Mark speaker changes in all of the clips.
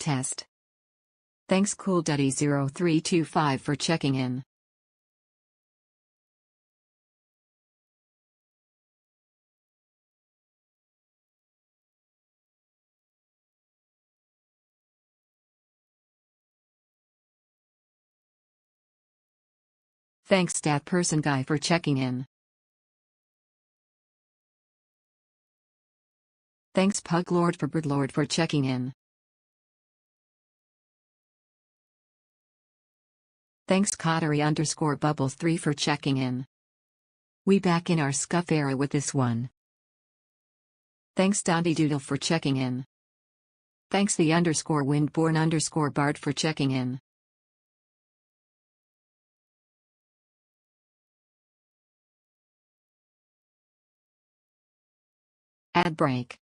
Speaker 1: Test. Thanks CoolDuddy0325 for checking in. Thanks StatPersonGuy for checking in. Thanks Puglord for Birdlord for checking in. Thanks Cottery_Bubbles3 for checking in. We back in our scuff era with this one. Thanks Dottie Doodle for checking in. Thanks the_Windborn_Bard for checking in. Ad break.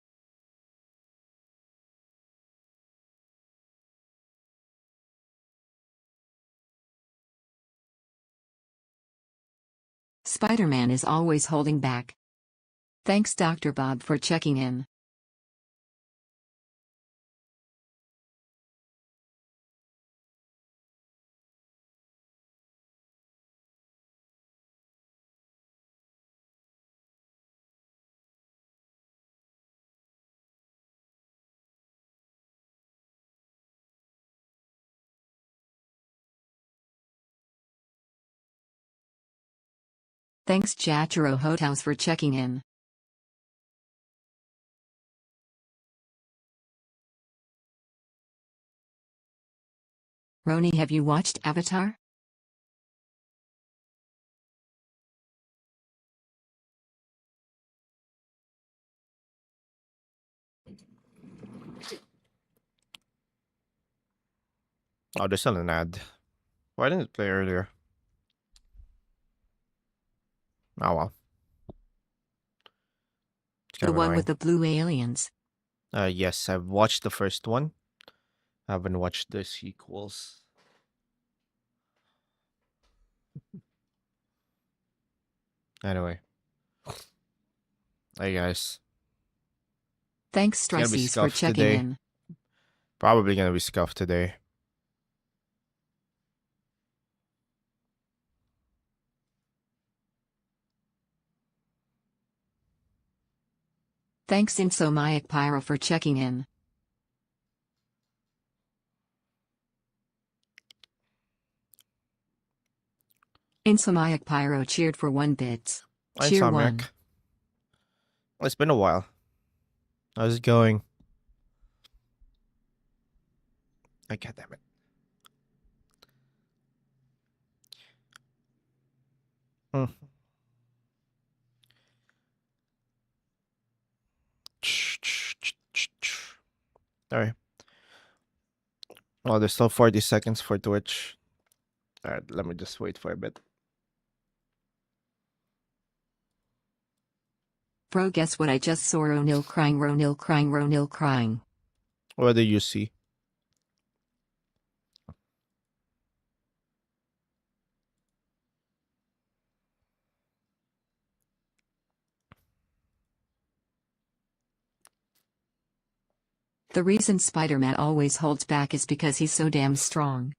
Speaker 1: Spider-Man is always holding back. Thanks Dr. Bob for checking in. Thanks Jataro Hothouse for checking in. Roni, have you watched Avatar?
Speaker 2: Oh, there's still an ad. Why didn't it play earlier? Oh well. It's kind
Speaker 1: The
Speaker 2: of
Speaker 1: one
Speaker 2: annoying.
Speaker 1: with the blue aliens.
Speaker 2: Yes, I've watched the first one. I haven't watched the sequels. Anyway. Hey guys.
Speaker 1: Thanks
Speaker 2: It's gonna be
Speaker 1: Stressies for
Speaker 2: scuffed
Speaker 1: checking
Speaker 2: today.
Speaker 1: in.
Speaker 2: Probably gonna be scuffed today.
Speaker 1: Thanks Insomayak Pyro for checking in. Insomayak Pyro cheered for 1 bits.
Speaker 2: Hi,
Speaker 1: Cheer
Speaker 2: Insomniac.
Speaker 1: 1.
Speaker 2: Well, it's been a while. How's it going? God damn it. Alright. Well, there's still 40 seconds for Twitch. Alright, let me just wait for a bit.
Speaker 1: Bro, guess what I just saw? Ronil crying, Ronil crying, Ronil crying.
Speaker 2: What do you see?
Speaker 1: The reason Spider-Man always holds back is because he's so damn strong.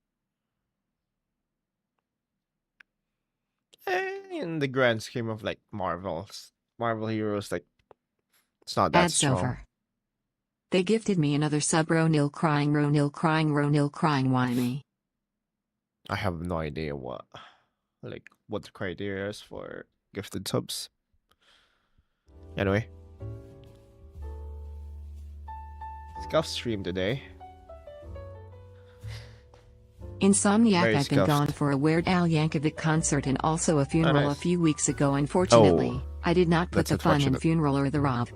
Speaker 2: In the grand scheme of like Marvel heroes, like it's not that
Speaker 1: Ad's
Speaker 2: strong.
Speaker 1: over. They gifted me another sub. Ronil crying, Ronil crying, Ronil crying. Why me?
Speaker 2: I have no idea what the criteria is for gifted subs. Anyway, scuff stream today.
Speaker 1: Insomniac,
Speaker 2: Very
Speaker 1: I've been
Speaker 2: scuffed.
Speaker 1: gone for a Weird Al Yankovic concert and also a funeral a few weeks ago. Unfortunately, I did not put
Speaker 2: that's
Speaker 1: the fun in
Speaker 2: unfortunate.
Speaker 1: funeral or the rob.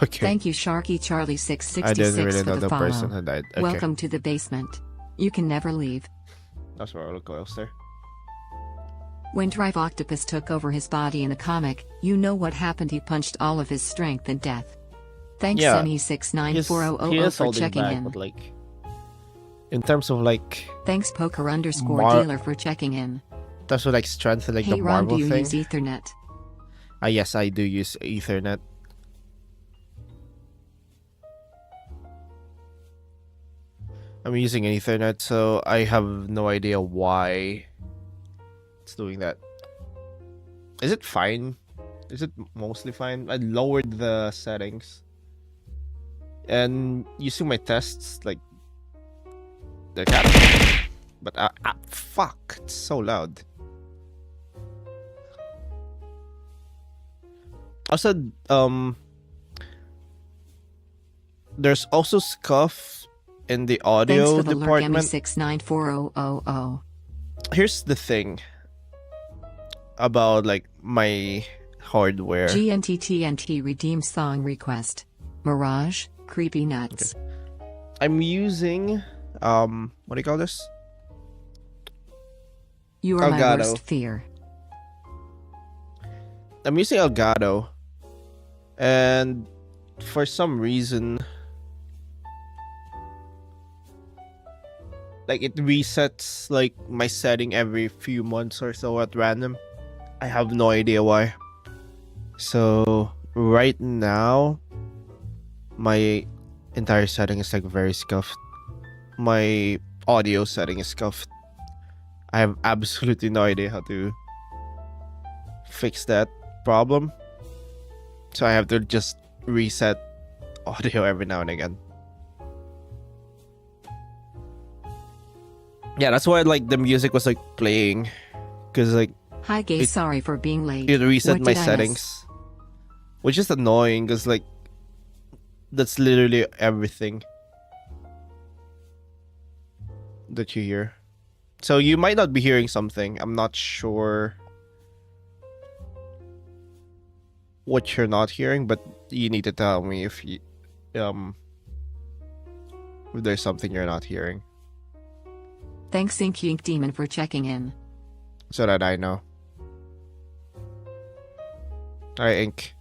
Speaker 2: Okay.
Speaker 1: Thank you Sharky Charlie
Speaker 2: I didn't
Speaker 1: 666
Speaker 2: really
Speaker 1: for
Speaker 2: know
Speaker 1: the
Speaker 2: the
Speaker 1: follow.
Speaker 2: person who died. Okay.
Speaker 1: Welcome to the basement. You can never leave.
Speaker 2: That's where roller coaster.
Speaker 1: When Drive Octopus took over his body in the comic, you know what happened. He punched all of his strength and death. Thanks
Speaker 2: Yeah.
Speaker 1: Semi694000 for checking in.
Speaker 2: But like, in terms of like,
Speaker 1: Thanks Poker_dealer for checking in.
Speaker 2: that's what like strength and like
Speaker 1: Hey
Speaker 2: the
Speaker 1: Ron,
Speaker 2: Marvel
Speaker 1: do you
Speaker 2: thing.
Speaker 1: use Ethernet?
Speaker 2: Yes, I do use Ethernet. I'm using Ethernet, so I have no idea why it's doing that. Is it fine? Is it mostly fine? I lowered the settings. And using my tests, like, they're kind of... But, fuck, it's so loud. Also, there's also scuff in the
Speaker 1: Thanks
Speaker 2: audio
Speaker 1: for the
Speaker 2: department.
Speaker 1: Lurk-ME694000.
Speaker 2: Here's the thing about, like, my hardware.
Speaker 1: GNTTNT redeem song request. Mirage, Creepy Nuts.
Speaker 2: Okay. I'm using, what do you call this?
Speaker 1: You are my
Speaker 2: Elgato.
Speaker 1: worst fear.
Speaker 2: I'm using Elgato. And for some reason, like, it resets, like, my setting every few months or so at random. I have no idea why. So right now, my entire setting is, like, very scuffed. My audio setting is scuffed. I have absolutely no idea how to fix that problem. So I have to just reset audio every now and again. Yeah, that's why, like, the music was, like, playing. Because, like,
Speaker 1: Hi gay, sorry for being late.
Speaker 2: it reset
Speaker 1: What
Speaker 2: my
Speaker 1: did I miss?
Speaker 2: settings. Which is annoying, because, like, that's literally everything that you hear. So you might not be hearing something. I'm not sure what you're not hearing, but you need to tell me if there's something you're not hearing,
Speaker 1: Thanks Ink Ink Demon for checking in.
Speaker 2: so that I know. Alright, Ink.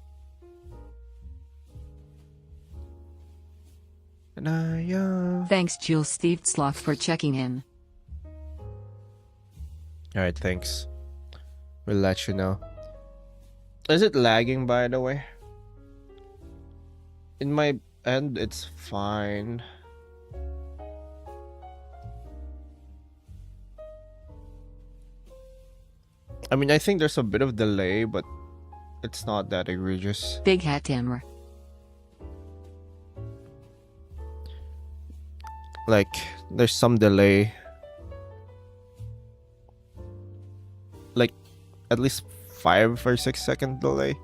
Speaker 1: Thanks Jules Steve Sloth for checking in.
Speaker 2: Alright, thanks. We'll let you know. Is it lagging, by the way? In my end, it's fine. I mean, I think there's a bit of delay, but it's not that egregious.
Speaker 1: Big Hat Timmer.
Speaker 2: Like, there's some delay. Like, at least 5 or 6 second delay.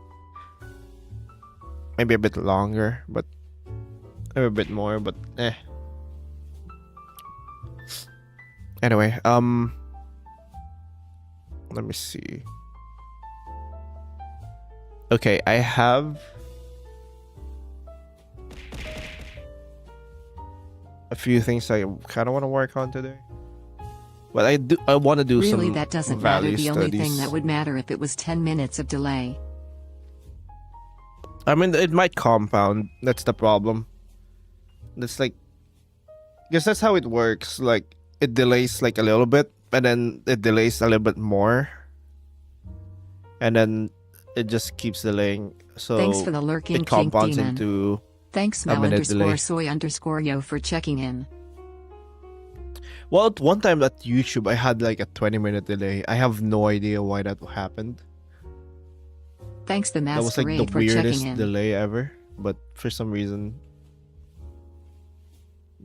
Speaker 2: Maybe a bit longer, but or a bit more, but eh. Anyway, let me see. Okay, I have a few things I kind of want to work on today. But I want to do some
Speaker 1: Really, that doesn't matter.
Speaker 2: value
Speaker 1: The only
Speaker 2: studies.
Speaker 1: thing that would matter if it was 10 minutes of delay.
Speaker 2: I mean, it might compound. That's the problem. That's like, because that's how it works. Like, it delays like a little bit, and then it delays a little bit more, and then it just keeps delaying. So
Speaker 1: Thanks for the lurking
Speaker 2: it compounds
Speaker 1: Demon.
Speaker 2: into
Speaker 1: Thanks
Speaker 2: a
Speaker 1: Mel
Speaker 2: minute
Speaker 1: underscore
Speaker 2: delay.
Speaker 1: soy underscore yo for checking in.
Speaker 2: Well, at one time at YouTube, I had like a 20-minute delay. I have no idea why that happened.
Speaker 1: Thanks the
Speaker 2: That was like the
Speaker 1: Masquerade for
Speaker 2: weirdest
Speaker 1: checking in.
Speaker 2: delay ever. But for some reason,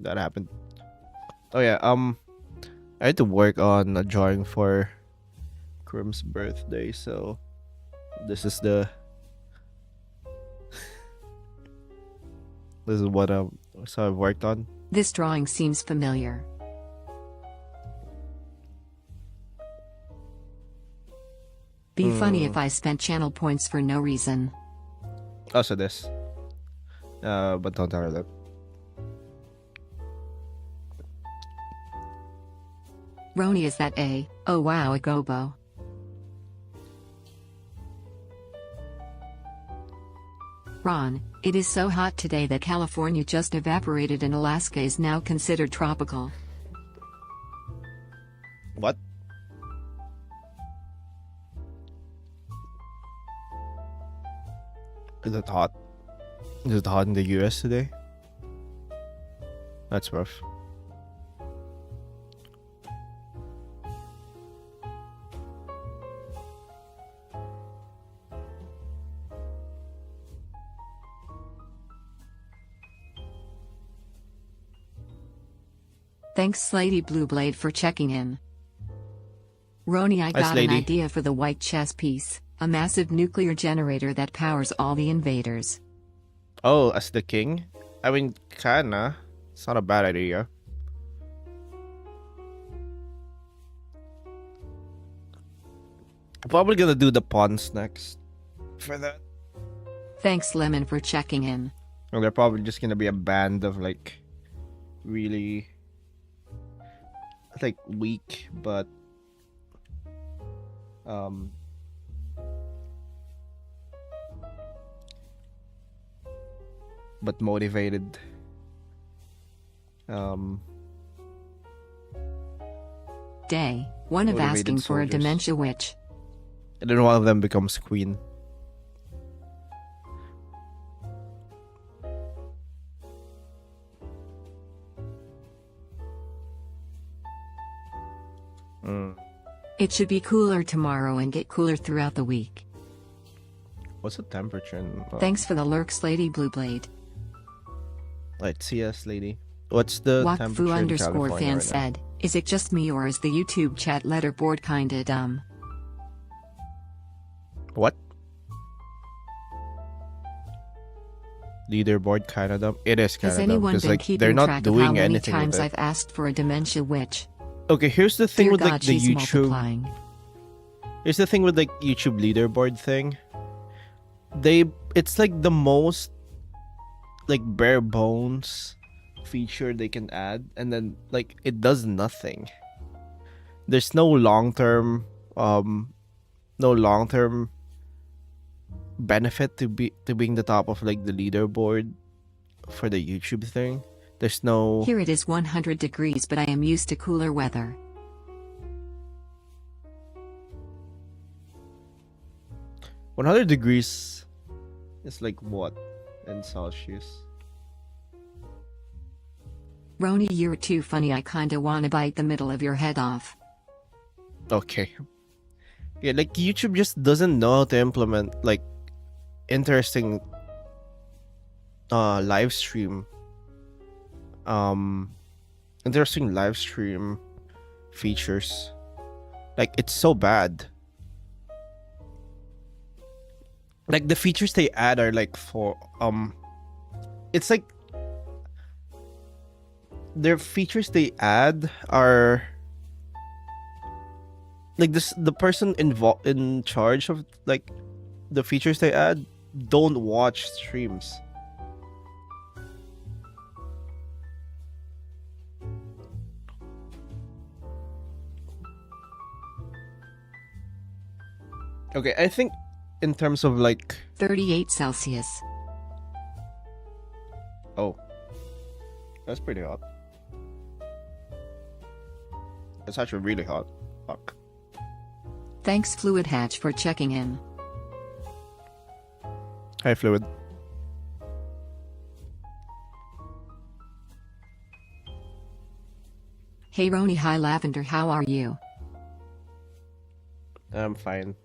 Speaker 2: that happened. Oh yeah, I had to work on a drawing for Krim's birthday, so this is the this is what so I've worked on.
Speaker 1: This drawing seems familiar. Be funny if I spent channel points for no reason.
Speaker 2: Also this. But don't tell her that.
Speaker 1: Roni, is that a? Oh wow, a gobo. Ron, it is so hot today that California just evaporated and Alaska is now considered tropical.
Speaker 2: What? Is it hot? Is it hot in the US today? That's rough.
Speaker 1: Thanks Slady Blue Blade for checking in. Roni, I
Speaker 2: Hi,
Speaker 1: got an
Speaker 2: Slady.
Speaker 1: idea for the white chess piece, a massive nuclear generator that powers all the invaders.
Speaker 2: Oh, as the king? I mean, kinda. It's not a bad idea. I'm probably gonna do the pawns next. For that.
Speaker 1: Thanks Lemon for checking in.
Speaker 2: Well, they're probably just gonna be a band of like really like weak but um but motivated
Speaker 1: Day, one of
Speaker 2: motivated
Speaker 1: asking for a
Speaker 2: soldiers.
Speaker 1: dementia witch.
Speaker 2: And then one of them becomes queen.
Speaker 1: It should be cooler tomorrow and get cooler throughout the week.
Speaker 2: What's the temperature in
Speaker 1: Thanks for the lurks Lady Blue Blade.
Speaker 2: let's see us, lady. What's the temperature in
Speaker 1: Wakfu_fan
Speaker 2: California right now?
Speaker 1: said, is it just me or is the YouTube chat letterboard kinda dumb?
Speaker 2: What? Leaderboard kind of dumb. It is kind
Speaker 1: Has
Speaker 2: of dumb
Speaker 1: anyone
Speaker 2: because
Speaker 1: been
Speaker 2: like
Speaker 1: keeping
Speaker 2: they're not
Speaker 1: track of
Speaker 2: doing
Speaker 1: how many
Speaker 2: anything with
Speaker 1: times
Speaker 2: it.
Speaker 1: I've asked for a dementia witch?
Speaker 2: Okay, here's the thing
Speaker 1: Dear
Speaker 2: with
Speaker 1: God,
Speaker 2: like the
Speaker 1: she's
Speaker 2: YouTube.
Speaker 1: multiplying.
Speaker 2: Here's the thing with like YouTube leaderboard thing. It's like the most like bare bones feature they can add, and then like it does nothing. There's no long term benefit to being the top of like the leaderboard for the YouTube thing. There's no
Speaker 1: Here it is 100 degrees, but I am used to cooler weather.
Speaker 2: 100 degrees is like what in Celsius?
Speaker 1: Roni, you're too funny. I kinda wanna bite the middle of your head off.
Speaker 2: Okay. Yeah, like YouTube just doesn't know how to implement like interesting live stream interesting live stream features. Like it's so bad. Like the features they add are like for it's like their features they add are like this the person involved in charge of like the features they add don't watch streams. Okay, I think in terms of like
Speaker 1: 38 Celsius.
Speaker 2: oh, that's pretty hot. It's actually really hot. Fuck.
Speaker 1: Thanks Fluid Hatch for checking in.
Speaker 2: Hi, Fluid.
Speaker 1: Hey Roni, hi Lavender, how are you?
Speaker 2: I'm fine.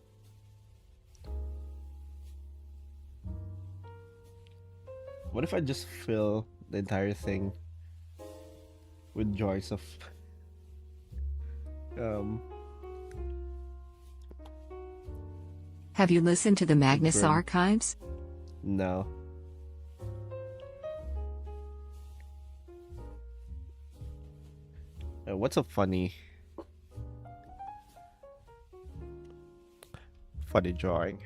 Speaker 2: What if I just fill the entire thing with joys of
Speaker 1: Have you listened to the Magnus
Speaker 2: Confirm.
Speaker 1: archives?
Speaker 2: no. What's a funny drawing?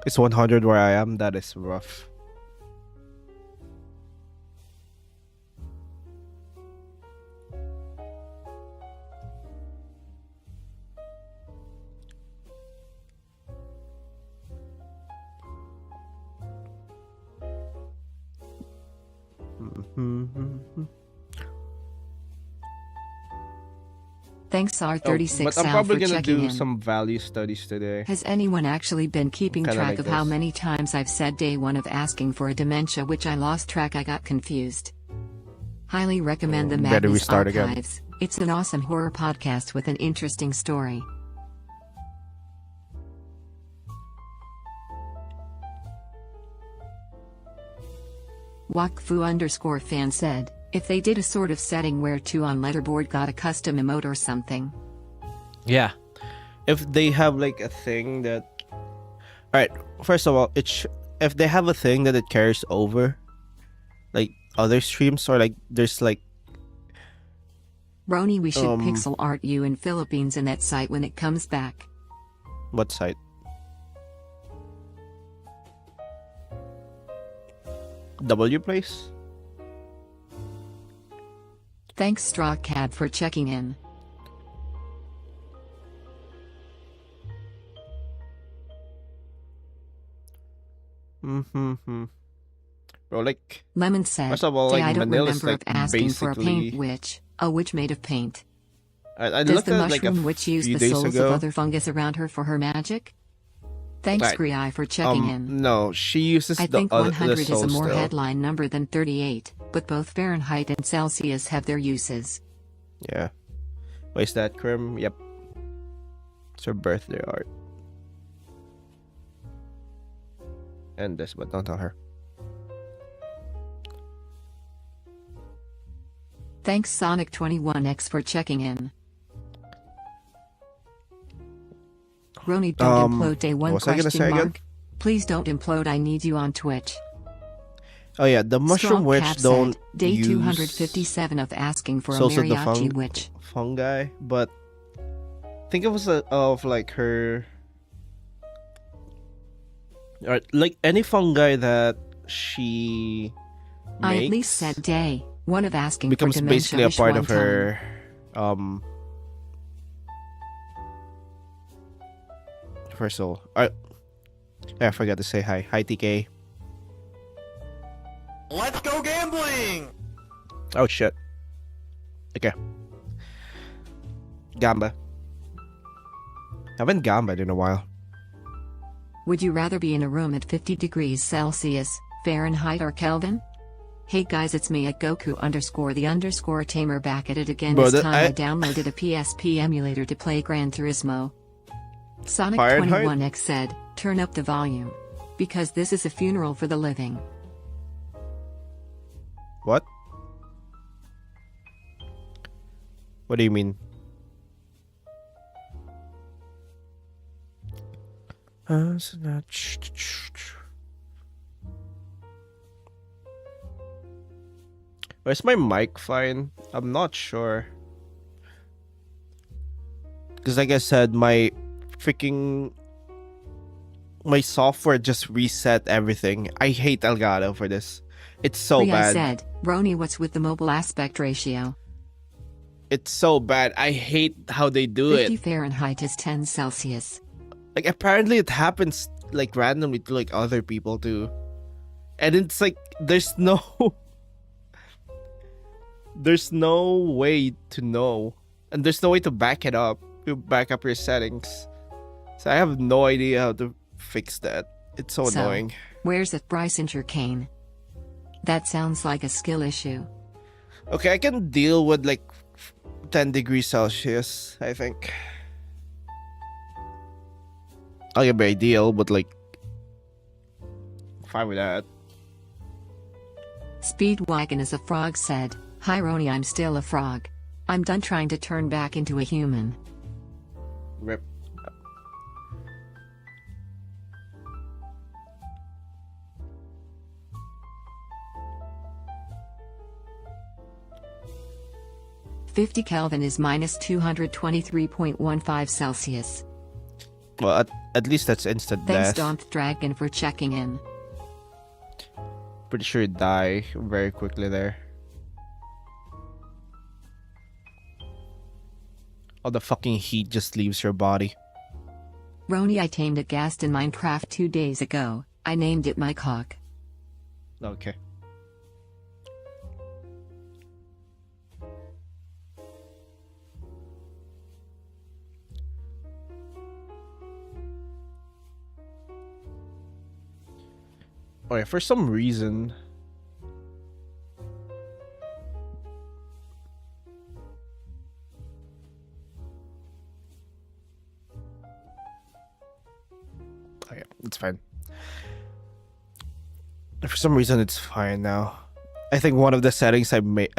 Speaker 2: It's 100 where I am. That is rough.
Speaker 1: Thanks
Speaker 2: But
Speaker 1: R36
Speaker 2: I'm
Speaker 1: Sal
Speaker 2: probably
Speaker 1: for
Speaker 2: gonna
Speaker 1: checking
Speaker 2: do
Speaker 1: in.
Speaker 2: some value studies today.
Speaker 1: Has anyone actually been keeping
Speaker 2: Kinda
Speaker 1: track
Speaker 2: like
Speaker 1: of how
Speaker 2: this.
Speaker 1: many times I've said day one of asking for a dementia, which I lost track? I got confused. Highly recommend the
Speaker 2: Better
Speaker 1: Magnus
Speaker 2: restart again.
Speaker 1: archives. It's an awesome horror podcast with an interesting story. Wakfu_fan said, if they did a sort of setting where 2 on letterboard got a custom emote or something.
Speaker 2: Yeah. If they have like a thing that, alright, first of all, if they have a thing that it carries over, like other streams, or like there's like
Speaker 1: Roni, we should pixel art you in Philippines in that site when it comes back.
Speaker 2: what site? W place?
Speaker 1: Thanks Straw Cat for checking in.
Speaker 2: Bro, like,
Speaker 1: Lemon said,
Speaker 2: first of all,
Speaker 1: "Day,
Speaker 2: like,
Speaker 1: I don't
Speaker 2: Manila
Speaker 1: remember
Speaker 2: is like
Speaker 1: of asking for a paint
Speaker 2: basically.
Speaker 1: witch, a witch made of paint.
Speaker 2: I
Speaker 1: Does
Speaker 2: looked
Speaker 1: the
Speaker 2: at it like a
Speaker 1: mushroom witch use
Speaker 2: few
Speaker 1: the
Speaker 2: days
Speaker 1: souls
Speaker 2: ago.
Speaker 1: of other fungus around her for her magic? Thanks
Speaker 2: Right.
Speaker 1: Grei for checking in.
Speaker 2: No, she uses
Speaker 1: I
Speaker 2: the
Speaker 1: think
Speaker 2: other
Speaker 1: 100
Speaker 2: the
Speaker 1: is a
Speaker 2: souls
Speaker 1: more
Speaker 2: still.
Speaker 1: headline number than 38, but both Fahrenheit and Celsius have their uses.
Speaker 2: Yeah. Wait, is that Krim? Yep. It's her birthday art. And this, but don't tell her.
Speaker 1: Thanks Sonic21X for checking in. Roni, don't implode day 1
Speaker 2: what was I gonna say
Speaker 1: question
Speaker 2: again?
Speaker 1: mark. Please don't implode, I need you on Twitch.
Speaker 2: Oh yeah, the mushroom
Speaker 1: Strong
Speaker 2: witch
Speaker 1: Cap
Speaker 2: don't
Speaker 1: said, day
Speaker 2: use
Speaker 1: 257 of asking for a
Speaker 2: souls of the
Speaker 1: mariachi witch.
Speaker 2: fungi, but think it was of like her, or like any fungi that she
Speaker 1: I
Speaker 2: makes
Speaker 1: at least said day 1 of asking
Speaker 2: becomes
Speaker 1: for dementia
Speaker 2: basically a
Speaker 1: wish
Speaker 2: part
Speaker 1: one
Speaker 2: of her her soul. I forgot to say hi. Hi TK.
Speaker 3: Let's go gambling!
Speaker 2: Oh shit. Okay. Gamba. Haven't gambled in a while.
Speaker 1: Would you rather be in a room at 50 degrees Celsius, Fahrenheit or Kelvin? Hey guys, it's me at Goku_the_tamer back at it again.
Speaker 2: Bro,
Speaker 1: This
Speaker 2: that-
Speaker 1: time I downloaded a PSP emulator to play Gran Turismo. Sonic21X said, turn up the volume. Because this is a funeral for the living.
Speaker 2: What? What do you mean? So not- Is my mic fine? I'm not sure. Because like I said, my software just reset everything. I hate Elgato for this. It's so
Speaker 1: Ria
Speaker 2: bad.
Speaker 1: said, Roni, what's with the mobile aspect ratio?
Speaker 2: It's so bad. I hate how they do
Speaker 1: 50
Speaker 2: it.
Speaker 1: Fahrenheit is 10 Celsius.
Speaker 2: Like apparently it happens like randomly to like other people too. And it's like there's no way to know. And there's no way to back it up. You back up your settings. So I have no idea how to fix that. It's so annoying.
Speaker 1: Where's that Brysinger cane? That sounds like a skill issue.
Speaker 2: Okay, I can deal with like 10 degrees Celsius, I think. I'll get my ideal, but like fine with that.
Speaker 1: Speedwagon is a frog said, hi Roni, I'm still a frog. I'm done trying to turn back into a human.
Speaker 2: Rip.
Speaker 1: "50 Kelvin is minus 223.15 Celsius.
Speaker 2: Well, at least that's instant
Speaker 1: Thanks
Speaker 2: death.
Speaker 1: Donth Dragon for checking in.
Speaker 2: Pretty sure you die very quickly there. All the fucking heat just leaves your body.
Speaker 1: Roni, I tamed a ghast in Minecraft 2 days ago. I named it my cock.
Speaker 2: Okay. Okay, for some reason. Okay, it's fine. For some reason, it's fine now. I think one of the settings I made,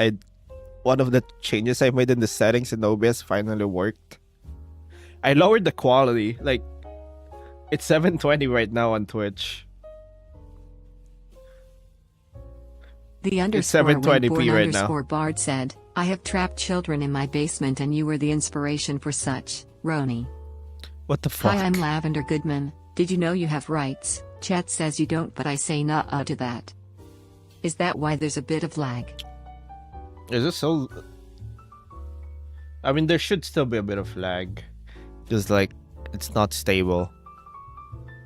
Speaker 2: one of the changes I made in the settings in OBS finally worked. I lowered the quality. Like, it's 720 right now on Twitch.
Speaker 1: The
Speaker 2: It's
Speaker 1: underscore
Speaker 2: 720p
Speaker 1: Wingborn
Speaker 2: right
Speaker 1: underscore
Speaker 2: now.
Speaker 1: Bard said, I have trapped children in my basement and you were the inspiration for such, Roni.
Speaker 2: What the fuck?
Speaker 1: Hi, I'm Lavender Goodman. Did you know you have rights? Chat says you don't, but I say nuh-uh to that. Is that why there's a bit of lag?
Speaker 2: Is this so? I mean, there should still be a bit of lag. Just like, it's not stable.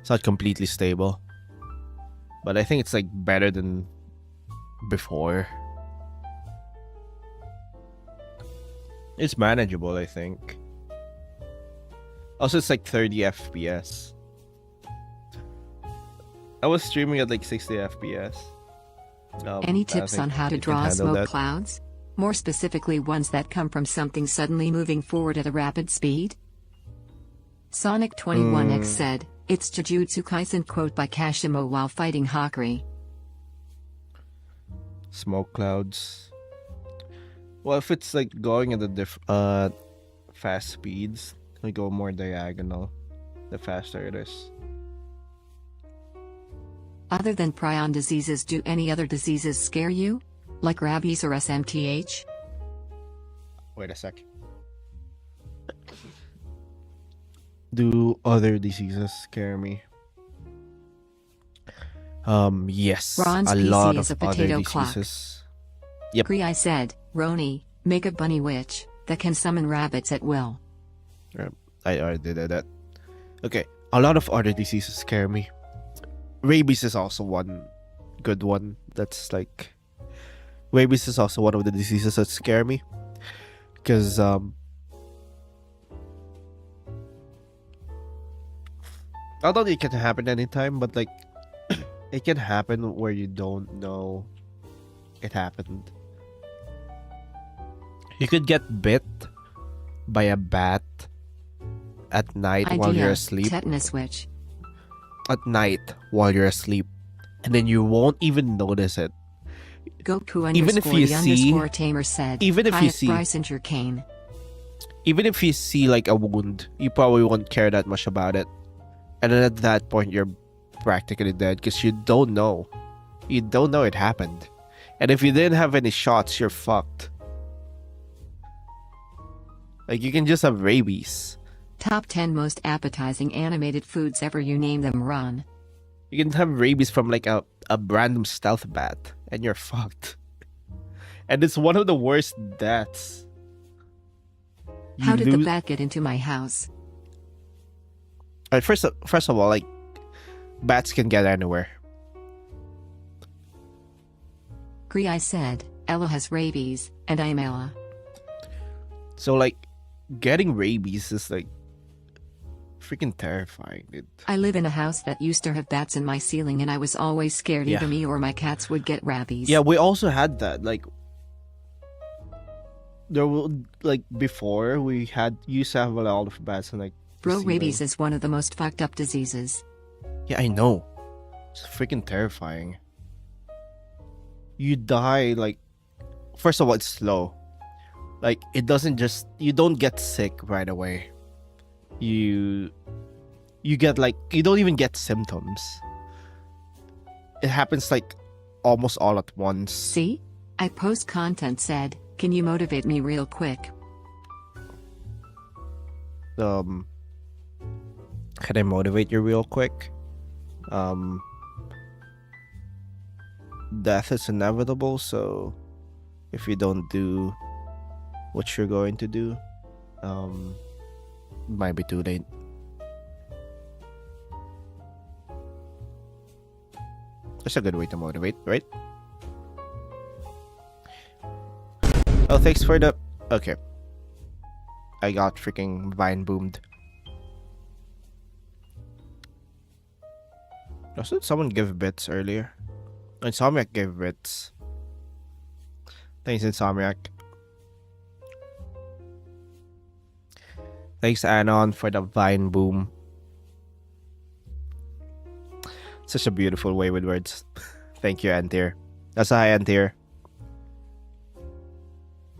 Speaker 2: It's not completely stable. But I think it's like better than before. It's manageable, I think. Also, it's like 30 FPS. I was streaming at like 60 FPS.
Speaker 1: Any
Speaker 2: I
Speaker 1: tips
Speaker 2: think
Speaker 1: on how to
Speaker 2: you can
Speaker 1: draw
Speaker 2: handle
Speaker 1: smoke
Speaker 2: that.
Speaker 1: clouds? More specifically, ones that come from something suddenly moving forward at a rapid speed? Sonic21X said, it's Jujutsu Kaisen quote by Kashimo while fighting Hakuri.
Speaker 2: Smoke clouds. Well, if it's like going at the fast speeds, we go more diagonal, the faster it is.
Speaker 1: Other than prion diseases, do any other diseases scare you? Like rabies or SMTH?
Speaker 2: Wait a sec. Do other diseases scare me? Yes.
Speaker 1: Ron's
Speaker 2: a
Speaker 1: PC
Speaker 2: lot
Speaker 1: is
Speaker 2: of
Speaker 1: a potato
Speaker 2: other
Speaker 1: clock.
Speaker 2: diseases. Yep.
Speaker 1: Krei said, Roni, make a bunny witch that can summon rabbits at will.
Speaker 2: I already did that. Okay. A lot of other diseases scare me. Rabies is also one good one. That's like... Rabies is also one of the diseases that scare me. Because, I don't think it can happen anytime, but like... it can happen where you don't know it happened. You could get bit by a bat at night while you're asleep.
Speaker 1: Tetanus witch.
Speaker 2: At night while you're asleep. And then you won't even notice it.
Speaker 1: Goku
Speaker 2: Even if
Speaker 1: underscore
Speaker 2: you
Speaker 1: the
Speaker 2: see-
Speaker 1: underscore tamer said,
Speaker 2: even if
Speaker 1: "Hi,
Speaker 2: you
Speaker 1: it's
Speaker 2: see-
Speaker 1: Brysinger Kane.
Speaker 2: Even if you see like a wound, you probably won't care that much about it. And then at that point, you're practically dead because you don't know. You don't know it happened. And if you didn't have any shots, you're fucked. Like, you can just have rabies.
Speaker 1: Top 10 most appetizing animated foods ever, you name them, Ron.
Speaker 2: You can have rabies from like a random stealth bat, and you're fucked. And it's one of the worst deaths. You
Speaker 1: How did the
Speaker 2: lose-
Speaker 1: bat get into my house?
Speaker 2: Alright, first of all, like, bats can get anywhere.
Speaker 1: Krei said, Ella has rabies, and I'm Ella.
Speaker 2: So like, getting rabies is like freaking terrifying, dude.
Speaker 1: I live in a house that used to have bats in my ceiling, and I was always scared
Speaker 2: Yeah.
Speaker 1: either me or my cats would get rabies.
Speaker 2: Yeah, we also had that. Like, there will like before we used to have a lot of bats and like. the
Speaker 1: Bro,
Speaker 2: ceiling.
Speaker 1: rabies is one of the most fucked up diseases.
Speaker 2: Yeah, I know. It's freaking terrifying. You die like. First of all, it's slow. Like, it doesn't just. You don't get sick right away. You get like. You don't even get symptoms. It happens like almost all at once.
Speaker 1: See? I post content said, can you motivate me real quick?
Speaker 2: Can I motivate you real quick? Death is inevitable, so if you don't do what you're going to do, it might be too late. That's a good way to motivate, right? Oh, thanks for the... Okay. I got freaking vine boomed. Also, did someone give bits earlier? Insomniac gave bits. Thanks, Insomniac. Thanks, Anon, for the vine boom. Such a beautiful way with words. Thank you, Antir. That's a hi, Antir.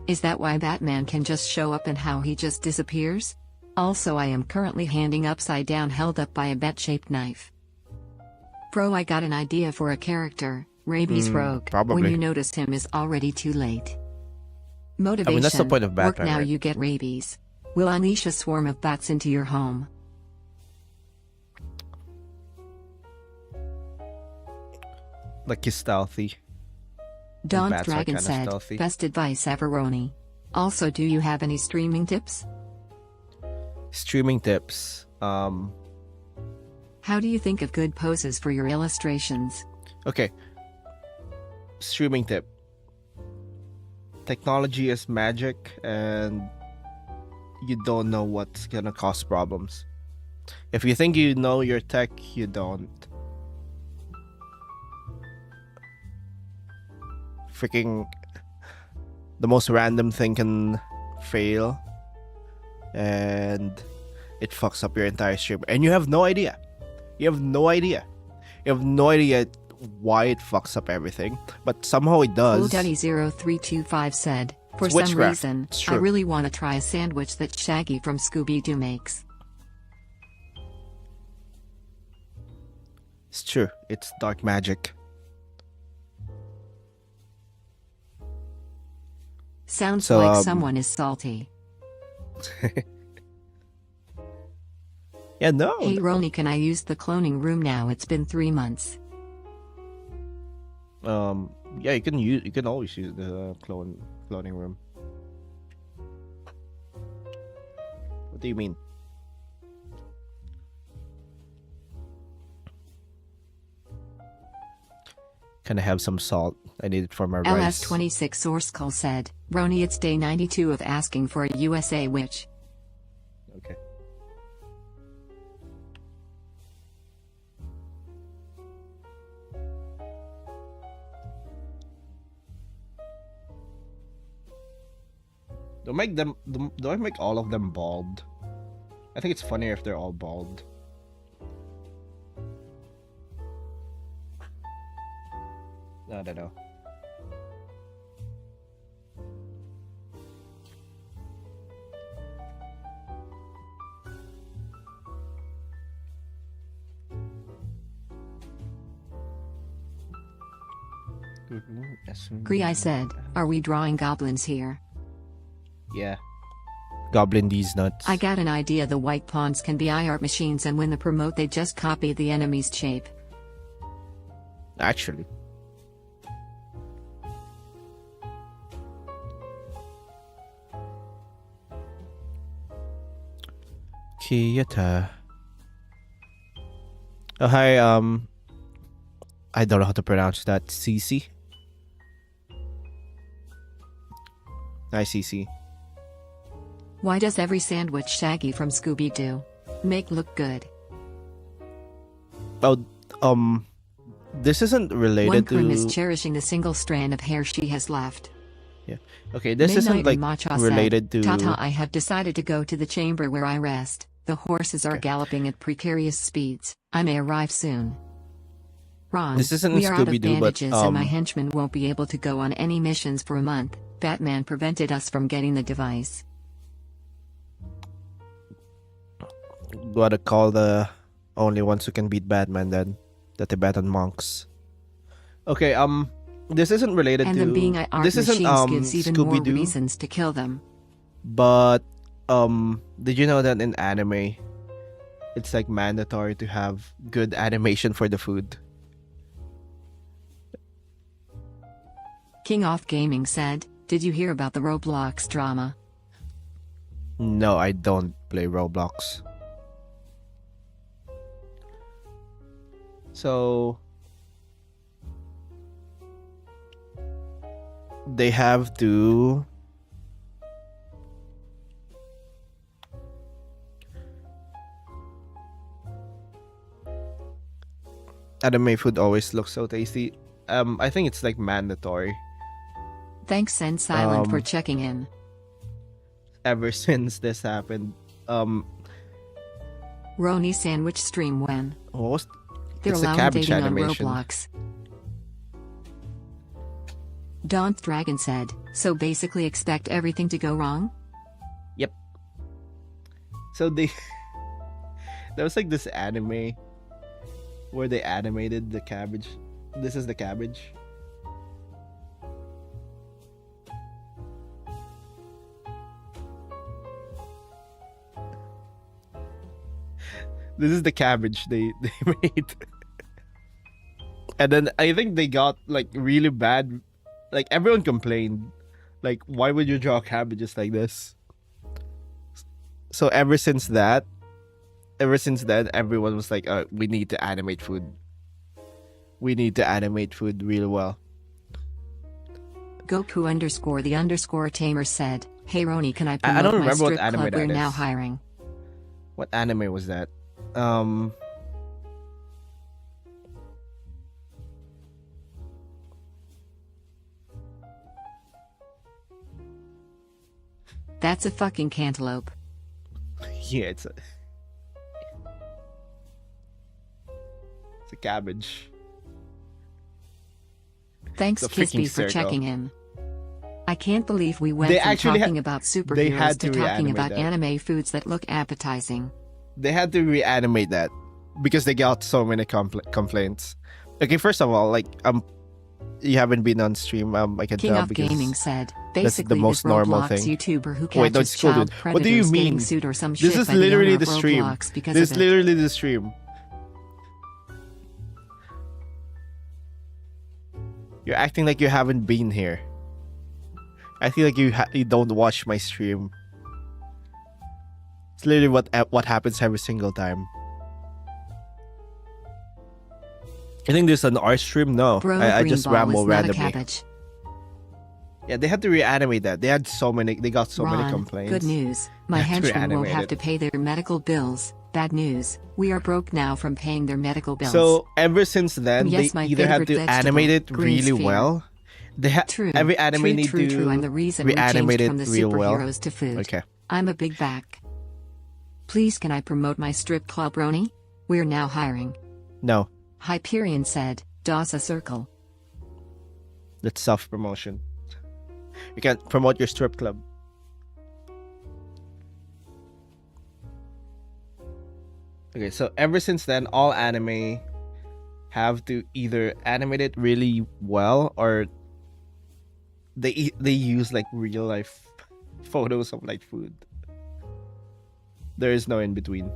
Speaker 1: Is that why Batman can just show up and how he just disappears? Also, I am currently handing upside down held up by a bat-shaped knife. Bro, I got an idea for a character, Rabies Rogue.
Speaker 2: Probably.
Speaker 1: When you notice him is already too late. Motivation.
Speaker 2: I mean, that's the point of Batman,
Speaker 1: Work now,
Speaker 2: right?
Speaker 1: you get rabies. Will unleash a swarm of bats into your home.
Speaker 2: Like he's stealthy.
Speaker 1: Dawn
Speaker 2: bats are
Speaker 1: Dragon
Speaker 2: kinda
Speaker 1: said,
Speaker 2: stealthy.
Speaker 1: best advice ever, Roni. Also, do you have any streaming tips?
Speaker 2: Streaming tips.
Speaker 1: How do you think of good poses for your illustrations?
Speaker 2: Okay. Streaming tip. Technology is magic, and you don't know what's gonna cause problems. If you think you know your tech, you don't. Freaking the most random thing can fail, and it fucks up your entire stream, and you have no idea. You have no idea why it fucks up everything, but somehow it does.
Speaker 1: Daddy0325 said, for
Speaker 2: It's
Speaker 1: some
Speaker 2: witchcraft.
Speaker 1: reason,
Speaker 2: It's
Speaker 1: I
Speaker 2: true.
Speaker 1: really want to try a sandwich that Shaggy from Scooby-Doo makes.
Speaker 2: It's true. It's dark magic.
Speaker 1: Sounds
Speaker 2: So,
Speaker 1: like someone is salty.
Speaker 2: Yeah, no.
Speaker 1: Hey Roni, can I use the cloning room now? It's been 3 months.
Speaker 2: Yeah, you can always use the cloning room. What do you mean? Can I have some salt? I need it for my rice.
Speaker 1: LS26 Source Call said, Roni, it's day 92 of asking for a USA witch.
Speaker 2: Okay. Do I make all of them bald? I think it's funnier if they're all bald. I don't know.
Speaker 1: Gree, I said, are we drawing goblins here?
Speaker 2: Yeah. Goblin these nuts.
Speaker 1: I got an idea. The white pawns can be art machines, and when they promote they just copy the enemy's shape.
Speaker 2: Actually. Kiyata. Oh, hi, I don't know how to pronounce that. Cece? Hi, Cece.
Speaker 1: Why does every sandwich Shaggy from Scooby-Doo make look good?
Speaker 2: Oh, this isn't
Speaker 1: One
Speaker 2: related
Speaker 1: Krim
Speaker 2: to...
Speaker 1: is cherishing the single strand of hair she has left.
Speaker 2: Okay, this
Speaker 1: Midnight
Speaker 2: isn't, like,
Speaker 1: and Macha
Speaker 2: related
Speaker 1: said,
Speaker 2: to...
Speaker 1: Tata, I have decided to go to the chamber where I rest. The horses are
Speaker 2: Okay.
Speaker 1: galloping at precarious speeds. I may arrive soon. Ron,
Speaker 2: This isn't
Speaker 1: we are out of
Speaker 2: Scooby-Doo, but,
Speaker 1: bandages and my henchmen won't be able to go on any missions for a month. Batman prevented us from getting the device.
Speaker 2: Gotta call the only ones who can beat Batman then. The Tibetan monks. Okay, this isn't related
Speaker 1: And
Speaker 2: to...
Speaker 1: them being art
Speaker 2: this isn't,
Speaker 1: machines gives even more
Speaker 2: Scooby-Doo,
Speaker 1: reasons to kill them.
Speaker 2: but, did you know that in anime, it's like mandatory to have good animation for the food?
Speaker 1: King Off Gaming said, did you hear about the Roblox drama?
Speaker 2: No, I don't play Roblox. So... they have to... Anime food always looks so tasty. I think it's like mandatory.
Speaker 1: Thanks Send Silent for
Speaker 2: Um,
Speaker 1: checking in.
Speaker 2: Ever since this happened.
Speaker 1: Roni sandwich stream when?
Speaker 2: What was...
Speaker 1: They're
Speaker 2: It's the
Speaker 1: allowing
Speaker 2: cabbage
Speaker 1: dating on
Speaker 2: animation.
Speaker 1: Roblox. Daunt Dragon said, so basically expect everything to go wrong?
Speaker 2: Yep. So they there was like this anime where they animated the cabbage. This is the cabbage. This is the cabbage they made. And then I think they got like really bad, like everyone complained, like why would you draw cabbages like this? So ever since then everyone was like, we need to animate food. We need to animate food really well.
Speaker 1: Goku_the_tamer said, hey Roni, can I
Speaker 2: I
Speaker 1: promote
Speaker 2: don't
Speaker 1: my
Speaker 2: remember what
Speaker 1: strip
Speaker 2: anime
Speaker 1: club?
Speaker 2: that
Speaker 1: We're
Speaker 2: is.
Speaker 1: now hiring.
Speaker 2: What anime was that?
Speaker 1: That's a fucking cantaloupe.
Speaker 2: Yeah, it's a cabbage.
Speaker 1: Thanks
Speaker 2: The freaking
Speaker 1: Kisby for
Speaker 2: circle.
Speaker 1: checking in. I can't believe we went
Speaker 2: They
Speaker 1: from
Speaker 2: actually
Speaker 1: talking about superheroes
Speaker 2: had
Speaker 1: to
Speaker 2: to
Speaker 1: talking
Speaker 2: reanimate
Speaker 1: about
Speaker 2: that.
Speaker 1: anime foods that look appetizing.
Speaker 2: They had to reanimate that because they got so many complaints. Okay, first of all, like you haven't been on stream. I can
Speaker 1: King
Speaker 2: tell
Speaker 1: of
Speaker 2: because
Speaker 1: Gaming said,
Speaker 2: the
Speaker 1: basically
Speaker 2: most
Speaker 1: this
Speaker 2: normal
Speaker 1: Roblox
Speaker 2: thing.
Speaker 1: YouTuber who
Speaker 2: Wait, no,
Speaker 1: catches
Speaker 2: it's cool,
Speaker 1: child
Speaker 2: dude.
Speaker 1: predators
Speaker 2: What do you
Speaker 1: getting
Speaker 2: mean?
Speaker 1: sued or some
Speaker 2: This
Speaker 1: shit
Speaker 2: is
Speaker 1: by the
Speaker 2: literally
Speaker 1: owner
Speaker 2: the
Speaker 1: of
Speaker 2: stream.
Speaker 1: Roblox because
Speaker 2: This is
Speaker 1: of it.
Speaker 2: literally the stream. You're acting like you haven't been here. I feel like you don't watch my stream. It's literally what happens every single time. I think there's an art stream. No,
Speaker 1: Bro,
Speaker 2: I just
Speaker 1: Greenball
Speaker 2: ramble
Speaker 1: is not a
Speaker 2: randomly.
Speaker 1: cabbage.
Speaker 2: Yeah, they had to reanimate that. They had so many. They got so many
Speaker 1: Ron,
Speaker 2: complaints.
Speaker 1: good news. My
Speaker 2: They have to
Speaker 1: henchmen won't
Speaker 2: reanimate
Speaker 1: have
Speaker 2: it.
Speaker 1: to pay their medical bills. Bad news. We are broke now from paying their medical bills.
Speaker 2: So ever since then,
Speaker 1: Yes,
Speaker 2: they
Speaker 1: my
Speaker 2: either had
Speaker 1: favorite
Speaker 2: to
Speaker 1: vegetable,
Speaker 2: animate it
Speaker 1: green
Speaker 2: really
Speaker 1: sphere.
Speaker 2: well. They
Speaker 1: True.
Speaker 2: every anime
Speaker 1: true,
Speaker 2: need
Speaker 1: true,
Speaker 2: to
Speaker 1: true. I'm the reason we
Speaker 2: reanimate
Speaker 1: changed
Speaker 2: it
Speaker 1: from the
Speaker 2: real well.
Speaker 1: superheroes to food.
Speaker 2: Okay.
Speaker 1: I'm a big back. Please can I promote my strip club, Roni? We're now hiring.
Speaker 2: No,
Speaker 1: Hyperion said, DOS a circle.
Speaker 2: that's self promotion. You can't promote your strip club. Okay, so ever since then, all anime have to either animate it really well or they use like real life photos of like food. There is no in between.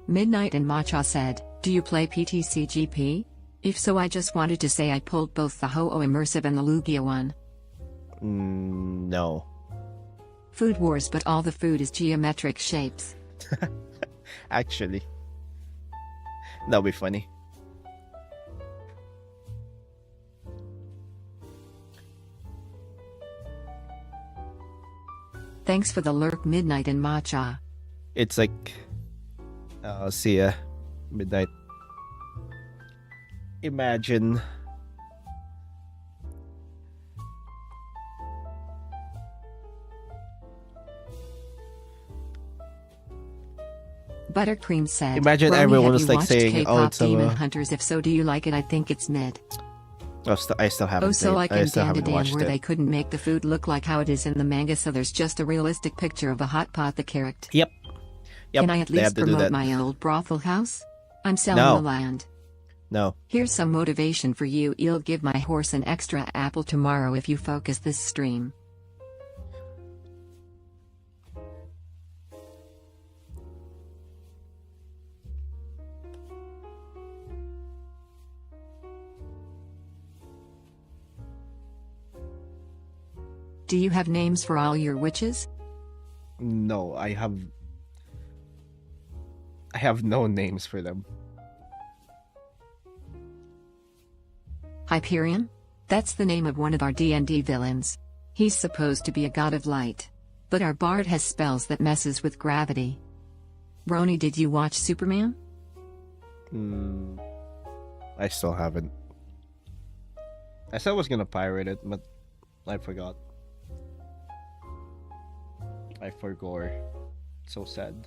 Speaker 1: Midnight and Matcha said, do you play PTCGP? If so, I just wanted to say I pulled both the Ho-Oh Immersive and the Lugia one.
Speaker 2: No.
Speaker 1: Food wars, but all the food is geometric shapes.
Speaker 2: Actually, that'll be funny.
Speaker 1: Thanks for the lurk, Midnight and Matcha.
Speaker 2: It's like, see ya, midnight. Imagine.
Speaker 1: Buttercream said,
Speaker 2: Imagine
Speaker 1: "Roni,
Speaker 2: everyone
Speaker 1: have
Speaker 2: was
Speaker 1: you
Speaker 2: like
Speaker 1: watched
Speaker 2: saying,
Speaker 1: K-pop
Speaker 2: "Oh, it's
Speaker 1: Demon
Speaker 2: a."
Speaker 1: Hunters? If so, do you like it? I think it's mid.
Speaker 2: I still haven't.
Speaker 1: Oh, so like
Speaker 2: I
Speaker 1: in
Speaker 2: still haven't
Speaker 1: Dandadan
Speaker 2: watched
Speaker 1: where
Speaker 2: it.
Speaker 1: they couldn't make the food look like how it is in the manga, so there's just a realistic picture of a hot pot the carrot.
Speaker 2: Yep.
Speaker 1: Can I at
Speaker 2: they have
Speaker 1: least
Speaker 2: to do
Speaker 1: promote
Speaker 2: that.
Speaker 1: my old brothel house? I'm selling
Speaker 2: No.
Speaker 1: the land.
Speaker 2: No.
Speaker 1: Here's some motivation for you. You'll give my horse an extra apple tomorrow if you focus this stream. Do you have names for all your witches?
Speaker 2: No, I have no names for them.
Speaker 1: Hyperion? That's the name of one of our D&D villains. He's supposed to be a god of light. But our bard has spells that messes with gravity. Roni, did you watch Superman?
Speaker 2: I still haven't. I said I was gonna pirate it, but I forgot. I forgot. So sad.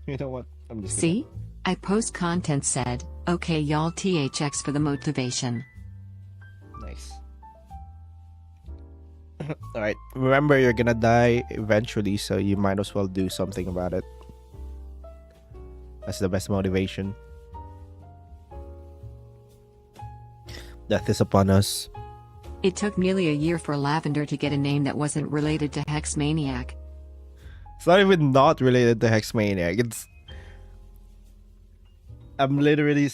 Speaker 2: You know what? I'm just
Speaker 1: See? I post content said, okay y'all THX for the motivation.
Speaker 2: Nice. Alright, remember you're gonna die eventually, so you might as well do something about it. That's the best motivation. Death is upon us.
Speaker 1: It took nearly a year for Lavender to get a name that wasn't related to Hex Maniac.
Speaker 2: It's not even not related to Hexmaniac. I'm literally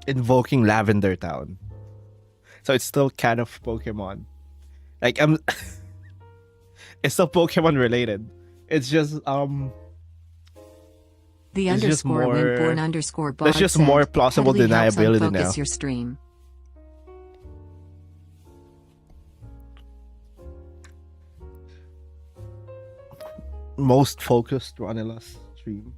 Speaker 2: invoking Lavender Town. So it's still kind of Pokemon. Like it's still Pokemon related. It's just
Speaker 1: The
Speaker 2: it's just
Speaker 1: underscore
Speaker 2: more-
Speaker 1: Windborn underscore Bard
Speaker 2: there's just
Speaker 1: said,
Speaker 2: more plausible
Speaker 1: "Heavily helps
Speaker 2: deniability
Speaker 1: unfocus
Speaker 2: now."
Speaker 1: your stream.
Speaker 2: most focused Ronila's stream.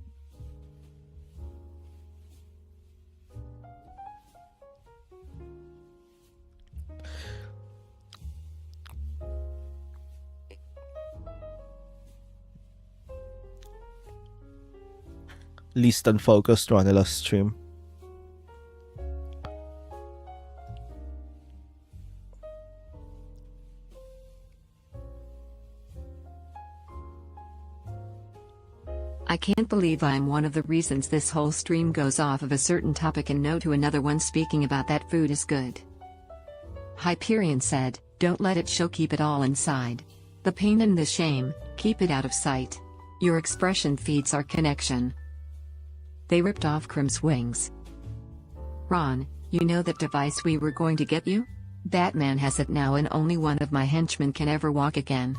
Speaker 2: Least unfocused Ronila's stream.
Speaker 1: I can't believe I'm one of the reasons this whole stream goes off of a certain topic and no to another one speaking about that food is good. Hyperion said, don't let it show, keep it all inside. The pain and the shame, keep it out of sight. Your expression feeds our connection. They ripped off Crim's wings. Ron, you know that device we were going to get you? Batman has it now and only one of my henchmen can ever walk again.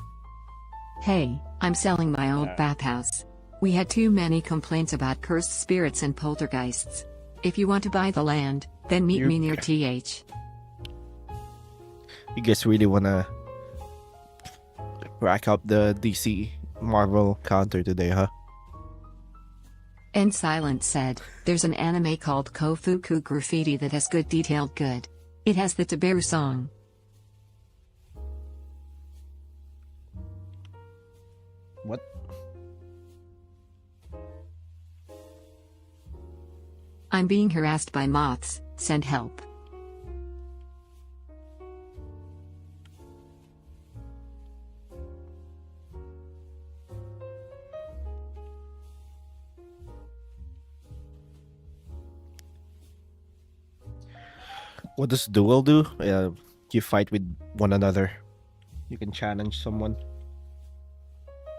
Speaker 1: Hey, I'm selling my old bathhouse. We had too many complaints about cursed spirits and poltergeists. If you want to buy the land, then meet me near TH.
Speaker 2: You guys really wanna rack up the DC Marvel counter today, huh?
Speaker 1: And Silent said, there's an anime called Kofuku Graffiti that has good detailed good. It has the Taberu song.
Speaker 2: What?
Speaker 1: I'm being harassed by moths, send help.
Speaker 2: What does duel do? You fight with one another. You can challenge someone,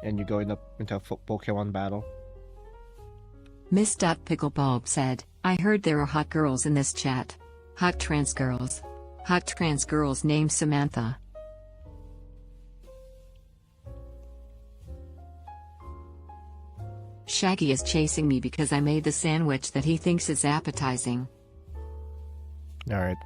Speaker 2: and you go into a Pokemon battle.
Speaker 1: Miss Picklebulb said, I heard there are hot girls in this chat. Hot trans girls. Hot trans girls named Samantha. Shaggy is chasing me because I made the sandwich that he thinks is appetizing.
Speaker 2: Alright.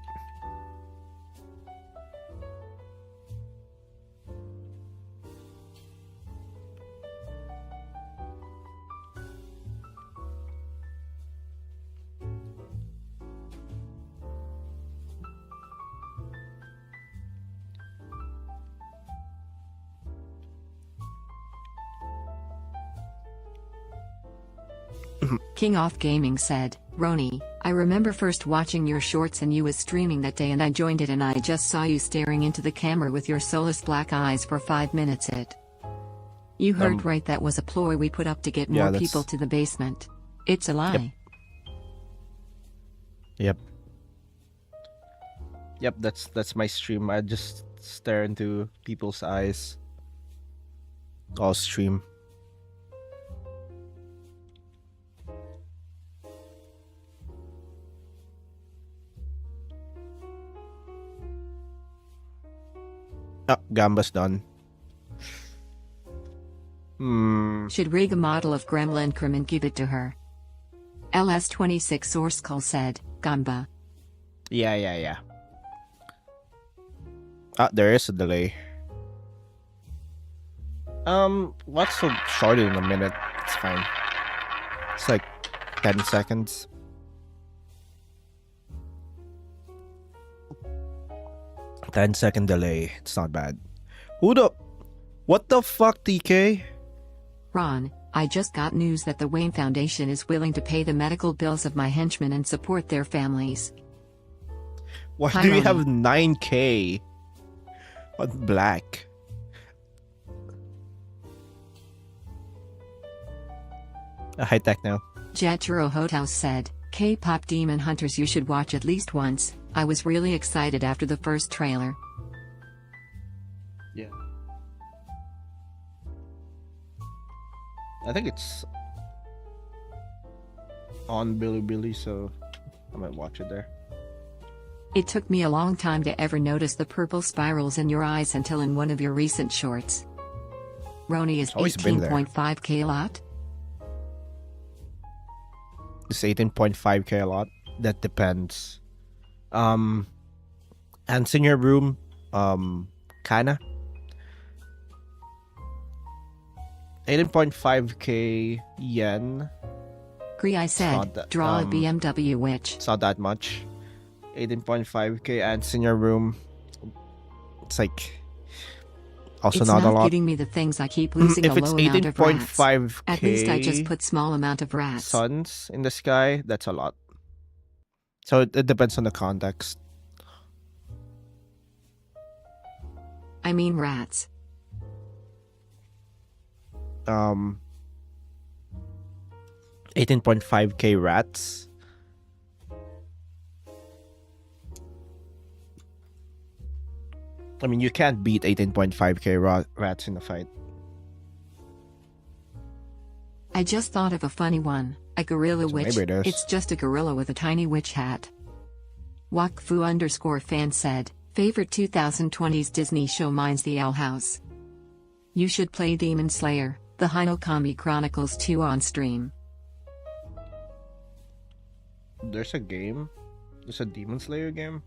Speaker 1: King Off Gaming said, Roni, I remember first watching your shorts and you was streaming that day and I joined it and I just saw you staring into the camera with your soulless black eyes for 5 minutes You heard right, that was a ploy we put up to get more people to the basement. It's a lie.
Speaker 2: Yep. Yep, that's my stream. I just stare into people's eyes. All stream. Oh, Gamba's done.
Speaker 1: Should rig a model of Gremlin Crim and give it to her. LS26 Source Call said, Gamba.
Speaker 2: Yeah. Ah, there is a delay. Let's start it in a minute. It's fine. It's like 10 seconds. Ten-second delay. It's not bad. What the fuck, TK?
Speaker 1: Ron, I just got news that the Wayne Foundation is willing to pay the medical bills of my henchmen and support their families.
Speaker 2: Why
Speaker 1: Hi,
Speaker 2: do you
Speaker 1: Ronnie.
Speaker 2: have 9K on black? High tech now.
Speaker 1: Jethro Hotehouse said, K-pop Demon Hunters you should watch at least once. I was really excited after the first trailer.
Speaker 2: Yeah. I think it's on Bilibili, so I might watch it there.
Speaker 1: It took me a long time to ever notice the purple spirals in your eyes until in one of your recent shorts. Roni is
Speaker 2: Always been there.
Speaker 1: 18.5k a lot?
Speaker 2: It's 18.5K a lot. That depends. Ants in your room, kinda. 18.5K yen.
Speaker 1: Gree said,
Speaker 2: not that-
Speaker 1: draw a BMW witch.
Speaker 2: It's not that much. 18.5K ants in your room. It's like also
Speaker 1: It's
Speaker 2: not a lot.
Speaker 1: getting me the things I keep losing
Speaker 2: If
Speaker 1: a
Speaker 2: it's
Speaker 1: low amount of rats.
Speaker 2: 18.5K
Speaker 1: At least I just put small amount of rats.
Speaker 2: suns in the sky, that's a lot. So it depends on the context.
Speaker 1: I mean rats.
Speaker 2: 18.5K rats. I mean, you can't beat 18.5K rats in a fight.
Speaker 1: I just thought of a funny one. A gorilla
Speaker 2: So
Speaker 1: witch.
Speaker 2: maybe it is.
Speaker 1: It's just a gorilla with a tiny witch hat. Wakfu_fan said, favorite 2020s Disney show mine's The Owl House. You should play Demon Slayer, the Hinokami Chronicles 2 on stream.
Speaker 2: There's a game? There's a Demon Slayer game?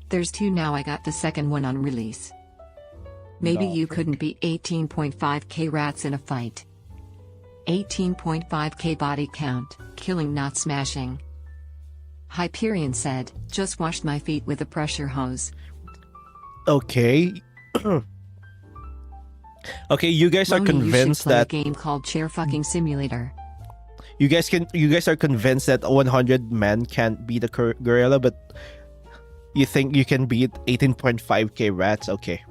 Speaker 1: There's 2 now. I got the second one on release. Maybe
Speaker 2: No.
Speaker 1: you couldn't beat 18.5k rats in a fight. 18.5k body count, killing not smashing. Hyperion said, just washed my feet with a pressure hose.
Speaker 2: Okay. Okay, you guys are
Speaker 1: Roni, you should
Speaker 2: convinced
Speaker 1: play
Speaker 2: that
Speaker 1: a game called Chair Fucking Simulator.
Speaker 2: you guys are convinced that 100 men can't beat a gorilla, but you think you can beat 18.5k rats? Okay.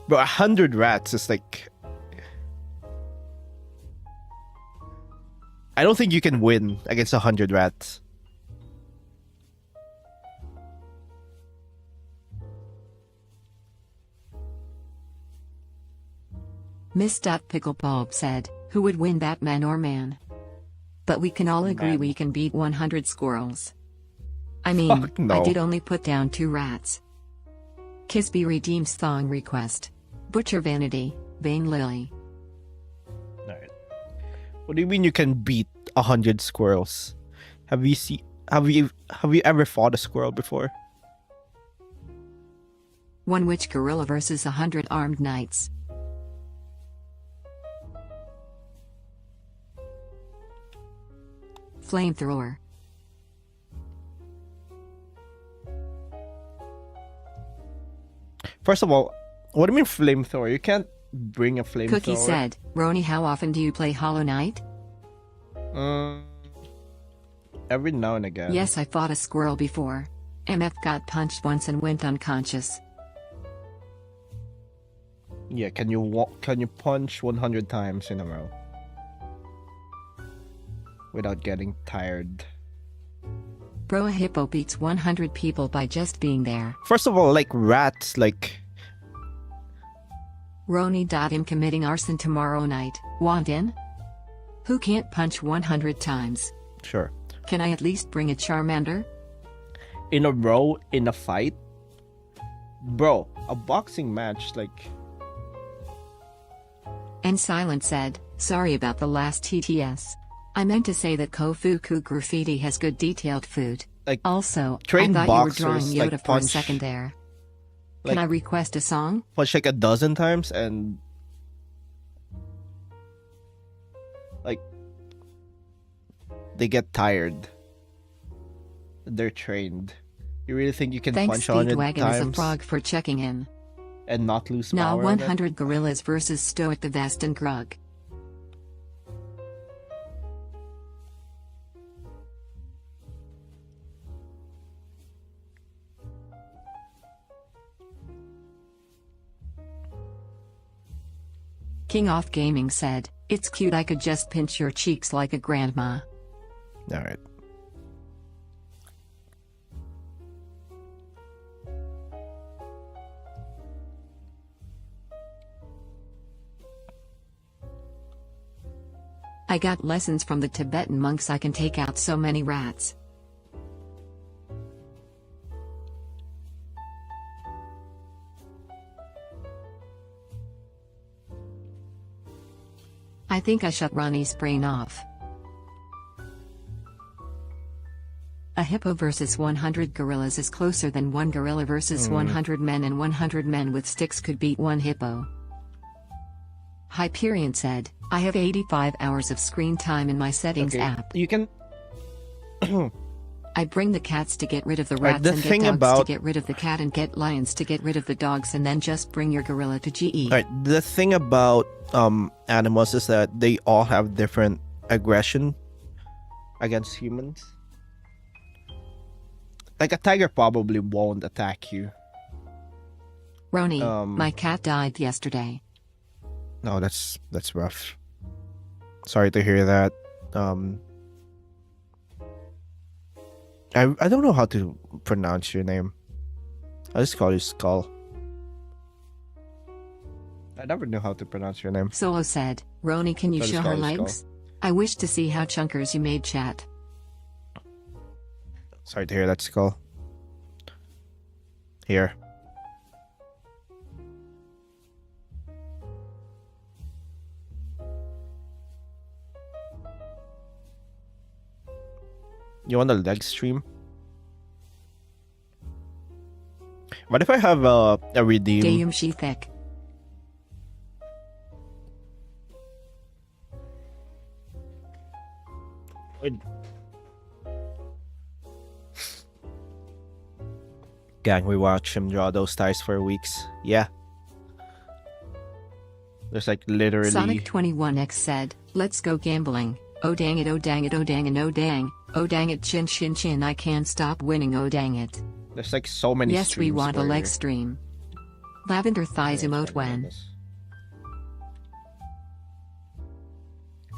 Speaker 2: Bro, 100 rats is like... I don't think you can win against 100 rats.
Speaker 1: Miss Picklebulb said, who would win, Batman or man? But we can all agree
Speaker 2: Man.
Speaker 1: we can beat 100 squirrels. I mean,
Speaker 2: Fuck no.
Speaker 1: I did only put down 2 rats. Kisby redeems thong request. Butcher Vanity, Vain Lily.
Speaker 2: Alright. What do you mean you can beat 100 squirrels? Have you ever fought a squirrel before?
Speaker 1: One witch gorilla versus 100 armed knights. Flamethrower.
Speaker 2: First of all, what do you mean flamethrower? You can't bring a flamethrower.
Speaker 1: Cookie said, Roni, how often do you play Hollow Knight?
Speaker 2: Every now and again.
Speaker 1: Yes, I fought a squirrel before. MF got punched once and went unconscious.
Speaker 2: Yeah, can you punch 100 times in a row without getting tired?
Speaker 1: Bro, a hippo beats 100 people by just being there.
Speaker 2: First of all, like rats, like
Speaker 1: Roni. Him committing arson tomorrow night. Want in? Who can't punch 100 times?
Speaker 2: sure.
Speaker 1: Can I at least bring a Charmander?
Speaker 2: In a row in a fight? Bro, a boxing match, like
Speaker 1: And Silent said, sorry about the last TTS. I meant to say that Kofuku Graffiti has good detailed food.
Speaker 2: Like,
Speaker 1: Also, I
Speaker 2: trained
Speaker 1: thought you were
Speaker 2: boxers,
Speaker 1: drawing Yoda
Speaker 2: like,
Speaker 1: for a
Speaker 2: punch-
Speaker 1: second there. Can
Speaker 2: Like,
Speaker 1: I request a song?
Speaker 2: watch like a dozen times and like they get tired. They're trained. You really think you can
Speaker 1: Thanks
Speaker 2: punch 100
Speaker 1: Speedwagon as a
Speaker 2: times
Speaker 1: frog for checking in.
Speaker 2: and not lose
Speaker 1: Now
Speaker 2: power?
Speaker 1: 100 gorillas versus Stoic the Vest and Grug. King Off Gaming said, "It's cute, I could just pinch your cheeks like a grandma."
Speaker 2: All right.
Speaker 1: I got lessons from the Tibetan monks, I can take out so many rats. I think I shut Ronnie's brain off. A hippo versus 100 gorillas is closer than one gorilla versus 100 men, and 100 men with sticks could beat one hippo. Hyperion said, "I have 85 hours of screen time in my settings app.
Speaker 2: You can.
Speaker 1: I bring the cats to get rid of the
Speaker 2: Right,
Speaker 1: rats
Speaker 2: the
Speaker 1: and get
Speaker 2: thing
Speaker 1: dogs to
Speaker 2: about-
Speaker 1: get rid of the cat and get lions to get rid of the dogs, and then just bring your gorilla to GE."
Speaker 2: All right. The thing about animals is that they all have different aggression against humans. Like a tiger probably won't attack you.
Speaker 1: Roni, my cat died yesterday.
Speaker 2: No, that's rough. Sorry to hear that. I don't know how to pronounce your name. I just call you Skull. I never knew how to pronounce your name.
Speaker 1: Solo said, "Roni, can you
Speaker 2: That is
Speaker 1: show her
Speaker 2: called a
Speaker 1: legs? I wish to see how chunkers you made, chat."
Speaker 2: Sorry to hear that, Skull. Here. You want a leg stream? What if I have a redeem?
Speaker 1: Dayum Shethek.
Speaker 2: Gang, we watch him draw those ties for weeks. Yeah. There's like literally.
Speaker 1: Sonic 21X said, "Let's go gambling. Oh dang it, oh dang it, oh dang and oh dang. Oh dang it, chin chin chin, I can't stop winning, oh dang it."
Speaker 2: There's like so many.
Speaker 1: Yes, we
Speaker 2: streams
Speaker 1: want a
Speaker 2: where-
Speaker 1: leg stream. Lavender thighs
Speaker 2: Yeah,
Speaker 1: emote
Speaker 2: it's fine,
Speaker 1: when.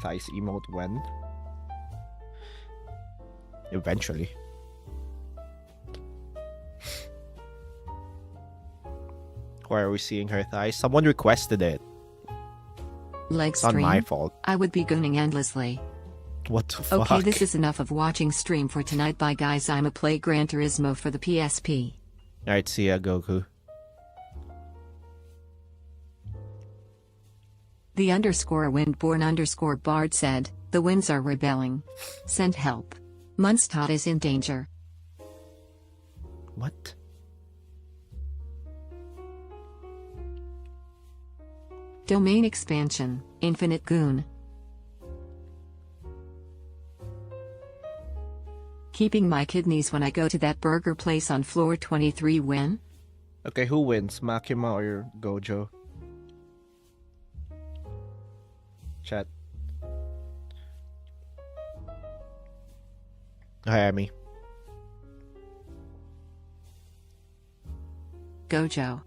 Speaker 2: Thighs emote when? Eventually. Why are we seeing her thighs? Someone requested it.
Speaker 1: Leg
Speaker 2: It's not
Speaker 1: stream.
Speaker 2: my fault.
Speaker 1: I would be gooning endlessly.
Speaker 2: What the fuck?
Speaker 1: Okay, this is enough of watching stream for tonight. Bye guys, I'ma play Gran Turismo for the PSP.
Speaker 2: Alright, see ya, Goku.
Speaker 1: The _ Bard said, "The winds are rebelling. Send help. Munstad is in danger."
Speaker 2: What?
Speaker 1: Domain expansion, Infinite Goon. Keeping my kidneys when I go to that burger place on floor 23 win?
Speaker 2: Okay, who wins? Makima or Gojo? Chat. Hi, Amy.
Speaker 1: Gojo.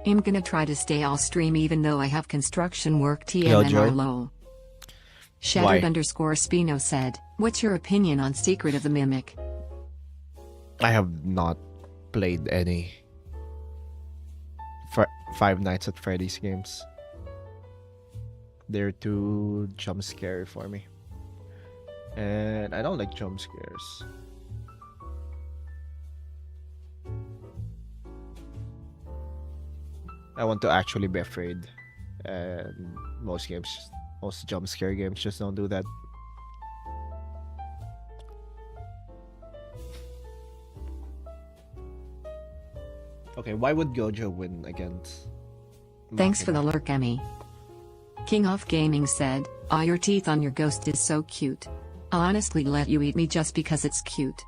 Speaker 1: I'm gonna try to stay all stream even though I have construction work TMNR
Speaker 2: Gojo.
Speaker 1: lol. Shattered
Speaker 2: Why?
Speaker 1: _ Spino said, "What's your opinion on Secret of the Mimic?"
Speaker 2: I have not played any Five Nights at Freddy's games. They're too jump scary for me. And I don't like jump scares. I want to actually be afraid. And most jump scare games just don't do that. Okay, why would Gojo win against
Speaker 1: Thanks for the
Speaker 2: Makina?
Speaker 1: lurk, Emmy. King of Gaming said, "Ah, your teeth on your ghost is so cute. I'll honestly let you eat me just because it's cute."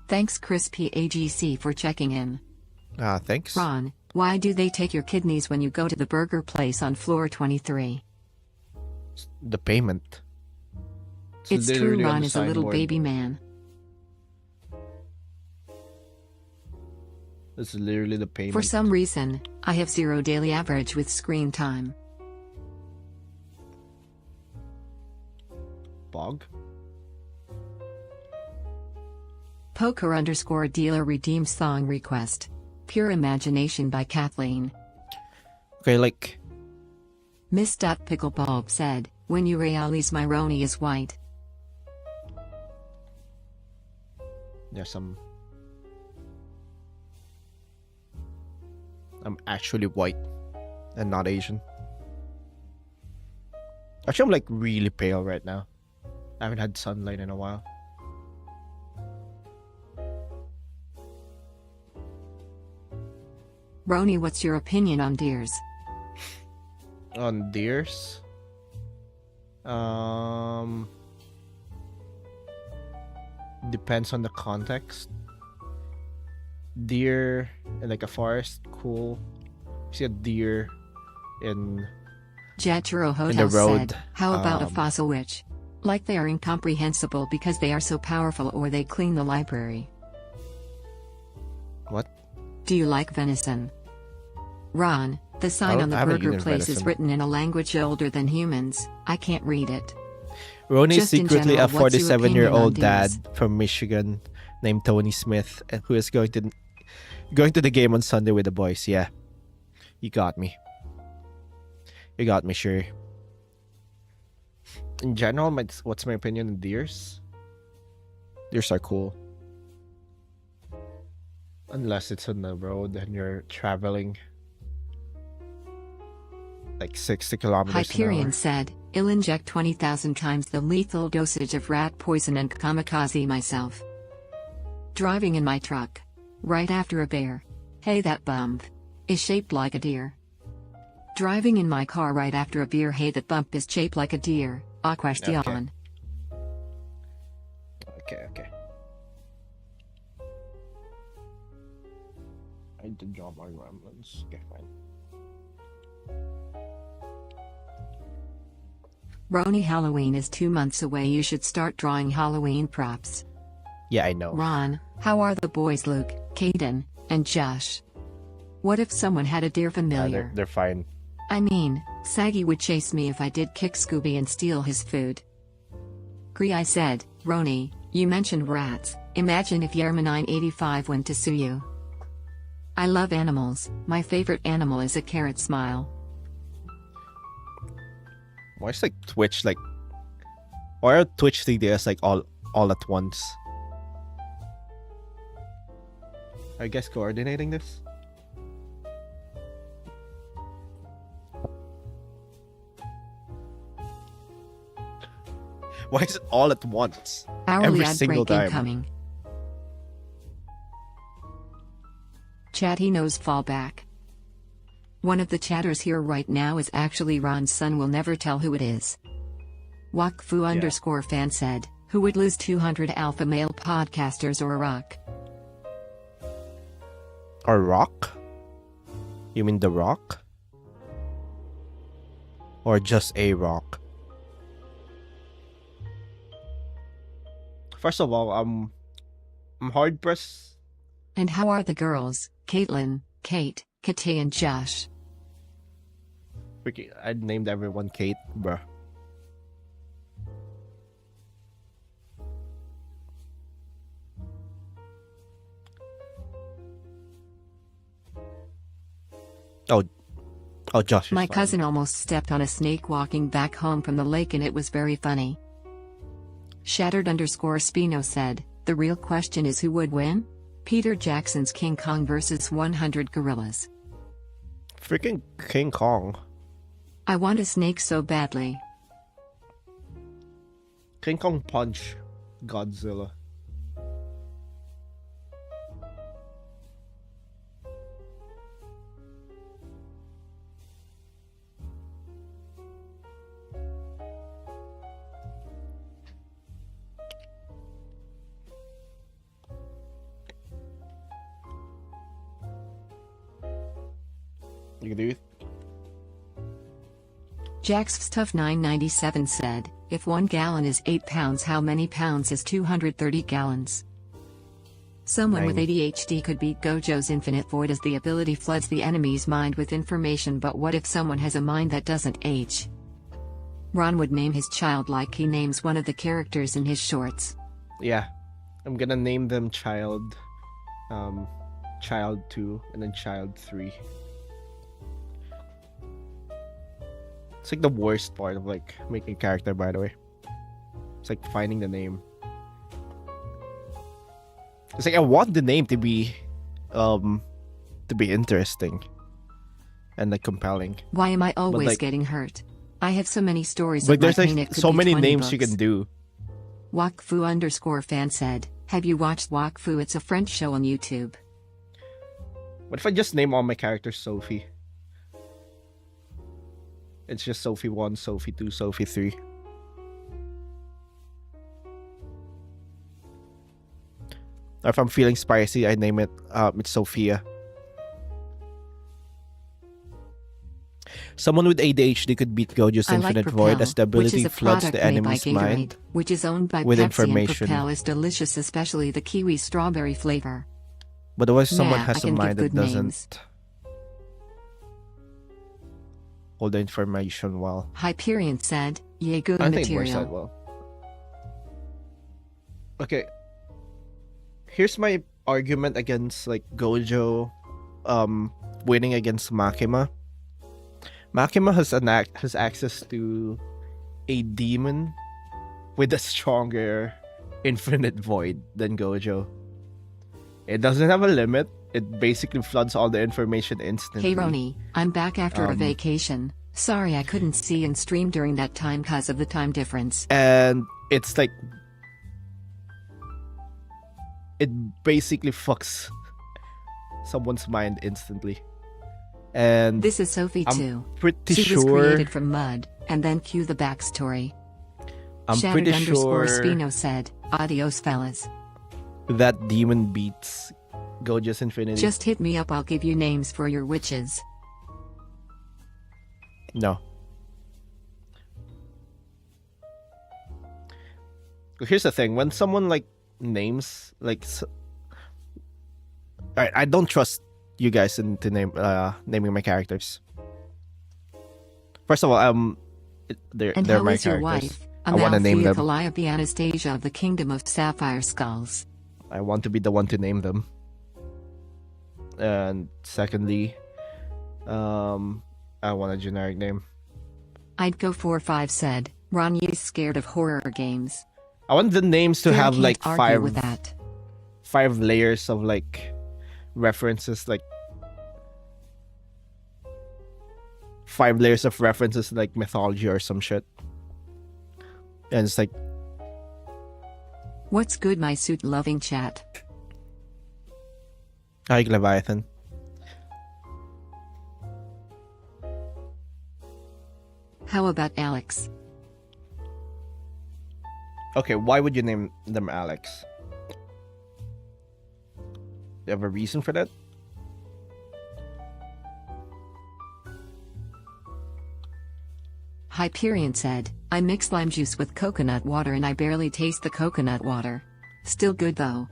Speaker 1: Thanks Crispy AGC for checking in.
Speaker 2: Thanks.
Speaker 1: Ron, why do they take your kidneys when you go to the burger place on floor 23?
Speaker 2: The payment.
Speaker 1: It's true,
Speaker 2: literally on
Speaker 1: Ron
Speaker 2: the
Speaker 1: is a little
Speaker 2: signboard.
Speaker 1: baby man.
Speaker 2: It's literally the payment.
Speaker 1: For some reason, I have 0 daily average with screen time.
Speaker 2: Bog?
Speaker 1: Poker_dealer redeemed song request. Pure Imagination by Kathleen.
Speaker 2: Okay, like,
Speaker 1: Miss Picklebulb said, when you realize my Roni is white.
Speaker 2: there's some... I'm actually white and not Asian. Actually, I'm like really pale right now. I haven't had sunlight in a while.
Speaker 1: Roni, what's your opinion on deers?
Speaker 2: On deers? Depends on the context. Deer in like a forest, cool. See a deer in
Speaker 1: Jaturo
Speaker 2: the
Speaker 1: Hotel
Speaker 2: road,
Speaker 1: said, how about a
Speaker 2: um,
Speaker 1: fossil witch? Like they are incomprehensible because they are so powerful, or they clean the library.
Speaker 2: what?
Speaker 1: Do you like venison? Ron, the sign on the
Speaker 2: I haven't
Speaker 1: burger
Speaker 2: eaten
Speaker 1: place is
Speaker 2: venison.
Speaker 1: written in a language older than humans. I can't read it.
Speaker 2: Ronnie's
Speaker 1: Just in
Speaker 2: secretly
Speaker 1: general,
Speaker 2: a
Speaker 1: what's your opinion
Speaker 2: 47-year-old
Speaker 1: on
Speaker 2: dad
Speaker 1: deers?
Speaker 2: from Michigan named Tony Smith, and who is going to the game on Sunday with the boys. Yeah, you got me. You got me, sure. In general, what's my opinion on deers? Deers are cool. Unless it's on the road and you're traveling like 60 kilometers an hour.
Speaker 1: Hyperion said, I'll inject 20,000 times the lethal dosage of rat poison and kamikaze myself. Driving in my truck. Right after a bear. Hey, that bump is shaped like a deer. Driving in my car right after a beer. Hey, that bump is shaped like a deer. A question.
Speaker 2: Okay. I did draw my gremlins. Okay, fine.
Speaker 1: Roni, Halloween is 2 months away. You should start drawing Halloween props.
Speaker 2: Yeah, I know.
Speaker 1: Ron, how are the boys Luke, Caden, and Josh? What if someone had a deer familiar?
Speaker 2: They're fine.
Speaker 1: I mean, Saggy would chase me if I did kick Scooby and steal his food. I said, Roni, you mentioned rats. Imagine if Yerma985 went to sue you. I love animals. My favorite animal is a carrot smile.
Speaker 2: Why is like Twitch like? Why are Twitch 3DS like all at once? Are you guys coordinating this? Why is it all at once?
Speaker 1: Hourly
Speaker 2: Every
Speaker 1: ad
Speaker 2: single
Speaker 1: break
Speaker 2: time.
Speaker 1: incoming. Chatty knows fallback. One of the chatters here right now is actually Ron's son. Will never tell who it is. Wakfu_fan said, who would lose 200 alpha male podcasters or a rock?
Speaker 2: Or Rock? You mean The Rock? Or just a rock? First of all, I'm hard pressed.
Speaker 1: And how are the girls, Caitlin, Kate, Katay, and Josh?
Speaker 2: Freaking, I named everyone Kate, bruh. Oh, Josh. is
Speaker 1: My
Speaker 2: fine.
Speaker 1: cousin almost stepped on a snake walking back home from the lake, and it was very funny. Shattered_Spino said, the real question is who would win? Peter Jackson's King Kong versus 100 gorillas.
Speaker 2: Freaking King Kong.
Speaker 1: I want a snake so badly.
Speaker 2: King Kong punch Godzilla. You can do it.
Speaker 1: Jack's Stuff 997 said, if 1 gallon is 8 pounds, how many pounds is 230 gallons? Someone with
Speaker 2: 9.
Speaker 1: ADHD could beat Gojo's infinite void as the ability floods the enemy's mind with information, but what if someone has a mind that doesn't age? Ron would name his child like he names one of the characters in his shorts.
Speaker 2: Yeah. I'm gonna name them Child 2, and then Child 3. It's like the worst part of like making a character, by the way. It's like finding the name. It's like I want the name to be interesting and like compelling.
Speaker 1: Why am I always
Speaker 2: like-
Speaker 1: getting hurt? I have so many stories.
Speaker 2: But
Speaker 1: of
Speaker 2: there's
Speaker 1: my pain, it
Speaker 2: like
Speaker 1: could
Speaker 2: so
Speaker 1: be
Speaker 2: many
Speaker 1: 20
Speaker 2: names you
Speaker 1: books.
Speaker 2: can do.
Speaker 1: Wakfu_fan said, have you watched Wakfu? It's a French show on YouTube.
Speaker 2: What if I just name all my characters Sophie? It's just Sophie 1, Sophie 2, Sophie 3. Or if I'm feeling spicy, I name it, it's Sophia. Someone with ADHD could beat Gojo's
Speaker 1: I like
Speaker 2: Infinite
Speaker 1: Propel,
Speaker 2: Void as the
Speaker 1: which is
Speaker 2: ability
Speaker 1: a
Speaker 2: floods
Speaker 1: product
Speaker 2: the
Speaker 1: made by
Speaker 2: enemy's
Speaker 1: Gatorade,
Speaker 2: mind.
Speaker 1: which is owned by
Speaker 2: with
Speaker 1: Pepsi,
Speaker 2: information.
Speaker 1: and Propel is delicious, especially the kiwi strawberry flavor.
Speaker 2: But what if someone
Speaker 1: Nah, I
Speaker 2: has a
Speaker 1: can give
Speaker 2: mind that
Speaker 1: good names.
Speaker 2: doesn't hold the information well?
Speaker 1: Hyperion said, yay, good
Speaker 2: I think more said
Speaker 1: material.
Speaker 2: well. Okay. Here's my argument against like Gojo winning against Makima. Makima has access to a demon with a stronger infinite void than Gojo. It doesn't have a limit. It basically floods all the information instantly.
Speaker 1: Hey Roni, I'm back after a
Speaker 2: Um,
Speaker 1: vacation. Sorry I couldn't see and stream during that time cause of the time difference.
Speaker 2: And it's like it basically fucks someone's mind instantly. And
Speaker 1: This is Sophie
Speaker 2: I'm
Speaker 1: too.
Speaker 2: pretty
Speaker 1: She was
Speaker 2: sure
Speaker 1: created from mud, and then cue the backstory.
Speaker 2: I'm pretty sure
Speaker 1: Spino said, adios fellas.
Speaker 2: that demon beats Gojo's Infinity.
Speaker 1: Just hit me up, I'll give you names for your witches.
Speaker 2: No. Here's the thing: when someone like names like, alright, I don't trust you guys into naming my characters. First of all, they're
Speaker 1: And
Speaker 2: they're
Speaker 1: how
Speaker 2: my
Speaker 1: is your
Speaker 2: characters.
Speaker 1: wife?
Speaker 2: I wanna name them.
Speaker 1: Calliope Anastasia of the Kingdom of Sapphire Skulls.
Speaker 2: I want to be the one to name them. And secondly, I want a generic name.
Speaker 1: I'd go 4-5 said, Ron, you scared of horror games.
Speaker 2: I want the names to
Speaker 1: Fair
Speaker 2: have
Speaker 1: can't
Speaker 2: like
Speaker 1: argue with that.
Speaker 2: 5 layers of like references, like 5 layers of references like mythology or some shit. And it's like,
Speaker 1: What's good, my suit loving chat?
Speaker 2: hi Leviathan.
Speaker 1: How about Alex?
Speaker 2: Okay, why would you name them Alex? You have a reason for that?
Speaker 1: Hyperion said, I mix lime juice with coconut water and I barely taste the coconut water. Still good though.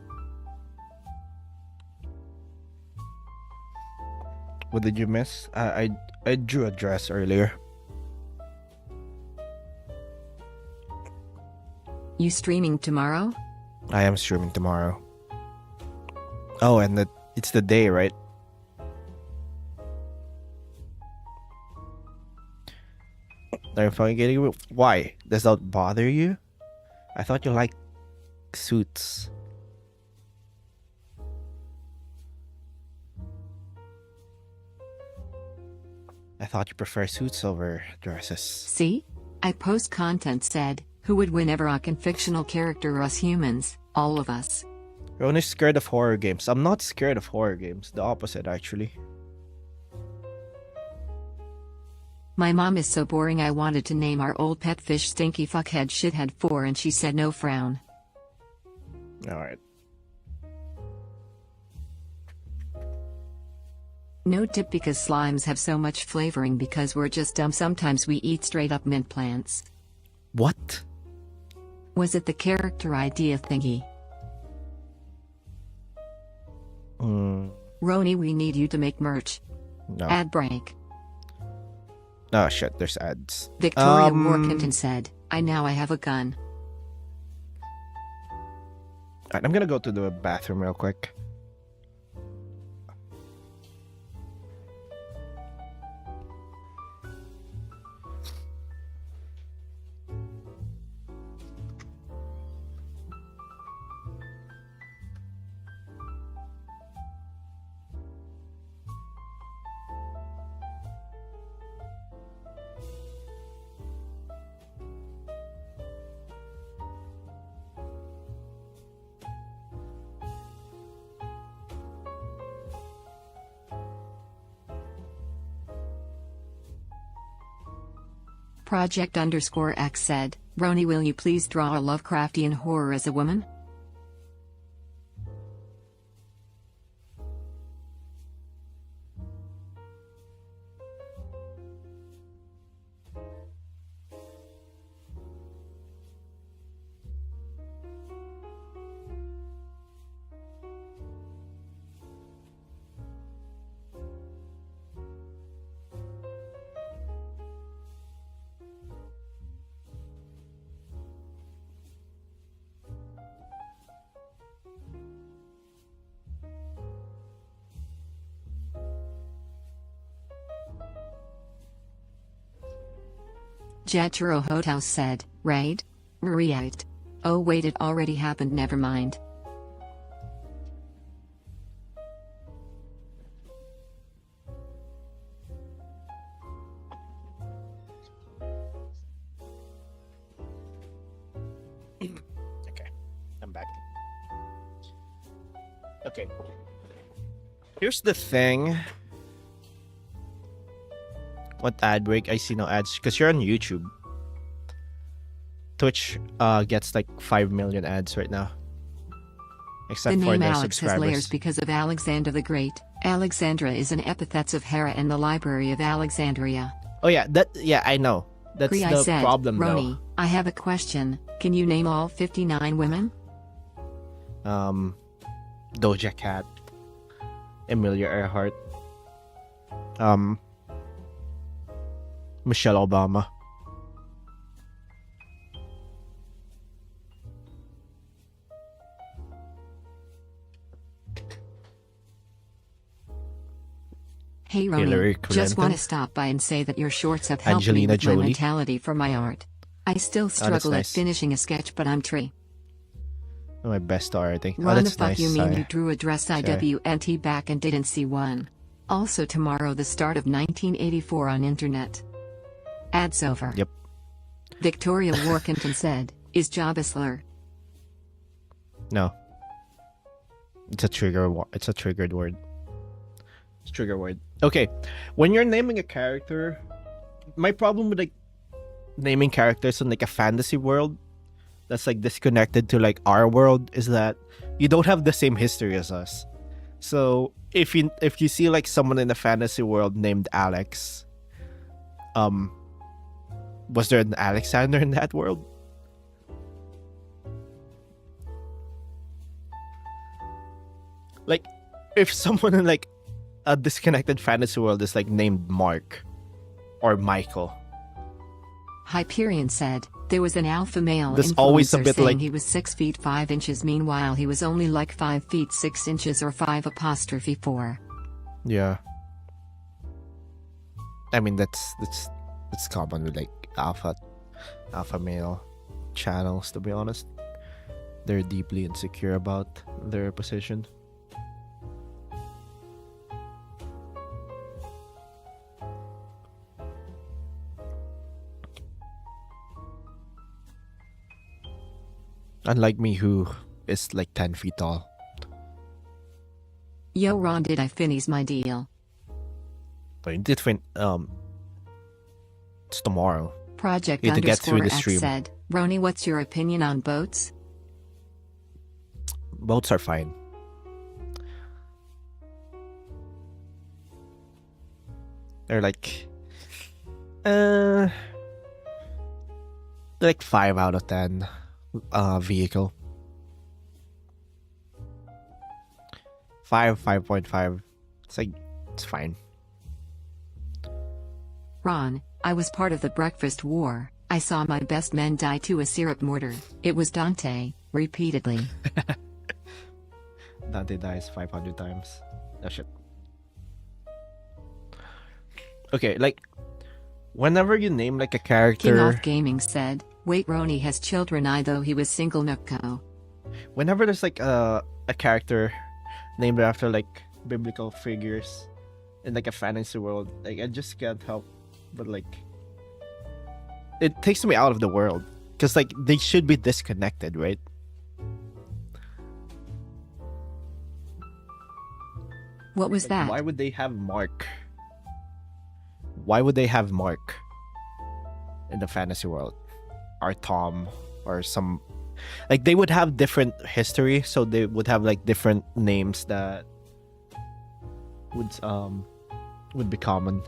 Speaker 2: What did you miss? I drew a dress earlier.
Speaker 1: You streaming tomorrow?
Speaker 2: I am streaming tomorrow. Oh, and it's the day, right? Are you fucking kidding me? Why? Does that bother you? I thought you liked suits. I thought you prefer suits over dresses.
Speaker 1: See? I post content said, who would win ever, a fictional character or us humans? All of us.
Speaker 2: You're only scared of horror games. I'm not scared of horror games. The opposite, actually.
Speaker 1: My mom is so boring, I wanted to name our old pet fish Stinky Fuckhead Shithead 4 and she said no frown.
Speaker 2: Alright.
Speaker 1: No tip because slimes have so much flavoring because we're just dumb. Sometimes we eat straight up mint plants.
Speaker 2: What?
Speaker 1: Was it the character idea thingy? Roni, we need you to make merch.
Speaker 2: No.
Speaker 1: Ad break.
Speaker 2: Oh shit, there's ads.
Speaker 1: Victoria Workington said, I have a gun.
Speaker 2: Alright, I'm gonna go to the bathroom real quick.
Speaker 1: Project_X said, Roni, will you please draw a Lovecraftian horror as a woman? Jethro Hotehouse said, Raid? React. Oh wait, it already happened, never mind.
Speaker 2: Okay, I'm back. Okay. Here's the thing. What ad break? I see no ads because you're on YouTube. Twitch gets like 5 million ads right now. Except
Speaker 1: The
Speaker 2: for
Speaker 1: name
Speaker 2: their
Speaker 1: Alex has layers
Speaker 2: subscribers.
Speaker 1: because of Alexander the Great. Alexandra is an epithet of Hera and the Library of Alexandria.
Speaker 2: Oh yeah, I know. That's
Speaker 1: Kriai
Speaker 2: the
Speaker 1: said,
Speaker 2: problem
Speaker 1: Roni,
Speaker 2: though.
Speaker 1: I have a question. Can you name all 59 women?
Speaker 2: Doja Cat, Emilia Earhart, Michelle Obama.
Speaker 1: Hey
Speaker 2: Hillary
Speaker 1: Roni, just want
Speaker 2: Clinton.
Speaker 1: to stop by and say that your shorts have helped
Speaker 2: Angelina
Speaker 1: me with my
Speaker 2: Jolie.
Speaker 1: mentality for my art. I still struggle
Speaker 2: nice.
Speaker 1: at finishing a sketch, but I'm tree.
Speaker 2: My best art, I think.
Speaker 1: Run the
Speaker 2: That's
Speaker 1: fuck
Speaker 2: nice.
Speaker 1: you mean
Speaker 2: Sorry.
Speaker 1: you drew a dress IWNT back and didn't see one. Also tomorrow the start of 1984 on internet. Ads over.
Speaker 2: Yep.
Speaker 1: Victoria Workington said, is job a slur?
Speaker 2: No. It's a trigger. It's a triggered word. It's a trigger word. Okay, when you're naming a character, my problem with like naming characters in like a fantasy world that's like disconnected to like our world is that you don't have the same history as us. So if you see like someone in the fantasy world named Alex, was there an Alexander in that world? Like, if someone in like a disconnected fantasy world is like named Mark or Michael,
Speaker 1: Hyperion said, there was an alpha male
Speaker 2: There's
Speaker 1: influencer
Speaker 2: always a bit
Speaker 1: saying
Speaker 2: like-
Speaker 1: he was 6 feet 5 inches, meanwhile he was only like 5 feet 6 inches or 5'4".
Speaker 2: yeah. I mean that's common with like alpha male channels, to be honest. They're deeply insecure about their position. Unlike me, who is like 10 feet tall.
Speaker 1: Yo Ron, did I finish my deal?
Speaker 2: But you did it's tomorrow.
Speaker 1: Project
Speaker 2: Need to get through the
Speaker 1: X
Speaker 2: stream.
Speaker 1: said, Roni, what's your opinion on boats?
Speaker 2: Boats are fine. They're uh, like 5 out of 10 vehicle. 5.5. It's fine.
Speaker 1: Ron, I was part of the breakfast war. I saw my best men die to a syrup mortar. It was Dante, repeatedly.
Speaker 2: Dante dies 500 times. Oh shit. Okay, like whenever you name like a
Speaker 1: King
Speaker 2: character,
Speaker 1: Off Gaming said, wait, Roni has children, I though he was single Nuko.
Speaker 2: whenever there's like a character named after like biblical figures in like a fantasy world, like I just can't help but like it takes me out of the world because like they should be disconnected, right?
Speaker 1: What was
Speaker 2: Like,
Speaker 1: that?
Speaker 2: why would they have Mark? Why would they have Mark in the fantasy world, or Tom, or some like they would have different history, so they would have like different names that would be common.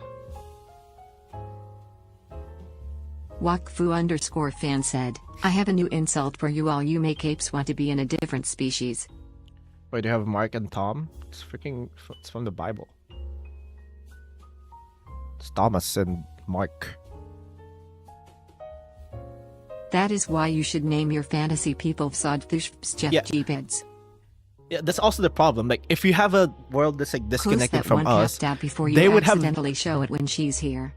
Speaker 1: Wakfu_fan said, I have a new insult for you all. You make apes want to be in a different species.
Speaker 2: Wait, do you have Mark and Tom? It's from the Bible. It's Thomas and Mark.
Speaker 1: That is why you should name your fantasy people
Speaker 2: Yeah.
Speaker 1: Vsodfjepjebeds.
Speaker 2: Yeah, that's also the problem. Like, if you have a world that's like
Speaker 1: Close
Speaker 2: disconnected
Speaker 1: that
Speaker 2: from
Speaker 1: one
Speaker 2: us,
Speaker 1: out before you
Speaker 2: they would have.
Speaker 1: accidentally show it when she's here.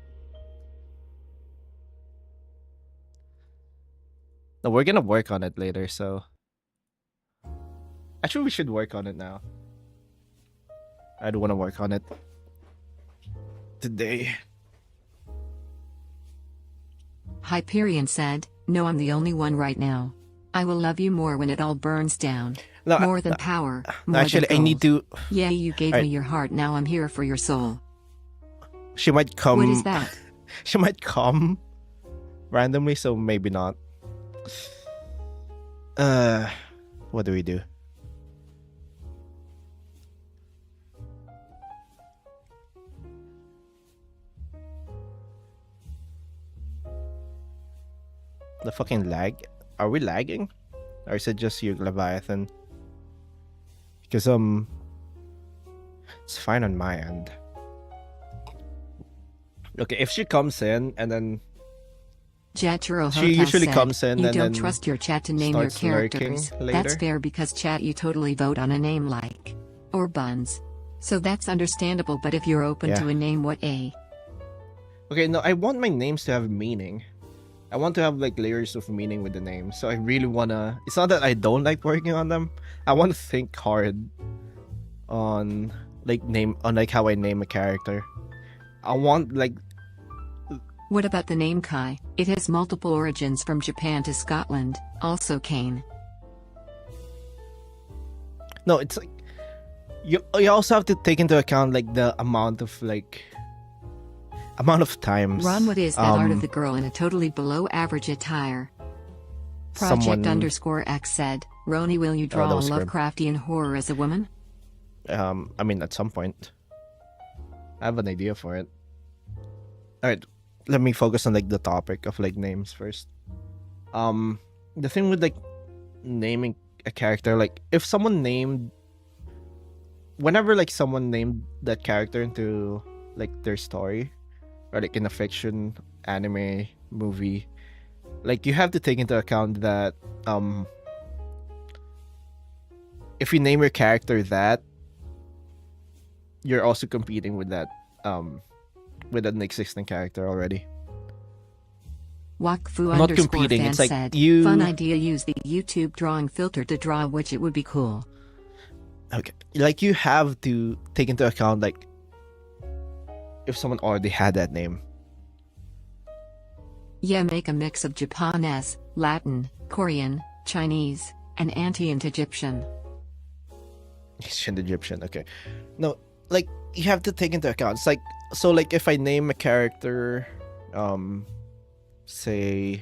Speaker 2: No, we're gonna work on it later. So, actually, we should work on it now. I don't want to work on it today.
Speaker 1: Hyperion said, no, I'm the only one right now. I will love you more when it all burns down.
Speaker 2: No,
Speaker 1: More than power. More
Speaker 2: actually,
Speaker 1: than
Speaker 2: I need
Speaker 1: gold.
Speaker 2: to.
Speaker 1: Yeah, you gave
Speaker 2: Alright.
Speaker 1: me your heart, now I'm here for your soul.
Speaker 2: She might come.
Speaker 1: What is that?
Speaker 2: She might come randomly, so maybe not. What do we do? The fucking lag. Are we lagging? Or is it just you, Leviathan? Because it's fine on my end. Okay, if she comes in and then
Speaker 1: Jaturo
Speaker 2: She usually
Speaker 1: said,
Speaker 2: comes in
Speaker 1: you
Speaker 2: and
Speaker 1: don't
Speaker 2: then
Speaker 1: trust your chat to name your
Speaker 2: starts lurking
Speaker 1: characters.
Speaker 2: later.
Speaker 1: That's fair because chat you totally vote on a name like or buns. So that's understandable, but if you're open
Speaker 2: Yeah.
Speaker 1: to a name, what a?
Speaker 2: Okay, no, I want my names to have meaning. I want to have like layers of meaning with the name. So I really wanna. It's not that I don't like working on them. I want to think hard on like how I name a character. I want like
Speaker 1: What about the name Kai? It has multiple origins from Japan to Scotland, also Kane.
Speaker 2: no. It's like you also have to take into account like the amount of times.
Speaker 1: Ron, what is that art of
Speaker 2: um,
Speaker 1: the girl in a totally below average attire? Project
Speaker 2: someone-
Speaker 1: _X said, Roni, will you draw
Speaker 2: that
Speaker 1: a
Speaker 2: was Grim.
Speaker 1: Lovecraftian horror as a woman?
Speaker 2: I mean, at some point, I have an idea for it. All right, let me focus on like the topic of like names first. The thing with like naming a character, like if someone named, whenever like someone named that character into like their story, or like in a fiction, anime, movie, like you have to take into account that if you name your character that, you're also competing with that with an existing character already.
Speaker 1: Wakfu
Speaker 2: Not
Speaker 1: _
Speaker 2: competing,
Speaker 1: fan
Speaker 2: it's like
Speaker 1: said,
Speaker 2: you-
Speaker 1: fun idea, use the YouTube drawing filter to draw which it would be cool.
Speaker 2: Okay, like you have to take into account like if someone already had that name.
Speaker 1: Yeah, make a mix of Japanese, Latin, Korean, Chinese, and ancient Egyptian.
Speaker 2: Ancient Egyptian. Okay, no, like you have to take into account. It's like, so like if I name a character, say,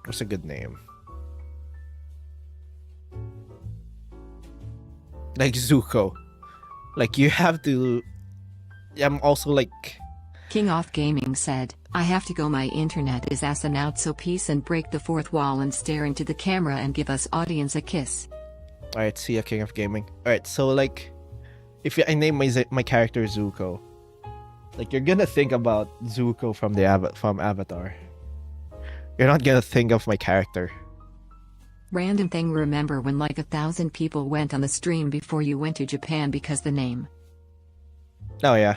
Speaker 2: what's a good name? Like Zuko. Like you have to. I'm also like.
Speaker 1: King Off Gaming said, I have to go, my internet is assing out, so peace and break the fourth wall and stare into the camera and give us audience a kiss.
Speaker 2: Alright, see ya, King of Gaming. Alright, so like, if I name my character Zuko, like you're gonna think about Zuko from from Avatar. You're not gonna think of my character.
Speaker 1: Random thing, remember when like 1,000 people went on the stream before you went to Japan because the name?
Speaker 2: Oh yeah.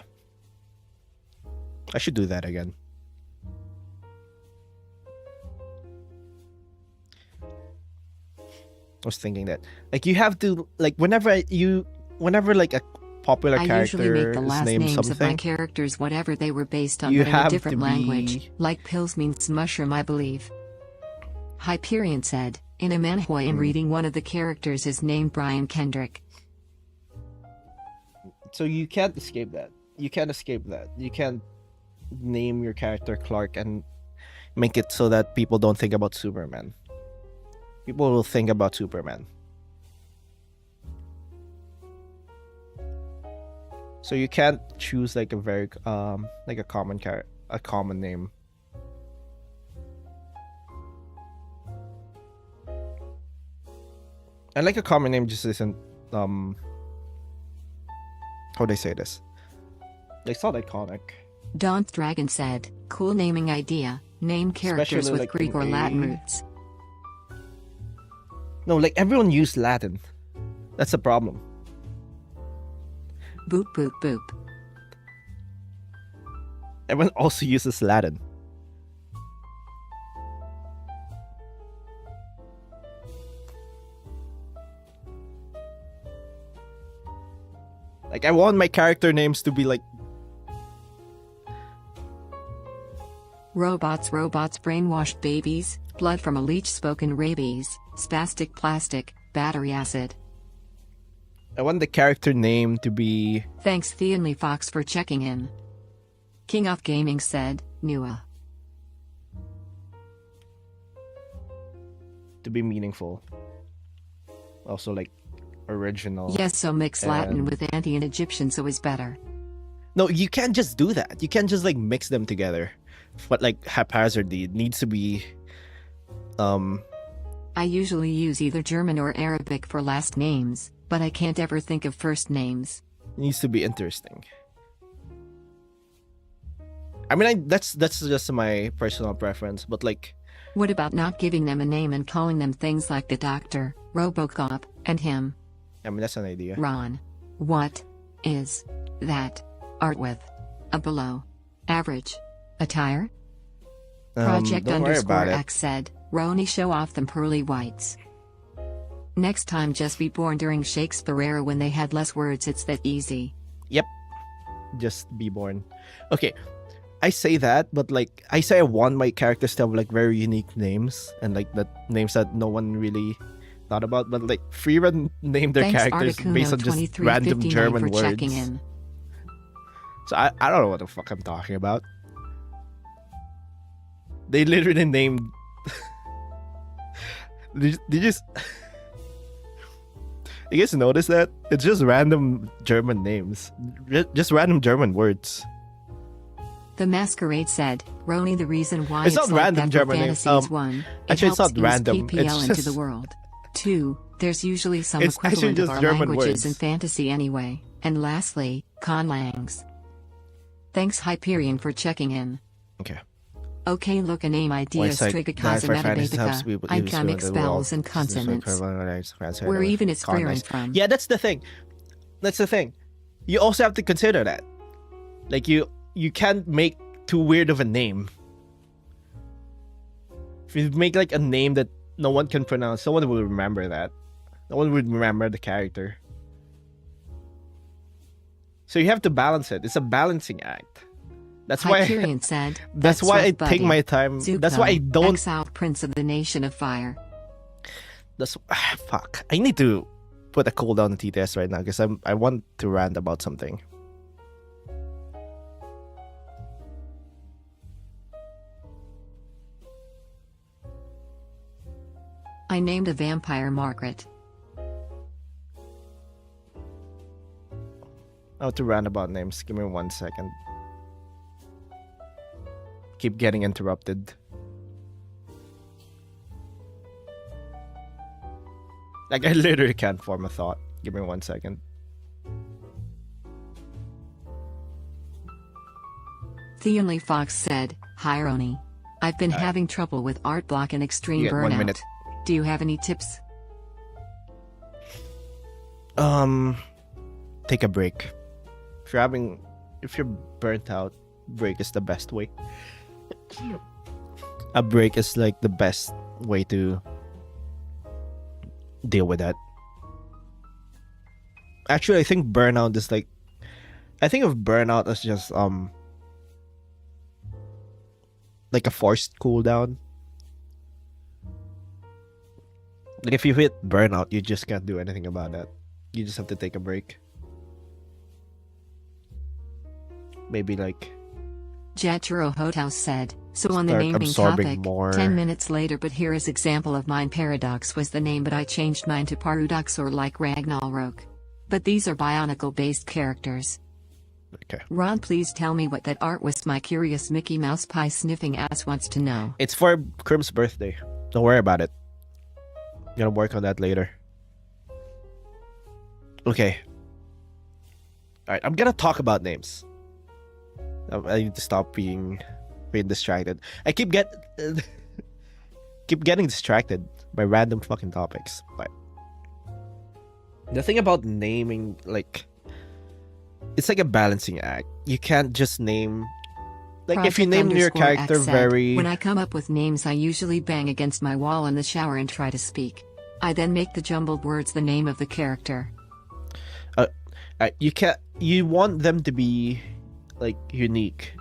Speaker 2: I should do that again. I was thinking that, like, you have to, like, whenever like a popular
Speaker 1: I
Speaker 2: character
Speaker 1: usually make the last
Speaker 2: name
Speaker 1: names of my
Speaker 2: something,
Speaker 1: characters whatever they were based on,
Speaker 2: you
Speaker 1: but in a
Speaker 2: have
Speaker 1: different
Speaker 2: to
Speaker 1: language,
Speaker 2: be.
Speaker 1: like pills means mushroom, I believe. Hyperion said, in a manhwa I'm reading, one of the characters is named Brian Kendrick.
Speaker 2: So you can't escape that. You can't escape that. You can't name your character Clark and make it so that people don't think about Superman. People will think about Superman. So you can't choose like a very like a common name. And like a common name just isn't how do I say this? It's not iconic.
Speaker 1: Daunt Dragon said, cool naming idea, name characters
Speaker 2: Especially
Speaker 1: with
Speaker 2: like
Speaker 1: Greek
Speaker 2: in
Speaker 1: or Latin
Speaker 2: a-
Speaker 1: roots.
Speaker 2: No, like everyone used Latin. That's the problem.
Speaker 1: Boop boop boop.
Speaker 2: Everyone also uses Latin. Like I want my character names to be like
Speaker 1: Robots brainwashed babies, blood from a leech spoken rabies, spastic plastic, battery acid.
Speaker 2: I want the character name to be
Speaker 1: Thanks Theonly Fox for checking in. King of Gaming said, Nua.
Speaker 2: meaningful. Also like original.
Speaker 1: Yes, so mix Latin
Speaker 2: And-
Speaker 1: with Andean Egyptian so is better.
Speaker 2: No, you can't just do that. You can't just like mix them together. But like haphazardly, it needs to be
Speaker 1: I usually use either German or Arabic for last names, but I can't ever think of first names.
Speaker 2: needs to be interesting. I mean, that's just my personal preference, but like,
Speaker 1: What about not giving them a name and calling them things like the Doctor, Robocop, and him?
Speaker 2: I mean, that's an idea.
Speaker 1: Ron. What is that art with a below average attire? Project
Speaker 2: Don't worry about it.
Speaker 1: X said, Roni show off them pearly whites. Next time just be born during Shakespeare era when they had less words, it's that easy.
Speaker 2: Yep. Just be born. Okay. I say that, but like I say I want my characters to have like very unique names and like that names that no one really thought about, but like Freerun named their
Speaker 1: Thanks
Speaker 2: characters based on just random
Speaker 1: 2359
Speaker 2: German
Speaker 1: for
Speaker 2: words.
Speaker 1: checking in.
Speaker 2: So I don't know what the fuck I'm talking about. They literally named Did you just you guys notice that? It's just random German names. Just random German words.
Speaker 1: The Masquerade said, Roni, the reason why
Speaker 2: It's
Speaker 1: it's
Speaker 2: not
Speaker 1: like
Speaker 2: random
Speaker 1: that for
Speaker 2: German names.
Speaker 1: Fantasy is 1, it
Speaker 2: actually, it's
Speaker 1: helps
Speaker 2: not random.
Speaker 1: ease PPL
Speaker 2: It's
Speaker 1: into
Speaker 2: just-
Speaker 1: the world. 2, there's usually some
Speaker 2: It's actually
Speaker 1: equivalent
Speaker 2: just
Speaker 1: of our
Speaker 2: German
Speaker 1: languages
Speaker 2: words.
Speaker 1: in fantasy anyway. And lastly, conlangs. Thanks Hyperion for checking in.
Speaker 2: Okay.
Speaker 1: Okay, look, a name idea
Speaker 2: Well, it's like
Speaker 1: striga
Speaker 2: that
Speaker 1: casa
Speaker 2: for fantasy helps
Speaker 1: metabatica,
Speaker 2: people
Speaker 1: I
Speaker 2: use
Speaker 1: can mix
Speaker 2: the world.
Speaker 1: vowels and
Speaker 2: This is like
Speaker 1: consonants.
Speaker 2: translated
Speaker 1: Where
Speaker 2: with
Speaker 1: even it's Freerun
Speaker 2: context.
Speaker 1: from.
Speaker 2: Yeah, that's the thing. That's the thing. You also have to consider that. Like you can't make too weird of a name. If you make like a name that no one can pronounce, no one will remember that. No one would remember the character. So you have to balance it. It's a balancing act. That's why
Speaker 1: Hyperion said,
Speaker 2: that's why I
Speaker 1: rough,
Speaker 2: take
Speaker 1: buddy.
Speaker 2: my time. That's
Speaker 1: Zuko,
Speaker 2: why I don't
Speaker 1: exiled prince of the nation of fire.
Speaker 2: That's fuck. I need to put a cooldown on TTS right now because I want to rant about something.
Speaker 1: I named a vampire Margaret.
Speaker 2: How to rant about names. Give me 1 second. Keep getting interrupted. Like, I literally can't form a thought. Give me 1 second.
Speaker 1: Theonly Fox said, "Hi Roni. I've been having trouble with art block and extreme
Speaker 2: You get 1 minute.
Speaker 1: burnout. Do you have any tips?"
Speaker 2: Take a break. If you're burnt out, break is the best way. A break is like the best way to deal with that. Actually, I think burnout is like, I think of burnout as just like a forced cool down. Like if you hit burnout, you just can't do anything about that. You just have to take a break. Maybe like
Speaker 1: Jaturo Hotel said, "So on the
Speaker 2: start
Speaker 1: naming
Speaker 2: absorbing
Speaker 1: topic,
Speaker 2: more.
Speaker 1: 10 minutes later, but here is example of mine. Paradox was the name, but I changed mine to Paradox or like Ragnarok. But these are Bionicle based characters."
Speaker 2: Okay.
Speaker 1: Ron, please tell me what that art was. My curious Mickey Mouse pie sniffing ass wants to know.
Speaker 2: It's for Krim's birthday. Don't worry about it. I'm gonna work on that later. Okay. Alright, I'm gonna talk about names. I need to stop being distracted. I keep getting distracted by random fucking topics. But the thing about naming, like, it's like a balancing act. You can't just name, like, if you name your character
Speaker 1: Project_X said,
Speaker 2: very...
Speaker 1: "When I come up with names, I usually bang against my wall in the shower and try to speak. I then make the jumbled words the name of the character."
Speaker 2: You want them to be like unique,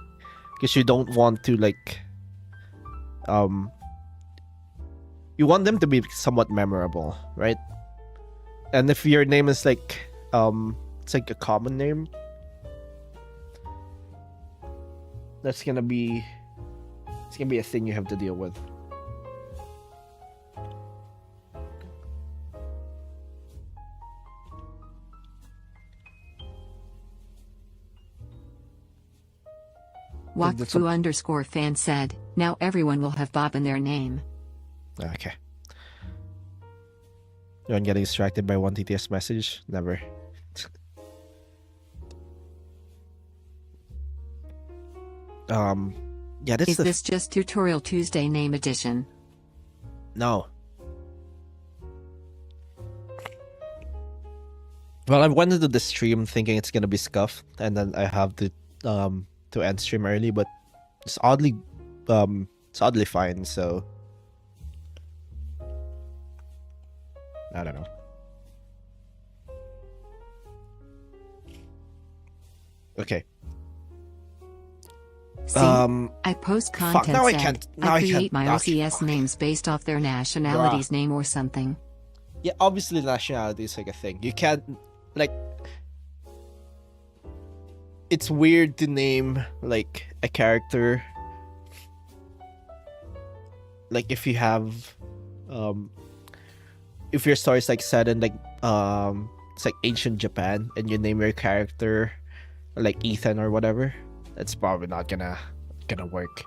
Speaker 2: because you don't want to like you want them to be somewhat memorable, right? And if your name is like it's like a common name, it's gonna be a thing you have to deal with.
Speaker 1: Wakfu_fan said, "Now everyone will have Bob in their name."
Speaker 2: Okay. You aren't getting distracted by one TTS message? Never. Yeah,
Speaker 1: Is this just Tutorial Tuesday name edition?
Speaker 2: No. Well, I went into the stream thinking it's gonna be scuffed, and then I have to end stream early, but it's oddly fine, so I don't know. Okay.
Speaker 1: See, I post content
Speaker 2: now I
Speaker 1: said,
Speaker 2: can't- now I
Speaker 1: create
Speaker 2: can't-
Speaker 1: my
Speaker 2: okay,
Speaker 1: OCS names based off their nationality's name or something.
Speaker 2: Yeah, obviously nationality is like a thing. You can't, like, it's weird to name like a character, like if you have if your story is like set in like it's like ancient Japan and you name your character like Ethan or whatever, it's probably not gonna work.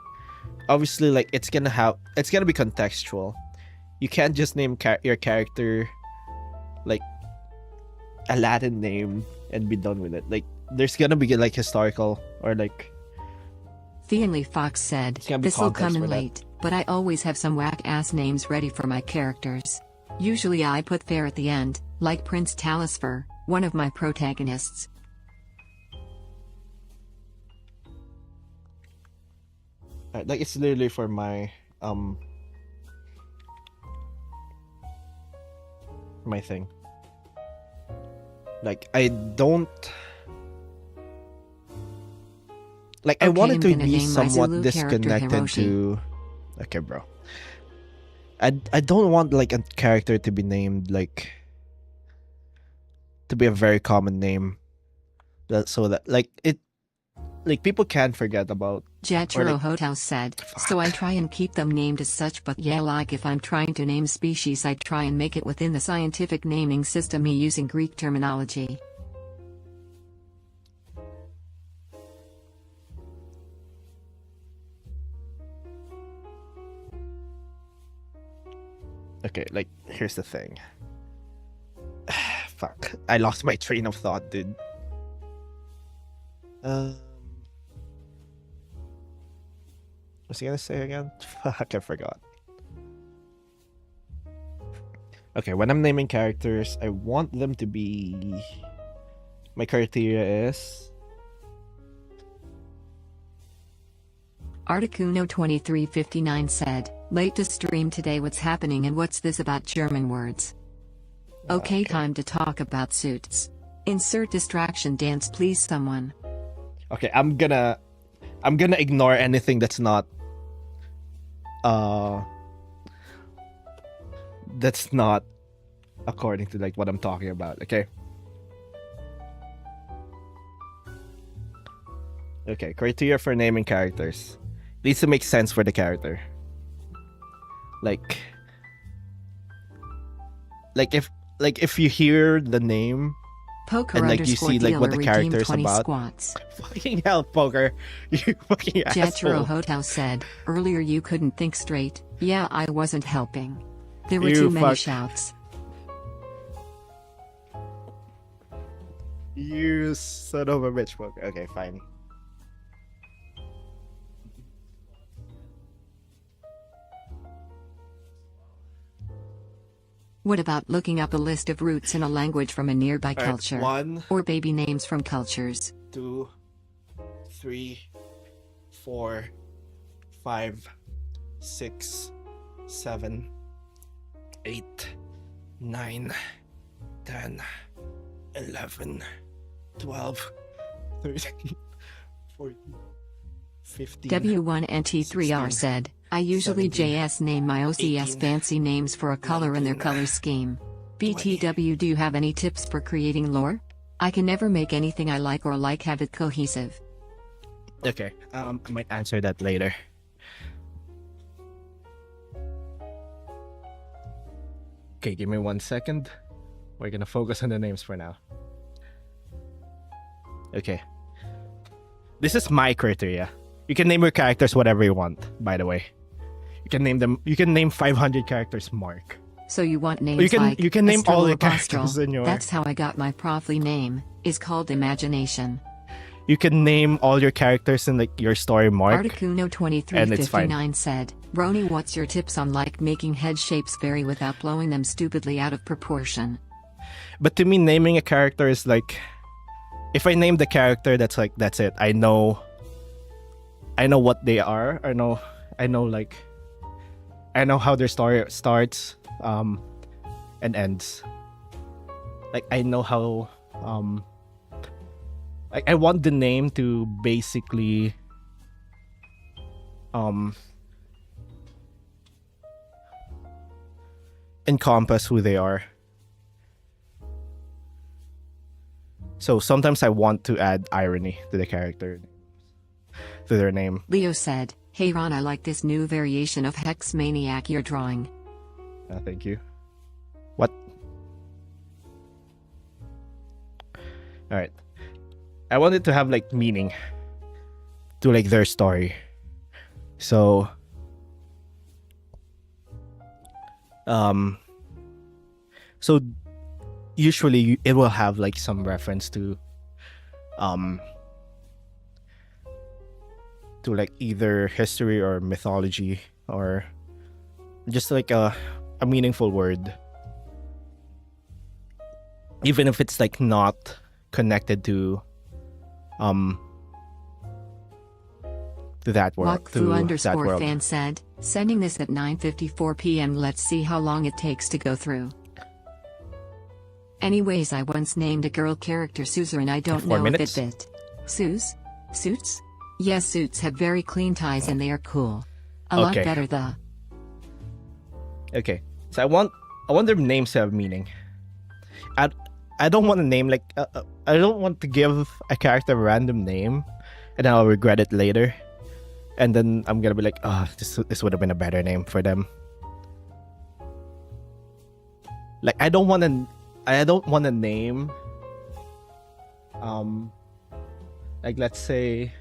Speaker 2: Obviously, like it's gonna be contextual. You can't just name your character like a Latin name and be done with it. Like there's gonna be like historical or like.
Speaker 1: Theonly Fox said, "This'll come in late, but I always have some whack-ass names ready for my characters. Usually I put fair at the end, like Prince Talisfer, one of my protagonists."
Speaker 2: Like it's literally for my my thing. Like I don't like I
Speaker 1: Okay,
Speaker 2: want it
Speaker 1: I'm
Speaker 2: to
Speaker 1: gonna
Speaker 2: be
Speaker 1: name my
Speaker 2: somewhat
Speaker 1: Zulu character
Speaker 2: disconnected
Speaker 1: Hiroshi.
Speaker 2: to. Okay, bro. I don't want like a character to be named like to be a very common name. So that like it like people can't forget about.
Speaker 1: Jaturo
Speaker 2: like-
Speaker 1: Hotel said, "So I try and keep them named as such, but yeah, like if I'm trying to name species, I try and make it within the scientific naming system using Greek terminology."
Speaker 2: Okay, like here's the thing. Fuck, I lost my train of thought, dude. What's he gonna say again? Fuck, I forgot. Okay, when I'm naming characters, I want them to be. My criteria is.
Speaker 1: Articuno2359 said, late to stream today, what's happening and what's this about German words? Okay, time to talk about suits. Insert distraction dance please someone.
Speaker 2: Okay, I'm gonna ignore anything that's not according to like what I'm talking about, okay? Okay, criteria for naming characters. Needs to make sense for the character. Like if you hear the name
Speaker 1: Poker
Speaker 2: and like you see like what the character is about.
Speaker 1: Squats.
Speaker 2: Fucking hell, Poker. You fucking
Speaker 1: Jetro
Speaker 2: asshole.
Speaker 1: Hotel said, earlier you couldn't think straight. Yeah, I wasn't helping. There were
Speaker 2: You
Speaker 1: too many
Speaker 2: fuck.
Speaker 1: shouts.
Speaker 2: You son of a bitch, Poker. Okay, fine.
Speaker 1: What about looking up a list of roots in a language from a nearby
Speaker 2: Alright,
Speaker 1: culture?
Speaker 2: 1,
Speaker 1: Or baby names from cultures?
Speaker 2: 2, 3, 4, 5, 6, 7, 8, 9, 10, 11, 12, 13, 14, 15.
Speaker 1: W1NT3R
Speaker 2: 16,
Speaker 1: said, I usually
Speaker 2: 17,
Speaker 1: JS name my OCS
Speaker 2: 18,
Speaker 1: fancy names for a color in their
Speaker 2: 19,
Speaker 1: color scheme.
Speaker 2: 20.
Speaker 1: BTW, do you have any tips for creating lore? I can never make anything I like or like have it cohesive.
Speaker 2: Okay, I might answer that later. Okay, give me 1 second. We're gonna focus on the names for now. Okay. This is my criteria. You can name your characters whatever you want, by the way. You can name 500 characters, Mark.
Speaker 1: So you want names
Speaker 2: You can name all
Speaker 1: Astrol
Speaker 2: the
Speaker 1: or
Speaker 2: characters
Speaker 1: Bostral.
Speaker 2: in your.
Speaker 1: That's how I got my Profly name, is called Imagination.
Speaker 2: You can name all your characters in like your story, Mark. And it's fine.
Speaker 1: Articuno2359 said, Brony, what's your tips on like making head shapes vary without blowing them stupidly out of proportion?
Speaker 2: But to me, naming a character is like, if I name the character, that's it. I know what they are. I know how their story starts, and ends. Like I know how, like I want the name to basically, encompass who they are. So sometimes I want to add irony to the character, to their name.
Speaker 1: Leo said, hey Ron, I like this new variation of Hex Maniac you're drawing.
Speaker 2: Thank you. What? Alright. I wanted to have like meaning to like their story. So so usually it will have like some reference to like either history or mythology or just like a meaningful word, even if it's like not connected to that world.
Speaker 1: Walkthrough _fan said, sending this at 9:54 p.m. Let's see how long it takes to go through. Anyways, I once named a girl character Suzer and I don't know if it fit. Suits? Yes, suits have very clean ties and they are cool. A lot better the.
Speaker 2: Okay, so I want their names to have meaning. I don't want to name like I don't want to give a character a random name, and I'll regret it later, and then I'm gonna be like, oh, this would have been a better name for them. Like I don't want to name, like let's say,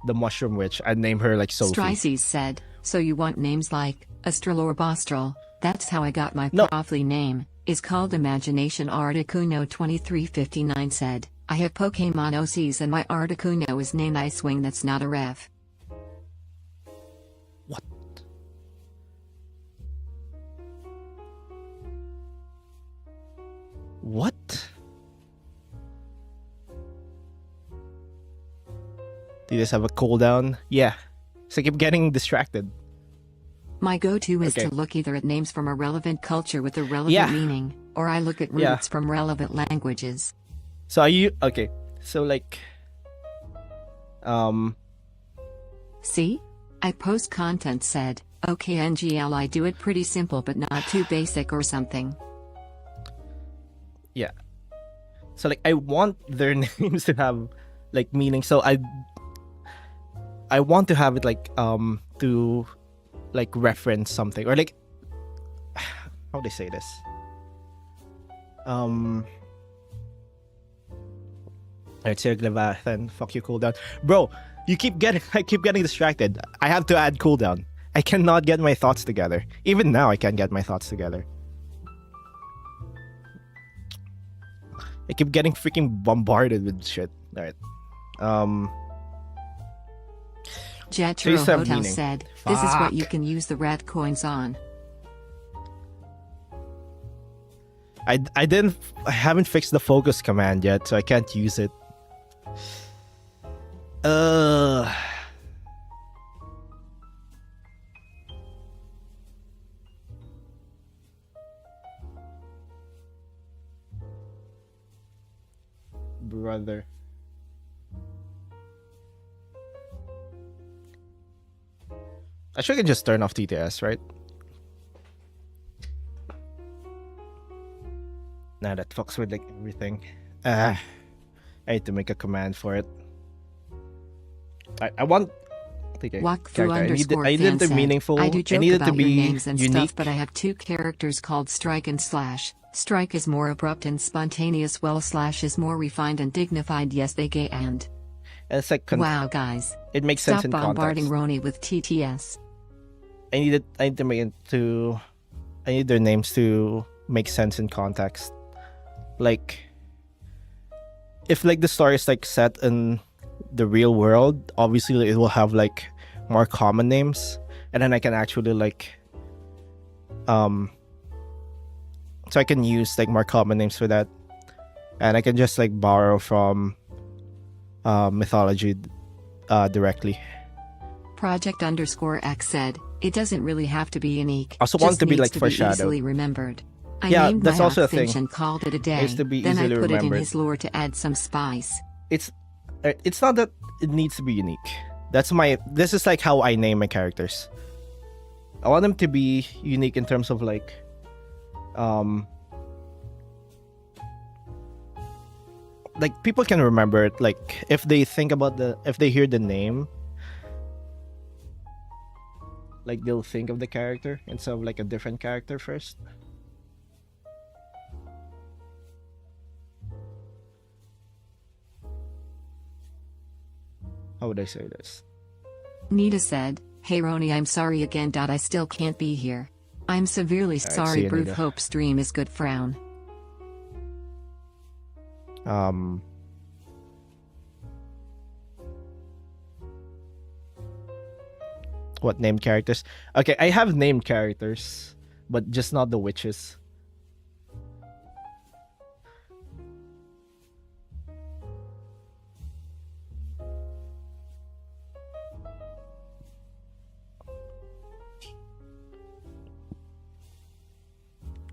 Speaker 2: the Mushroom Witch. I'd name her like Sophie.
Speaker 1: Strices said, so you want names like Astral or Bostral? That's how I got my
Speaker 2: No.
Speaker 1: Profly name, is called Imagination. Articuno 2359 said, I have Pokemon OCs and my Articuno is named Icewing. That's not a ref.
Speaker 2: What? What? Do you just have a cooldown? Yeah. So I keep getting distracted.
Speaker 1: My go-to is
Speaker 2: Okay.
Speaker 1: to look either at names from a relevant culture with a relevant
Speaker 2: Yeah.
Speaker 1: meaning, or I look at
Speaker 2: Yeah.
Speaker 1: roots from relevant languages.
Speaker 2: So are you okay? So like,
Speaker 1: See? I post content said, okay NGL, I do it pretty simple but not too basic or something.
Speaker 2: yeah. So like, I want their names to have like meaning. So I want to have it like to like reference something, or like, how do I say this? Alright, Sir Leviathan, fuck you, cooldown. Bro, I keep getting distracted. I have to add cooldown. I cannot get my thoughts together. Even now I can't get my thoughts together. I keep getting freaking bombarded with shit. Alright.
Speaker 1: Jetro
Speaker 2: Please have
Speaker 1: Hotel
Speaker 2: meaning.
Speaker 1: said, this is what you
Speaker 2: Fuck.
Speaker 1: can use the rat coins on.
Speaker 2: I haven't fixed the focus command yet, so I can't use it. Brother. I should just turn off TTS, right? Nah, that fucks with like everything. I need to make a command for it. I want. Okay,
Speaker 1: Walk through
Speaker 2: character.
Speaker 1: underscore
Speaker 2: I need
Speaker 1: fan
Speaker 2: it to
Speaker 1: said,
Speaker 2: meaningful.
Speaker 1: I do joke
Speaker 2: need it
Speaker 1: about
Speaker 2: to be
Speaker 1: your names and
Speaker 2: unique.
Speaker 1: stuff, but I have two characters called Strike and Slash. Strike is more abrupt and spontaneous, while Slash is more refined and dignified. Yes, they gay and.
Speaker 2: And it's like
Speaker 1: Wow, guys.
Speaker 2: it makes sense
Speaker 1: Stop
Speaker 2: in
Speaker 1: bombarding
Speaker 2: context.
Speaker 1: Roni with TTS.
Speaker 2: I need to make it to. I need their names to make sense in context. Like, if like the story is like set in the real world, obviously it will have like more common names, and then I can actually like, so I can use like more common names for that, and I can just like borrow from mythology directly.
Speaker 1: Project underscore X said, it doesn't really have to be unique.
Speaker 2: I also want
Speaker 1: just
Speaker 2: it to be
Speaker 1: needs
Speaker 2: like
Speaker 1: to
Speaker 2: foreshadowed.
Speaker 1: easily remembered. I
Speaker 2: Yeah,
Speaker 1: named
Speaker 2: that's
Speaker 1: my
Speaker 2: also a
Speaker 1: Finch
Speaker 2: thing.
Speaker 1: and called it a day.
Speaker 2: Needs to be
Speaker 1: Then I
Speaker 2: easily
Speaker 1: put it in
Speaker 2: remembered.
Speaker 1: his lore to add some spice.
Speaker 2: It's not that it needs to be unique. This is like how I name my characters. I want them to be unique in terms of like people can remember it, like if they hear the name, like they'll think of the character instead of like a different character first. How would I say this?
Speaker 1: Nita said, hey Roni, I'm sorry again. I still can't be here. I'm severely
Speaker 2: see
Speaker 1: sorry.
Speaker 2: you,
Speaker 1: Brute
Speaker 2: Nita.
Speaker 1: Hope stream is good frown.
Speaker 2: What named characters? Okay, I have named characters, but just not the witches.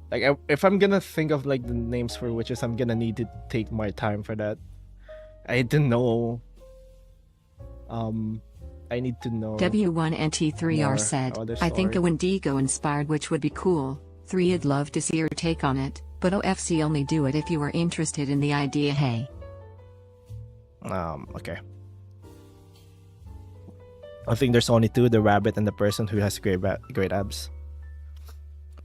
Speaker 2: Like, if I'm gonna think of like the names for witches, I'm gonna need to take my time for that. I need to know. I need to know.
Speaker 1: W1NT3R
Speaker 2: more
Speaker 1: said,
Speaker 2: other
Speaker 1: I think a
Speaker 2: story.
Speaker 1: Wendigo inspired witch would be cool. 3 I'd love to see your take on it, but OFC only do it if you are interested in the idea. Hey.
Speaker 2: Okay. I think there's only two: the rabbit and the person who has great abs.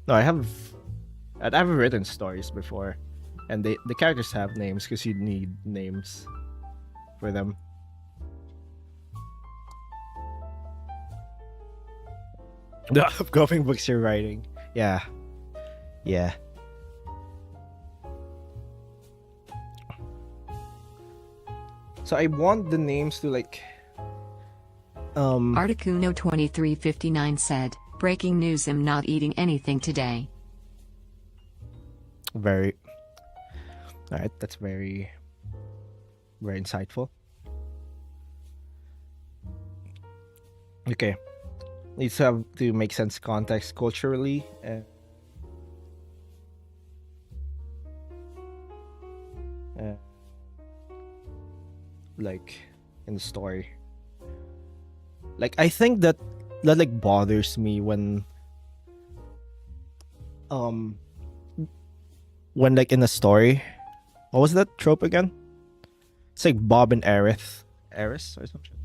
Speaker 2: No, I've written stories before, and the characters have names because you need names for them. The upcoming books you're writing. Yeah. Yeah. So I want the names to like
Speaker 1: Articuno 2359 said, breaking news, I'm not eating anything today.
Speaker 2: very all right, that's very insightful. Okay. Needs to have to make sense context culturally and like in the story. Like I think that like bothers me um when like in a story. What was that trope again? It's like Bob and Eris or something.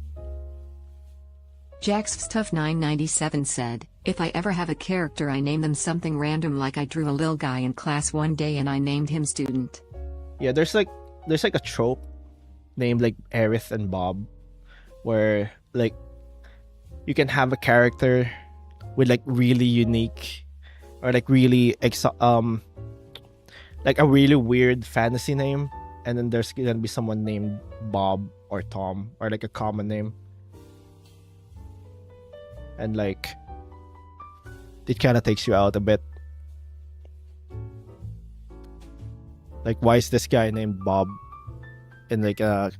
Speaker 1: Jack's Stuff 997 said, if I ever have a character, I name them something random, like I drew a lil guy in class one day and I named him Student.
Speaker 2: Yeah, there's like a trope named like Aerith and Bob, where like you can have a character with like really unique or like really like a really weird fantasy name, and then there's gonna be someone named Bob or Tom or like a common name, and like it kind of takes you out a bit. Like, why is this guy named Bob in like a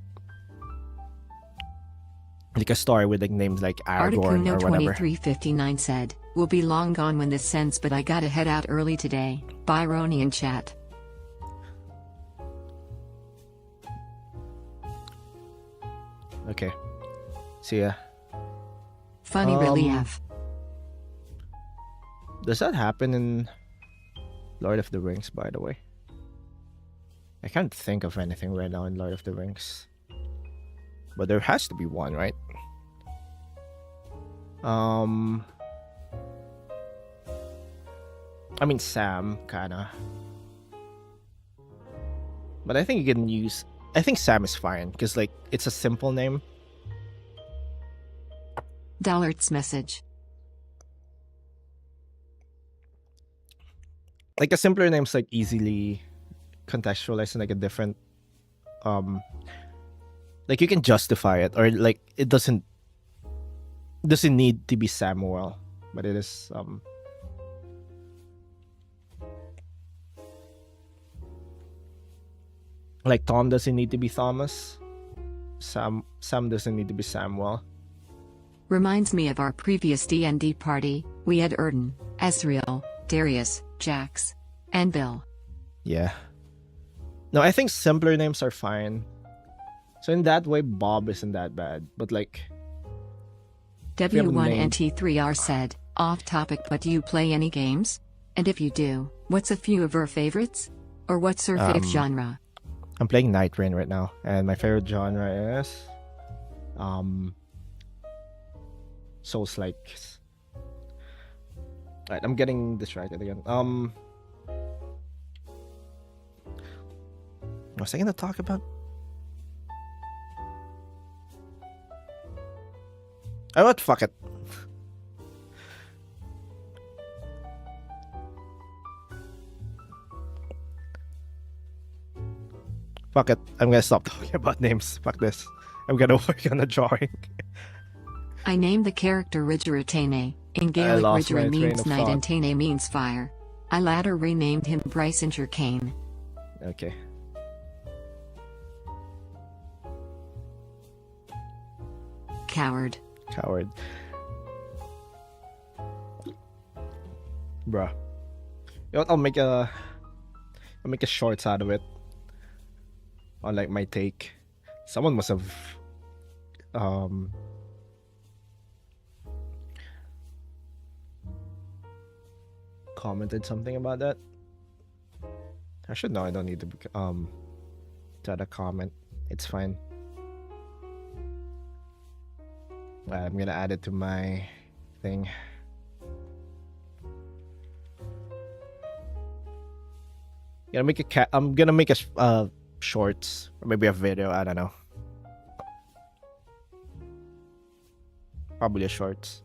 Speaker 2: story with like names like Aragorn
Speaker 1: Articuno
Speaker 2: or whatever?
Speaker 1: 2359 said, we'll be long gone when this sends, but I gotta head out early today. Bye Roni in chat.
Speaker 2: Okay. See ya.
Speaker 1: Funny relief.
Speaker 2: Does that happen in Lord of the Rings, by the way? I can't think of anything right now in Lord of the Rings. But there has to be one, right? I mean Sam, kinda. But I think you can use... I think Sam is fine, because like, it's a simple name.
Speaker 1: Dollart's message.
Speaker 2: Like a simpler name's like easily contextualized in like a different... like you can justify it, or like it doesn't need to be Samuel, but it is like Tom doesn't need to be Thomas. Sam doesn't need to be Samuel.
Speaker 1: Reminds me of our previous D&D party. We had Erden, Ezreal, Darius, Jax, and Bill.
Speaker 2: Yeah. No, I think simpler names are fine. So in that way, Bob isn't that bad. But like...
Speaker 1: W1NT3R said, off topic, but do you play any games? And if you do, what's a few of your favorites? Or what's your fave genre?
Speaker 2: I'm playing Night Rain right now, and my favorite genre is Souls-like. Alright, I'm getting distracted again. What was I gonna talk about? Oh, what? Fuck it. Fuck it. I'm gonna stop talking about names. Fuck this. I'm gonna work on a drawing.
Speaker 1: I named the character Ridger Tane. In
Speaker 2: I
Speaker 1: Gaelic,
Speaker 2: lost my
Speaker 1: Ridger
Speaker 2: train
Speaker 1: means
Speaker 2: of
Speaker 1: night
Speaker 2: thought.
Speaker 1: and Tane means fire. I later renamed him Bryson Kane.
Speaker 2: Okay.
Speaker 1: Coward.
Speaker 2: Coward. Bruh. You know what? I'll make a shorts out of it. On like my take. Someone must have commented something about that. I should know. I don't need to add a comment. It's fine. I'm gonna add it to my thing. I'm gonna make a shorts or maybe a video. I don't know. Probably a shorts.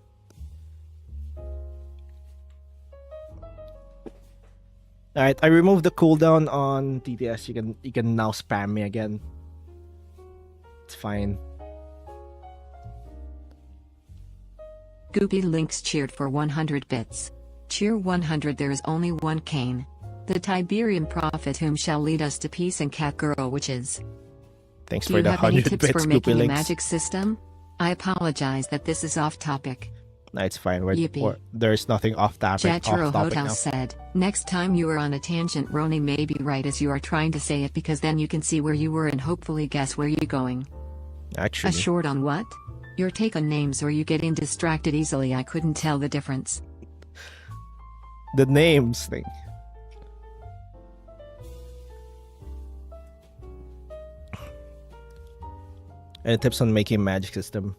Speaker 2: All right, I removed the cooldown on TTS. You can now spam me again. It's fine.
Speaker 1: Goopy Links cheered for 100 bits. Cheer 100. There is only one Cain. The Tiberian prophet whom shall lead us to peace and cat girl witches.
Speaker 2: Thanks
Speaker 1: Do
Speaker 2: for
Speaker 1: you
Speaker 2: the
Speaker 1: have any
Speaker 2: 100
Speaker 1: tips
Speaker 2: bits,
Speaker 1: for
Speaker 2: Goopy
Speaker 1: making a
Speaker 2: Links.
Speaker 1: magic system? I apologize that this is off topic.
Speaker 2: No, it's fine.
Speaker 1: Yippee.
Speaker 2: There's nothing off topic
Speaker 1: Jatro
Speaker 2: now.
Speaker 1: Hotel said, next time you are on a tangent, Roni may be right as you are trying to say it, because then you can see where you were and hopefully guess where you're going.
Speaker 2: Actually,
Speaker 1: A short on what? Your take on names, or you getting distracted easily? I couldn't tell the difference.
Speaker 2: the names thing. Any tips on making a magic system?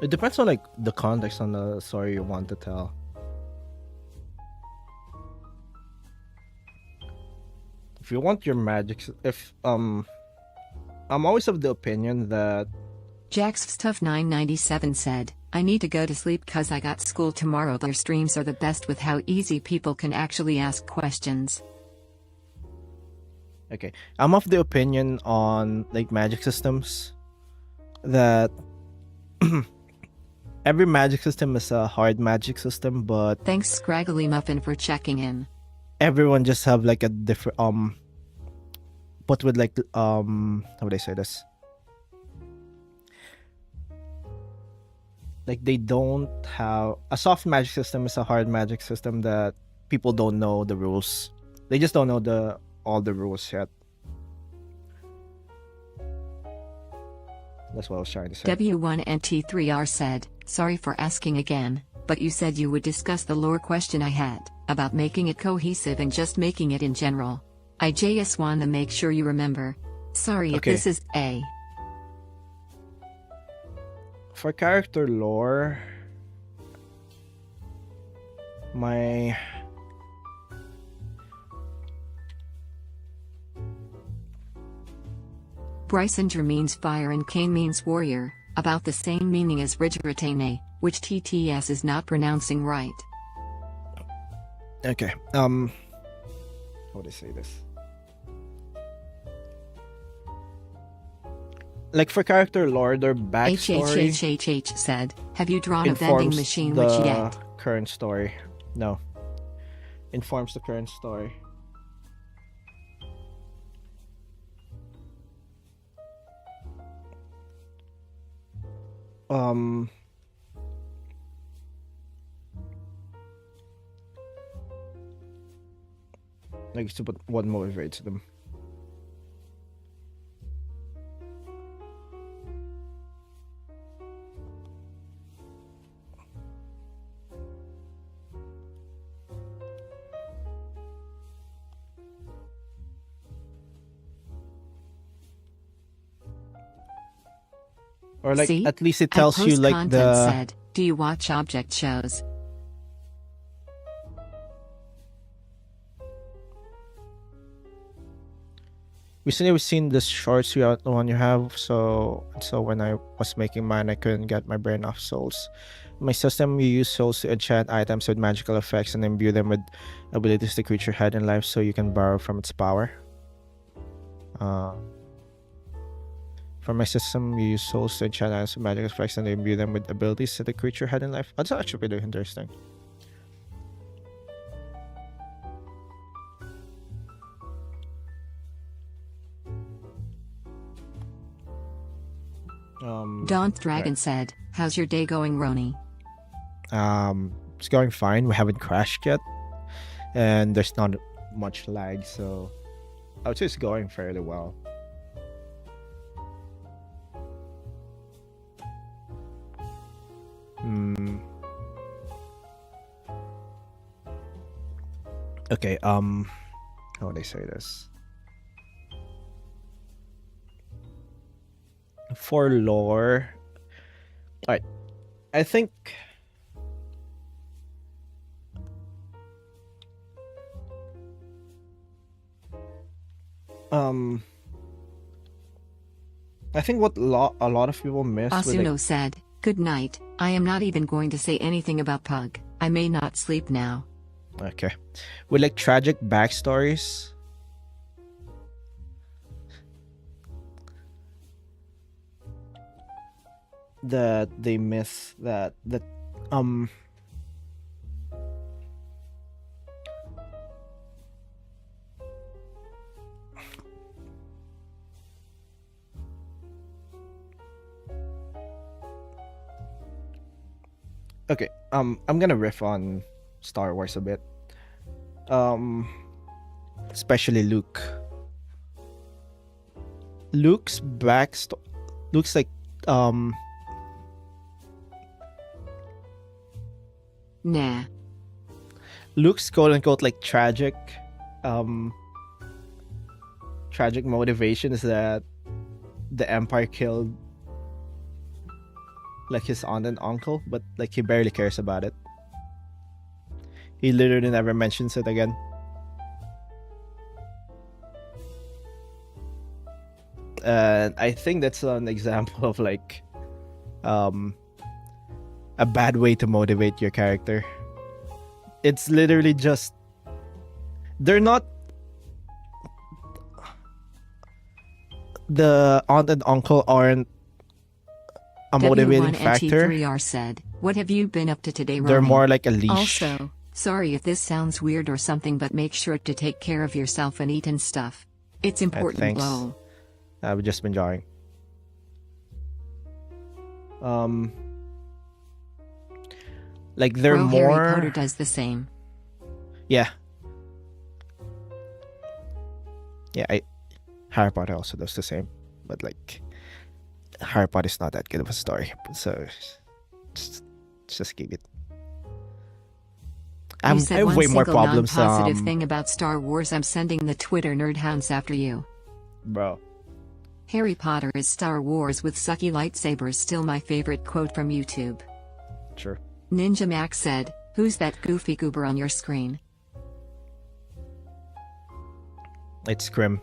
Speaker 2: It depends on like the context on the story you want to tell. If you want your magic, I'm always of the opinion that
Speaker 1: Jax Stuff 997 said, I need to go to sleep cause I got school tomorrow. Their streams are the best with how easy people can actually ask questions.
Speaker 2: okay, I'm of the opinion on like magic systems that every magic system is a hard magic system, but
Speaker 1: Thanks Scraggly Muffin for checking in.
Speaker 2: everyone just have like a different but with like how would I say this, like they don't have a soft magic system is a hard magic system that people don't know the rules. They just don't know all the rules yet. That's what I was trying to say.
Speaker 1: W1NT3R said, sorry for asking again, but you said you would discuss the lore question I had, about making it cohesive and just making it in general. I just want to make sure you remember. Sorry if
Speaker 2: Okay.
Speaker 1: this is A.
Speaker 2: For character lore, my
Speaker 1: Brycinger means fire and Cain means warrior, about the same meaning as Ridgeritane, which TTS is not pronouncing right.
Speaker 2: okay. How would I say this? Like for character lore, their backstory
Speaker 1: HHHHH said, have you drawn a vending
Speaker 2: informs
Speaker 1: machine
Speaker 2: the
Speaker 1: witch yet?
Speaker 2: current story. No, informs the current story. Like to put what motivates them. Or like
Speaker 1: See?
Speaker 2: at least it
Speaker 1: At
Speaker 2: tells you
Speaker 1: post
Speaker 2: like
Speaker 1: content
Speaker 2: the
Speaker 1: said, do you watch object shows?
Speaker 2: recently we've seen this shorts the one you have, so when I was making mine I couldn't get my brain off souls. My system, you use souls to enchant items with magical effects and imbue them with abilities the creature had in life so you can borrow from its power. For my system, you use souls to enchant items with magical effects and imbue them with abilities that the creature had in life. That's actually pretty interesting.
Speaker 1: Daunt Dragon said, how's your day going, Roni?
Speaker 2: It's going fine. We haven't crashed yet, and there's not much lag, so I would say it's going fairly well. Okay, how would I say this? For lore, alright, I think what a lot of people miss with
Speaker 1: Asuno said, good night, I am not even going to say anything about Pug. I may not sleep now.
Speaker 2: Okay. With like tragic backstories. That they miss that um okay, I'm gonna riff on Star Wars a bit. Especially Luke. Luke's backstory. Luke's like
Speaker 1: Nah.
Speaker 2: Luke's quote unquote like tragic motivation is that the Empire killed like his aunt and uncle, but like he barely cares about it. He literally never mentions it again. And I think that's an example of like a bad way to motivate your character. It's literally just they're not the aunt and uncle aren't a motivating factor.
Speaker 1: W1NT3R said, "What have you been up to today, Ronnie?"
Speaker 2: They're more like a leash.
Speaker 1: Also, sorry if this sounds weird or something, but make sure to take care of yourself and eat and stuff. It's important,
Speaker 2: thanks.
Speaker 1: lol.
Speaker 2: I've just been jarring. Like they're
Speaker 1: Bro,
Speaker 2: more.
Speaker 1: Harry Potter does the same.
Speaker 2: Yeah. Yeah, Harry Potter also does the same, but like Harry Potter is not that good of a story, so just keep it.
Speaker 1: You said
Speaker 2: I have
Speaker 1: one
Speaker 2: way more
Speaker 1: single
Speaker 2: problems.
Speaker 1: non-positive thing about Star Wars. I'm sending the Twitter nerdhounds after you.
Speaker 2: Bro.
Speaker 1: Harry Potter is Star Wars with sucky lightsabers. Still my favorite quote from YouTube.
Speaker 2: Sure.
Speaker 1: Ninja Max said, "Who's that goofy goober on your screen?"
Speaker 2: It's Grim.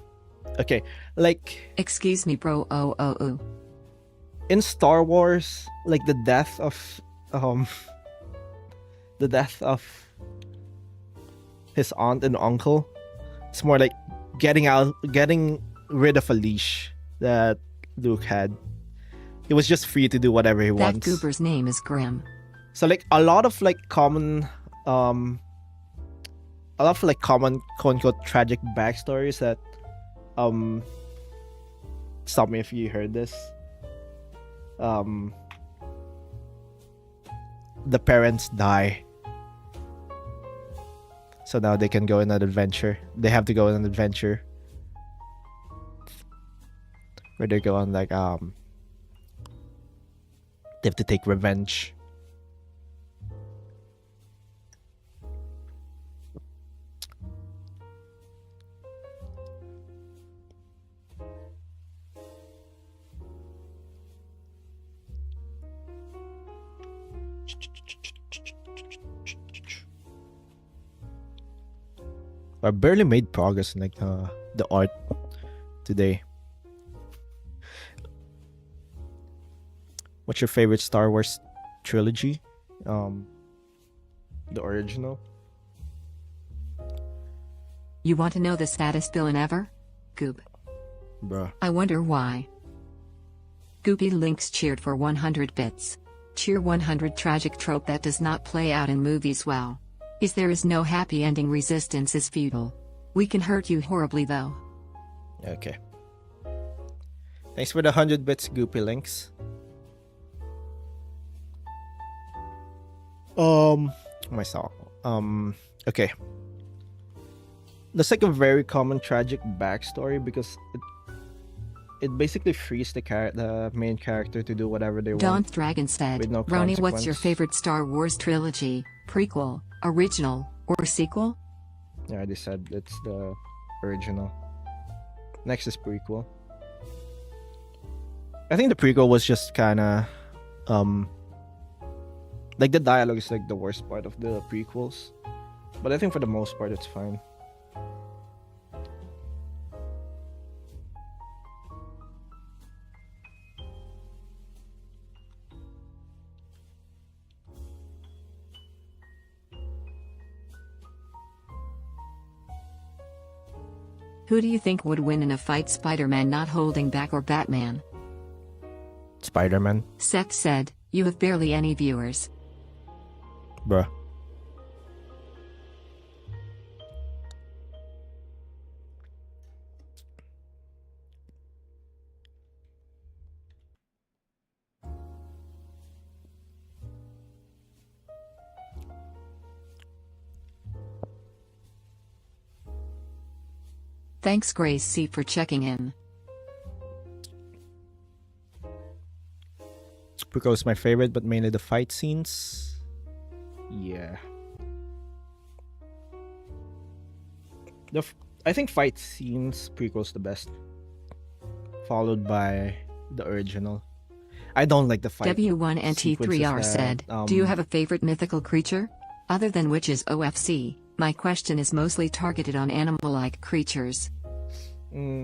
Speaker 2: Okay, like
Speaker 1: Excuse me, bro. Oh.
Speaker 2: in Star Wars, like the death of his aunt and uncle, it's more like getting rid of a leash that Luke had. He was just free to do whatever he
Speaker 1: That
Speaker 2: wants.
Speaker 1: goober's name is Grim.
Speaker 2: So like a lot of common quote unquote tragic backstories that stop me if you heard this. The parents die, so now they can go on an adventure. They have to go on an adventure where they go on they have to take revenge. I barely made progress in the art today. What's your favorite Star Wars trilogy? The original.
Speaker 1: You want to know the saddest villain ever? Goob.
Speaker 2: Bruh.
Speaker 1: I wonder why. Goopy Links cheered for 100 bits. Cheer 100 tragic trope that does not play out in movies well. There is no happy ending. Resistance is futile. We can hurt you horribly though.
Speaker 2: Okay. Thanks for the 100 bits, Goopy Links. Myself. Okay. That's like a very common tragic backstory because it basically frees the main character to do whatever they want.
Speaker 1: Daunt Dragon said,
Speaker 2: with no
Speaker 1: Ronnie, what's your
Speaker 2: consequence.
Speaker 1: favorite Star Wars trilogy? Prequel, original, or sequel?
Speaker 2: Yeah, I already said it's the original. Next is prequel. I think the prequel was just kind of like the dialogue is like the worst part of the prequels, but I think for the most part it's fine.
Speaker 1: Who do you think would win in a fight, Spider-Man not holding back or Batman?
Speaker 2: Spider-Man.
Speaker 1: Seth said, you have barely any viewers.
Speaker 2: Bruh.
Speaker 1: Thanks Grace C for checking in.
Speaker 2: Prequel is my favorite, but mainly the fight scenes. Yeah. I think fight scenes, prequel's the best. Followed by the original. I don't like the fight
Speaker 1: W1NT3R said, do you have a favorite mythical creature? Other than witches OFC, my question is mostly targeted on animal-like creatures.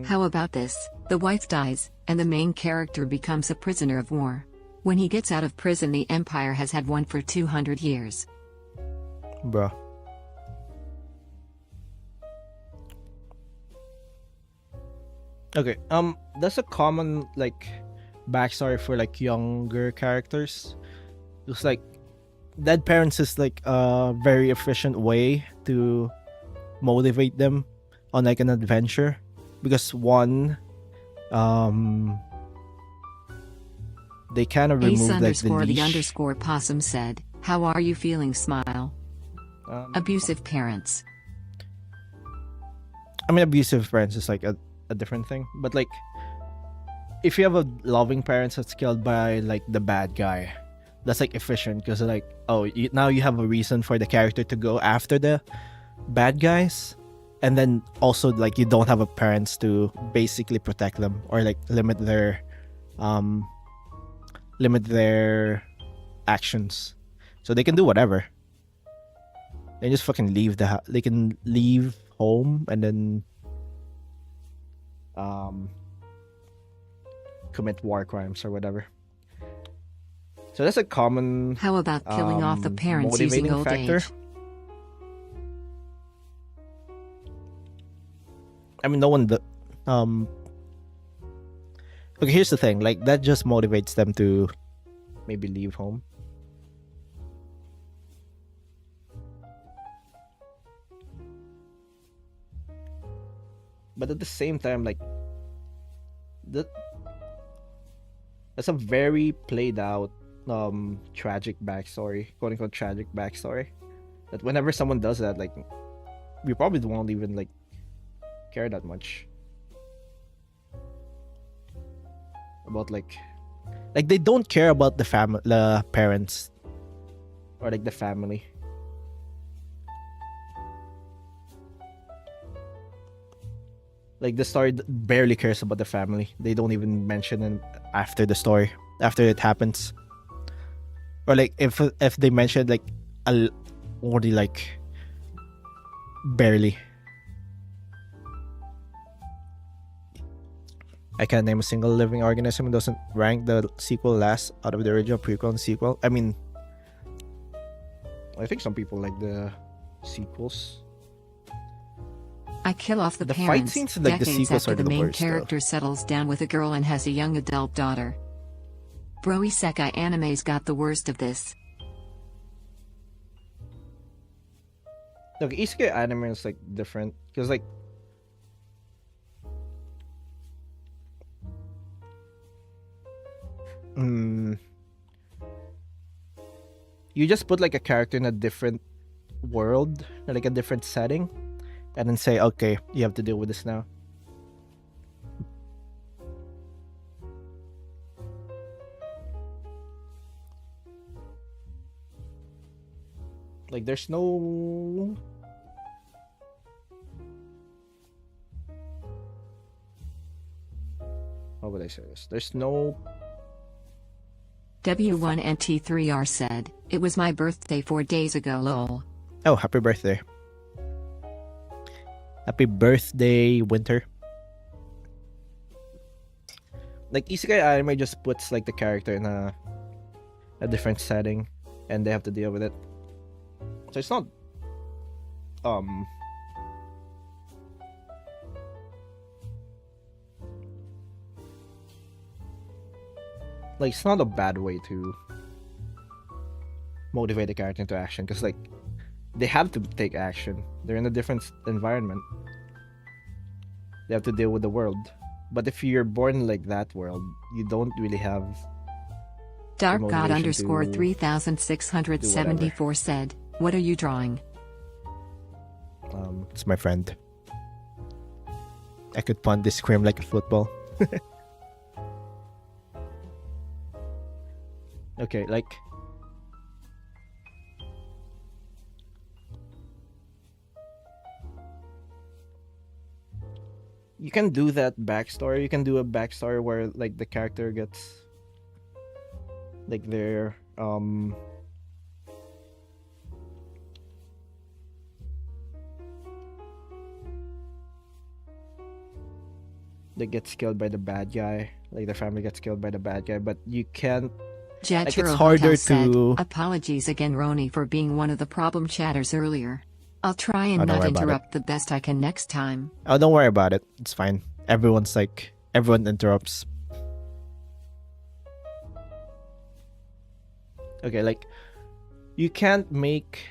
Speaker 1: How about this? The wife dies, and the main character becomes a prisoner of war. When he gets out of prison, the Empire has had one for 200 years.
Speaker 2: Bruh. Okay, that's a common, like, backstory for, like, younger characters. It's like, dead parents is, like, a very efficient way to motivate them on, like, an adventure. Because one, they kind of remove, like, the leash.
Speaker 1: The possum said, how are you feeling, smile? Abusive parents.
Speaker 2: I mean, abusive parents is, like, a different thing. But, like, if you have a loving parents that's killed by, like, the bad guy, that's, like, efficient. Because, like, now you have a reason for the character to go after the bad guys. And then also, like, you don't have a parents to basically protect them or, like, limit their actions, so they can do whatever. They just fucking leave they can leave home and then commit war crimes or whatever. So that's a common.
Speaker 1: How about killing off the parents using old
Speaker 2: factor.
Speaker 1: age?
Speaker 2: I mean, no one. Okay, here's the thing. Like, that just motivates them to maybe leave home. But at the same time, like, that's a very played out, tragic backstory, quote unquote tragic backstory. That whenever someone does that, like, we probably won't even, like, care that much about, like they don't care about the parents or, like, the family. Like, the story barely cares about the family. They don't even mention it after the story, after it happens. Or, like, if they mention, like, only, like, barely. I can't name a single living organism that doesn't rank the sequel last out of the original, prequel, and sequel. I mean, I think some people like the sequels.
Speaker 1: I kill off the
Speaker 2: fight
Speaker 1: parents
Speaker 2: scenes in, like, the
Speaker 1: decades
Speaker 2: sequels
Speaker 1: after
Speaker 2: are
Speaker 1: the
Speaker 2: the
Speaker 1: main
Speaker 2: worst,
Speaker 1: character
Speaker 2: though.
Speaker 1: settles down with a girl and has a young adult daughter. Bro Isekai anime's got the worst of this.
Speaker 2: Look, isekai anime is, like, different because, like, you just put, like, a character in a different world, like a different setting, and then say, okay, you have to deal with this now. Like, there's no. How would I say this? There's no.
Speaker 1: W1NT3R said, it was my birthday 4 days ago, lol.
Speaker 2: Oh, happy birthday. Happy birthday, Winter. Like, isekai anime just puts, like, the character in a different setting, and they have to deal with it. So it's not like it's not a bad way to motivate the character into action, because like they have to take action. They're in a different environment. They have to deal with the world. But if you're born like that world, you don't really have
Speaker 1: Dark God
Speaker 2: motivation
Speaker 1: underscore
Speaker 2: to
Speaker 1: 3674 said, "What are you drawing?"
Speaker 2: It's my friend. I could punt this scream like a football. Okay, like you can do that backstory. You can do a backstory where like the character gets like their they gets killed by the bad guy, like their family gets killed by the bad guy, but you can't like, it's harder to
Speaker 1: Apologies again, Roni, for being one of the problem chatters earlier. I'll try and
Speaker 2: don't
Speaker 1: not
Speaker 2: worry about
Speaker 1: interrupt the best I can next time.
Speaker 2: Oh, don't worry about it. It's fine. Everyone interrupts. Okay, like you can't make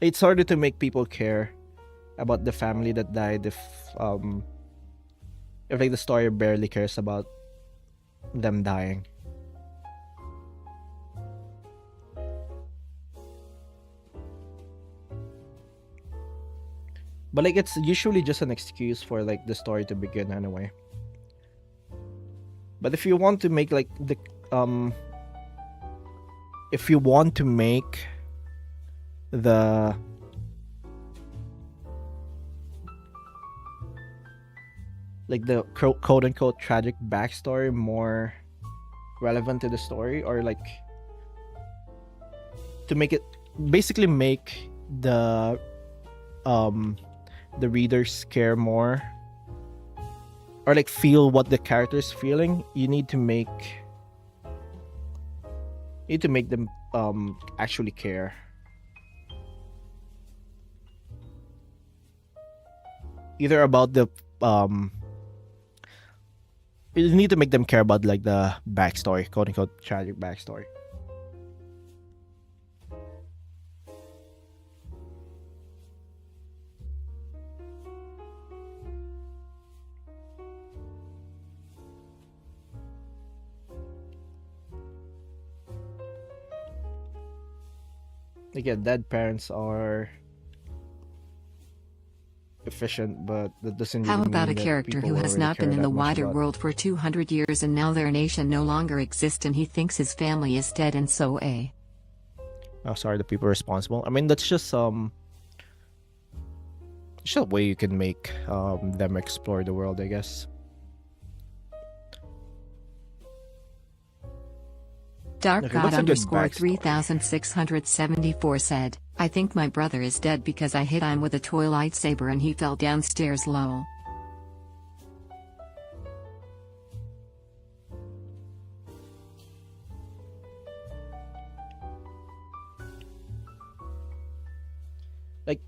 Speaker 2: it's harder to make people care about the family that died if like the story barely cares about them dying. But like it's usually just an excuse for like the story to begin anyway. But if you want to make like the if you want to make the like the quote unquote tragic backstory more relevant to the story, or like to make it basically make the readers care more, or like feel what the character's feeling, you need to make them actually care. Either about the you need to make them care about like the backstory, quote unquote tragic backstory. Again, dead parents are efficient, but that doesn't really
Speaker 1: How about a
Speaker 2: mean that
Speaker 1: character
Speaker 2: people
Speaker 1: who
Speaker 2: will
Speaker 1: has
Speaker 2: really
Speaker 1: not
Speaker 2: care
Speaker 1: been in
Speaker 2: that
Speaker 1: the
Speaker 2: much
Speaker 1: wider
Speaker 2: about-
Speaker 1: world for 200 years and now their nation no longer exists and he thinks his family is dead and so
Speaker 2: Oh, sorry, the people responsible. I mean, that's just a way you can make them explore the world, I guess.
Speaker 1: Dark
Speaker 2: Okay,
Speaker 1: God
Speaker 2: what's a good
Speaker 1: underscore
Speaker 2: backstory?
Speaker 1: 3674 said, "I think my brother is dead because I hit him with a toy lightsaber and he fell downstairs lol."
Speaker 2: Like,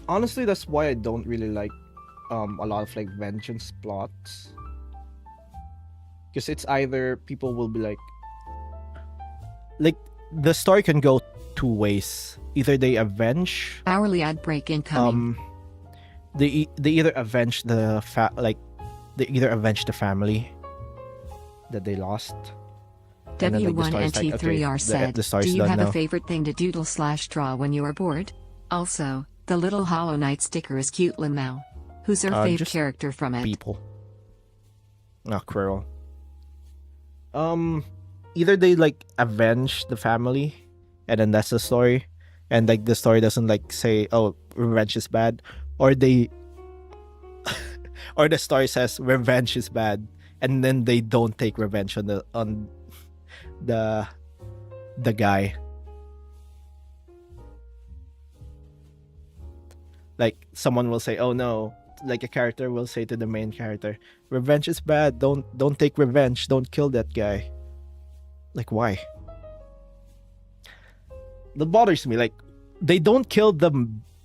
Speaker 2: honestly, that's why I don't really like a lot of like vengeance plots, because it's either people will be like the story can go two ways. Either they avenge
Speaker 1: Hourly ad break incoming.
Speaker 2: they either avenge the family that they lost. And then, like, the story's like, okay,
Speaker 1: W1NT3R said,
Speaker 2: the story's
Speaker 1: "Do you
Speaker 2: done
Speaker 1: have
Speaker 2: now."
Speaker 1: a favorite thing to doodle/draw when you are bored?" Also, the little Hollow Knight sticker is cute. Limau. Who's our fave
Speaker 2: just
Speaker 1: character from it?
Speaker 2: People. Quirrell. Either they like avenge the family, and then that's the story, and like the story doesn't like say, oh, revenge is bad, or they or the story says revenge is bad, and then they don't take revenge on the guy. Like someone will say, oh no, like a character will say to the main character, revenge is bad, don't take revenge, don't kill that guy. Like, why? That bothers me. Like, they don't kill the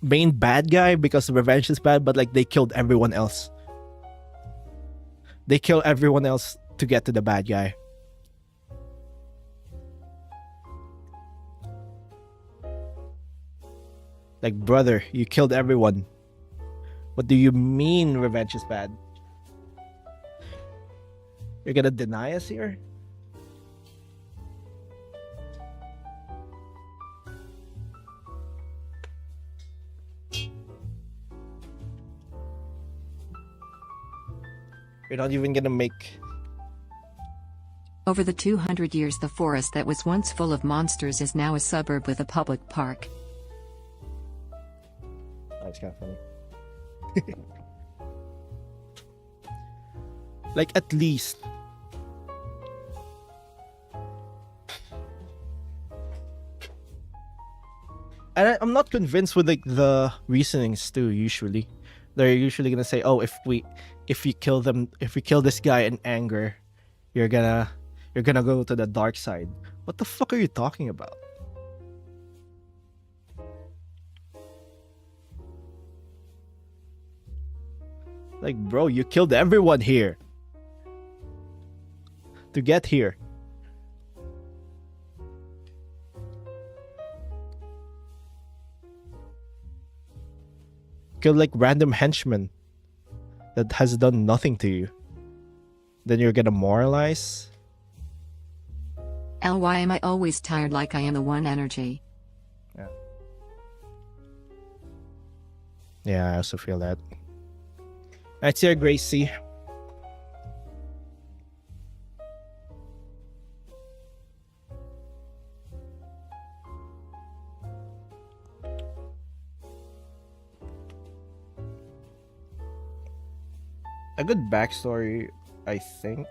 Speaker 2: main bad guy because revenge is bad, but like they killed everyone else. They kill everyone else to get to the bad guy. Like, brother, you killed everyone. What do you mean revenge is bad? You're gonna deny us here? You're not even gonna make...
Speaker 1: Over the 200 years, the forest that was once full of monsters is now a suburb with a public park.
Speaker 2: That's kind of funny. Like, at least... And I'm not convinced with like the reasonings too. Usually, they're usually gonna say, "Oh, if you kill them, if we kill this guy in anger, you're gonna go to the dark side." What the fuck are you talking about? Like, bro, you killed everyone here to get here. Killed like random henchmen that has done nothing to you. Then you're gonna moralize?
Speaker 1: Why am I always tired like I am the one energy?
Speaker 2: Yeah. Yeah, I also feel that. That's your Gracie. A good backstory, I think.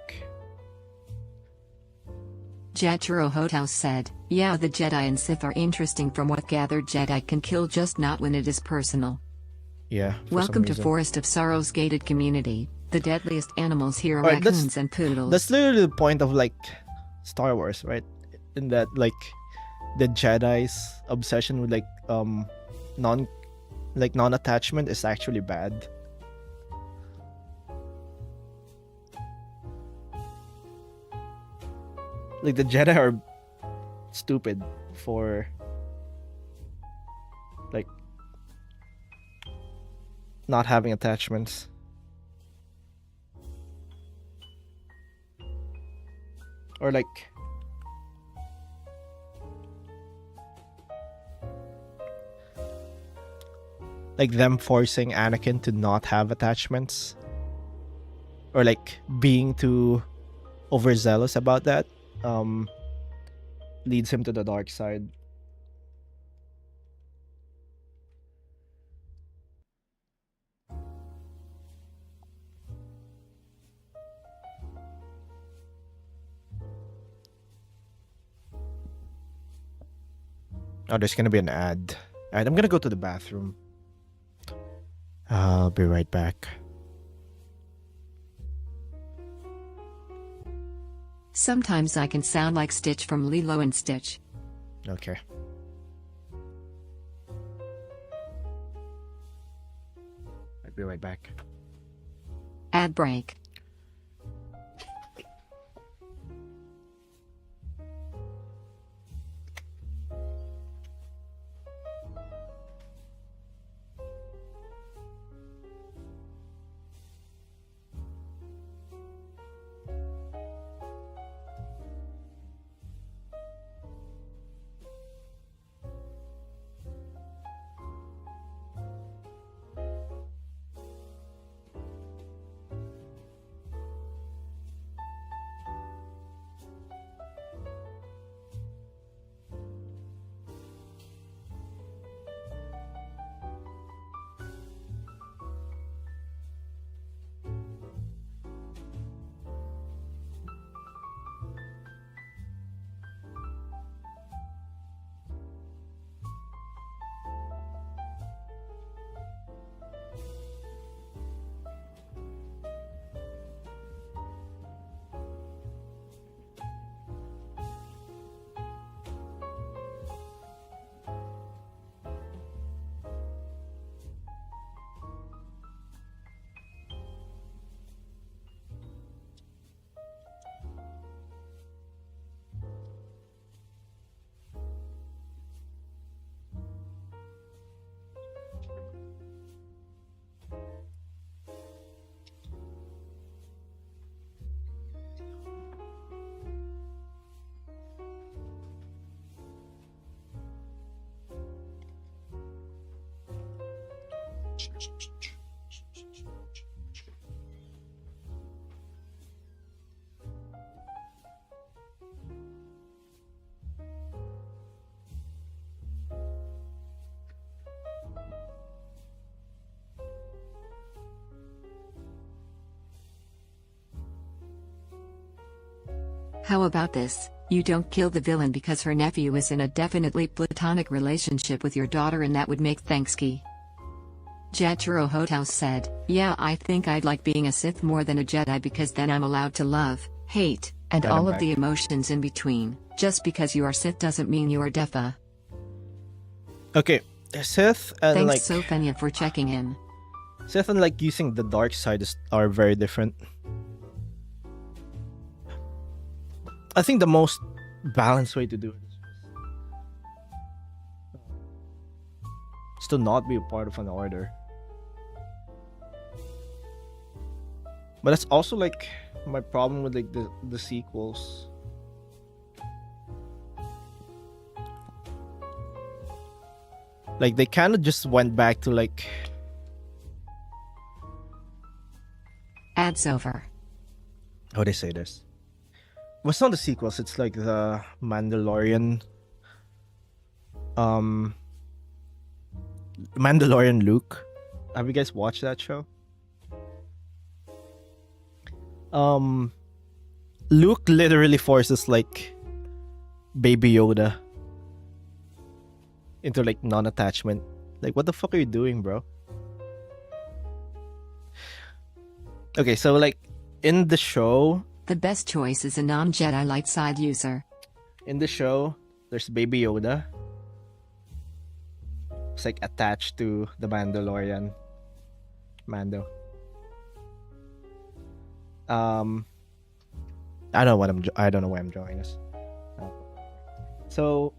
Speaker 1: Jaturo House said, "Yeah, the Jedi and Sith are interesting from what gathered. Jedi can kill, just not when it is personal."
Speaker 2: Yeah.
Speaker 1: Welcome to Forest of Sorrows gated community. The deadliest animals here are
Speaker 2: Alright,
Speaker 1: raccoons and poodles.
Speaker 2: That's literally the point of like Star Wars, right? In that like the Jedi's obsession with like non-attachment is actually bad. Like the Jedi are stupid for like not having attachments. Or like them forcing Anakin to not have attachments, or like being too overzealous about that leads him to the dark side. Oh, there's gonna be an ad. Alright, I'm gonna go to the bathroom. I'll be right back.
Speaker 1: Sometimes I can sound like Stitch from Lilo and Stitch.
Speaker 2: Okay. I'll be right back.
Speaker 1: Ad break. How about this? You don't kill the villain because her nephew is in a definitely platonic relationship with your daughter and that would make Thanksgiving. Jaturo Hothouse said, yeah, I think I'd like being a Sith more than a Jedi because then I'm allowed to love, hate, and
Speaker 2: Got him
Speaker 1: all of
Speaker 2: back.
Speaker 1: the emotions in between. Just because you are Sith doesn't mean you are Defa.
Speaker 2: Okay, Sith and
Speaker 1: Thanks
Speaker 2: like
Speaker 1: Sophenia for checking in.
Speaker 2: Sith and like using the dark side are very different. I think the most balanced way to do it is to not be a part of an order. But that's also like my problem with like the sequels. Like they kind of just went back to like
Speaker 1: Ads over.
Speaker 2: how they say this. Well, it's not the sequels, it's like the Mandalorian Mandalorian Luke. Have you guys watched that show? Luke literally forces like Baby Yoda into like non-attachment. Like, what the fuck are you doing, bro? Okay, so like in the show,
Speaker 1: The best choice is a non-Jedi light side user.
Speaker 2: in the show, there's Baby Yoda. It's like attached to the Mandalorian. Mando. I don't know why I'm drawing this. So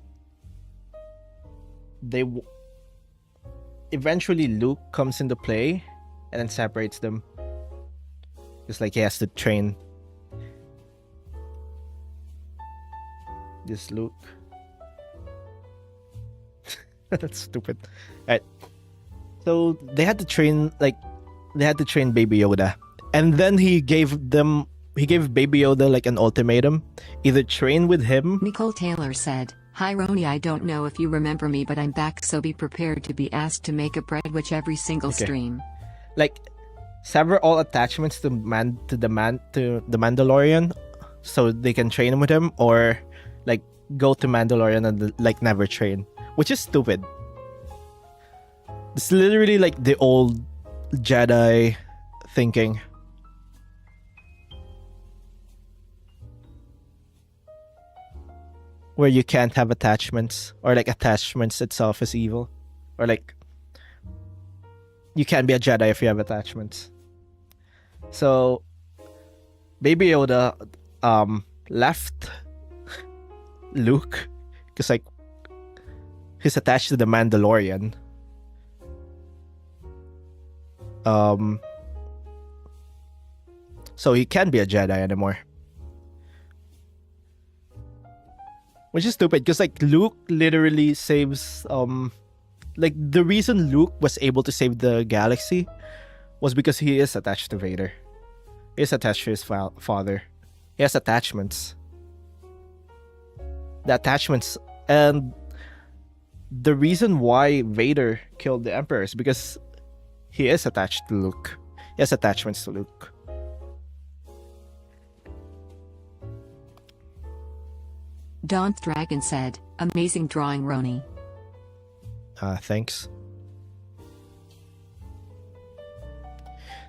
Speaker 2: eventually Luke comes into play and then separates them. Just like he has to train this Luke. That's stupid. Alright. So they had to train Baby Yoda. And then he gave Baby Yoda like an ultimatum. Either train with him.
Speaker 1: Nicole Taylor said, hi Roni, I don't know if you remember me but I'm back, so be prepared to be asked to make a bread every single
Speaker 2: Okay.
Speaker 1: stream.
Speaker 2: Like sever all attachments to the Mandalorian so they can train with him, or like go to Mandalorian and like never train, which is stupid. It's literally like the old Jedi thinking. Where you can't have attachments, or like attachments itself is evil, or like you can't be a Jedi if you have attachments. So Baby Yoda left Luke because like he's attached to the Mandalorian. So he can't be a Jedi anymore. Which is stupid because like Luke literally saves like the reason Luke was able to save the galaxy was because he is attached to Vader. He is attached to his father. He has attachments. The attachments, and the reason why Vader killed the Emperor is because he is attached to Luke. He has attachments to Luke.
Speaker 1: Daunt Dragon said, amazing drawing Roni.
Speaker 2: Thanks.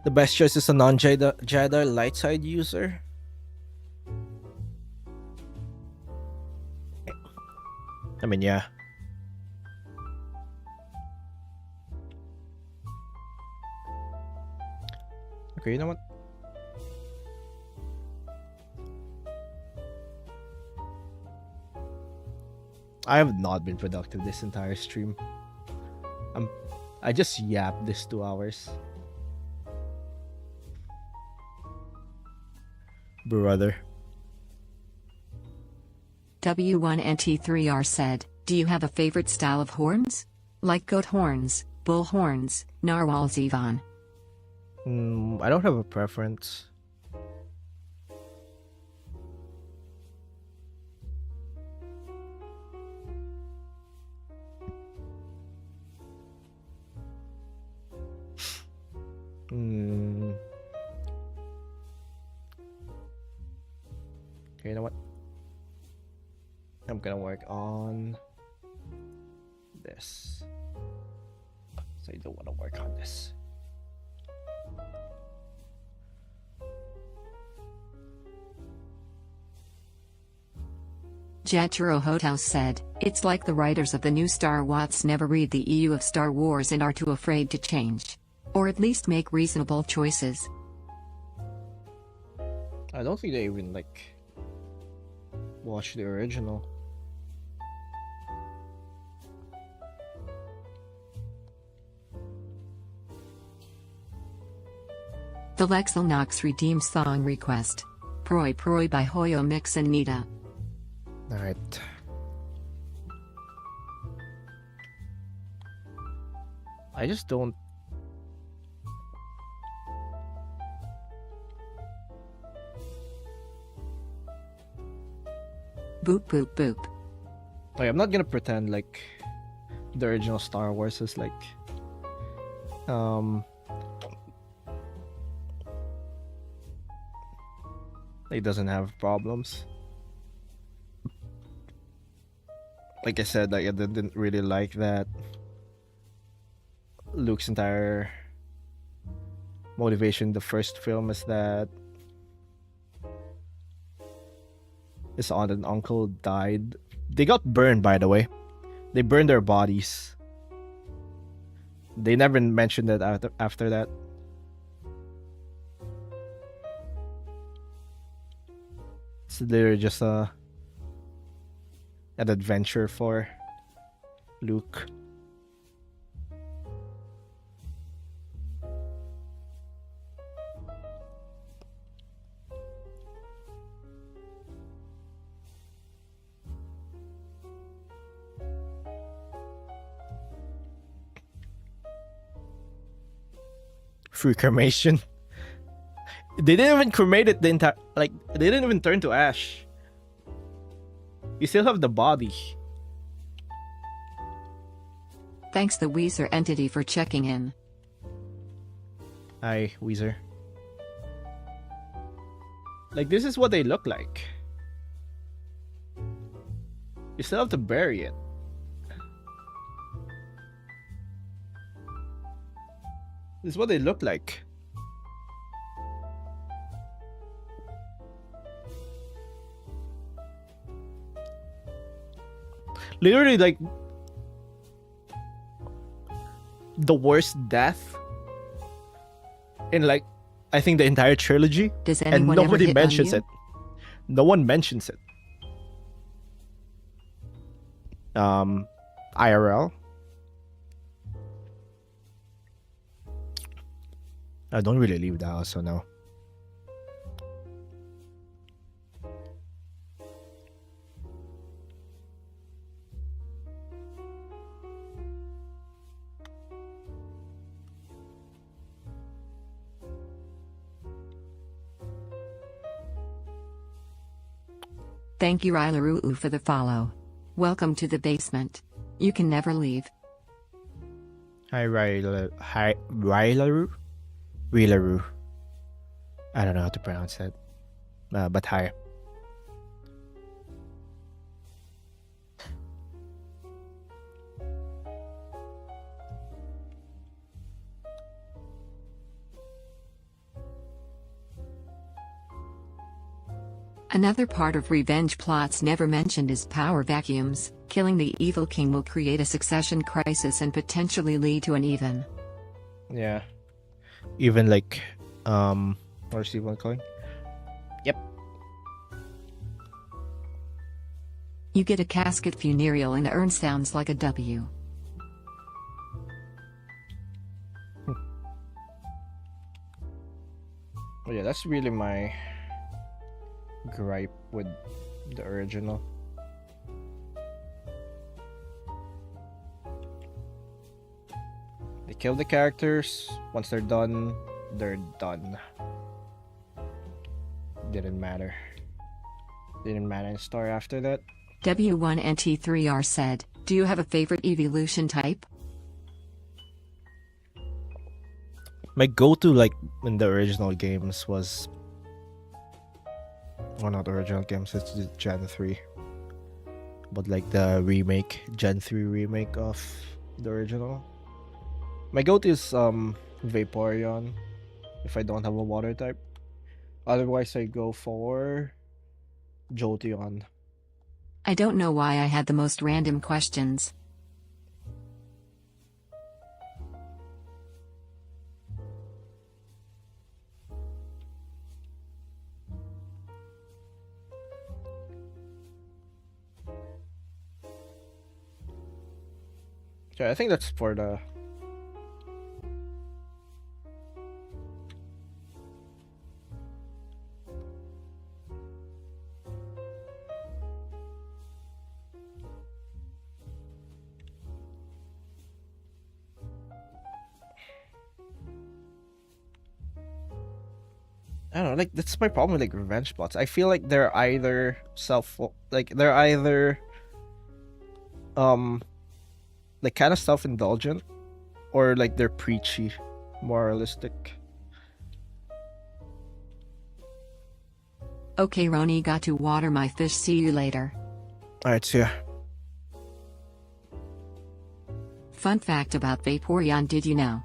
Speaker 2: The best choice is a non-Jedi light side user. I mean, yeah. Okay, you know what? I have not been productive this entire stream. I just yapped this 2 hours. Brother.
Speaker 1: W1NT3R said, do you have a favorite style of horns? Like goat horns, bullhorns, narwhals, Ivan.
Speaker 2: I don't have a preference. Okay, you know what? I'm gonna work on this. So I don't want to work on this.
Speaker 1: Jaturo Hothouse said, "It's like the writers of the new Star Wars never read the EU of Star Wars and are too afraid to change. Or at least make reasonable choices."
Speaker 2: I don't think they even watch the original.
Speaker 1: The Lexel Knox redeemed song request. Proi Proi by Hoyo Mix and Nita.
Speaker 2: Alright. I just don't.
Speaker 1: Boop boop boop.
Speaker 2: Like, I'm not gonna pretend like the original Star Wars is it doesn't have problems. Like I said, I didn't really like that Luke's entire motivation the first film is that his aunt and uncle died. They got burned, by the way. They burned their bodies. They never mentioned it after that. So they're just an adventure for Luke. Free cremation. They didn't even cremate it the entire. They didn't even turn to ash. You still have the body.
Speaker 1: Thanks the Weezer entity for checking in.
Speaker 2: Hi, Weezer. This is what they look like. You still have to bury it. This is what they look like. Literally, the worst death in I think the entire trilogy.
Speaker 1: Does
Speaker 2: and
Speaker 1: anyone ever
Speaker 2: nobody
Speaker 1: hit on
Speaker 2: mentions
Speaker 1: you?
Speaker 2: it. No one mentions it. IRL. I don't really leave the house, so no.
Speaker 1: Thank you Rylaruu for the follow. Welcome to the basement. You can never leave.
Speaker 2: Hi, Rylaru? Rylaru. I don't know how to pronounce that. But hi.
Speaker 1: Another part of revenge plots never mentioned is power vacuums. Killing the evil king will create a succession crisis and potentially lead to an even.
Speaker 2: Yeah. Even where's the one going? Yep.
Speaker 1: You get a casket funereal and the urn sounds like a W.
Speaker 2: Well, yeah, that's really my gripe with the original. They kill the characters. Once they're done, they're done. Didn't matter. Didn't matter in the story after that.
Speaker 1: W1NT3R said, do you have a favorite evolution type?
Speaker 2: My go-to, like, in the original games was... Well, not the original games, it's the Gen 3. But like the remake, Gen 3 remake of the original. My go-to is Vaporeon, if I don't have a water type. Otherwise, I go for Jolteon.
Speaker 1: I don't know why I had the most random questions.
Speaker 2: Okay, I think that's for the... I don't know, like, that's my problem with, like, revenge plots. I feel like they're either like, kind of self-indulgent, or, like, they're preachy, moralistic.
Speaker 1: Okay, Roni, got to water my fish. See you later.
Speaker 2: Alright, see ya.
Speaker 1: Fun fact about Vaporeon, did you know?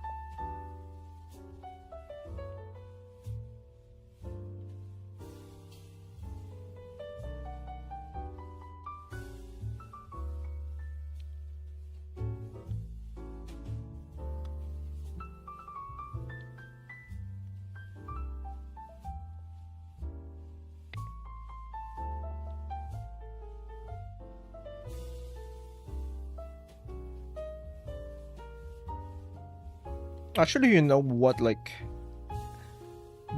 Speaker 2: Actually, you know what, like,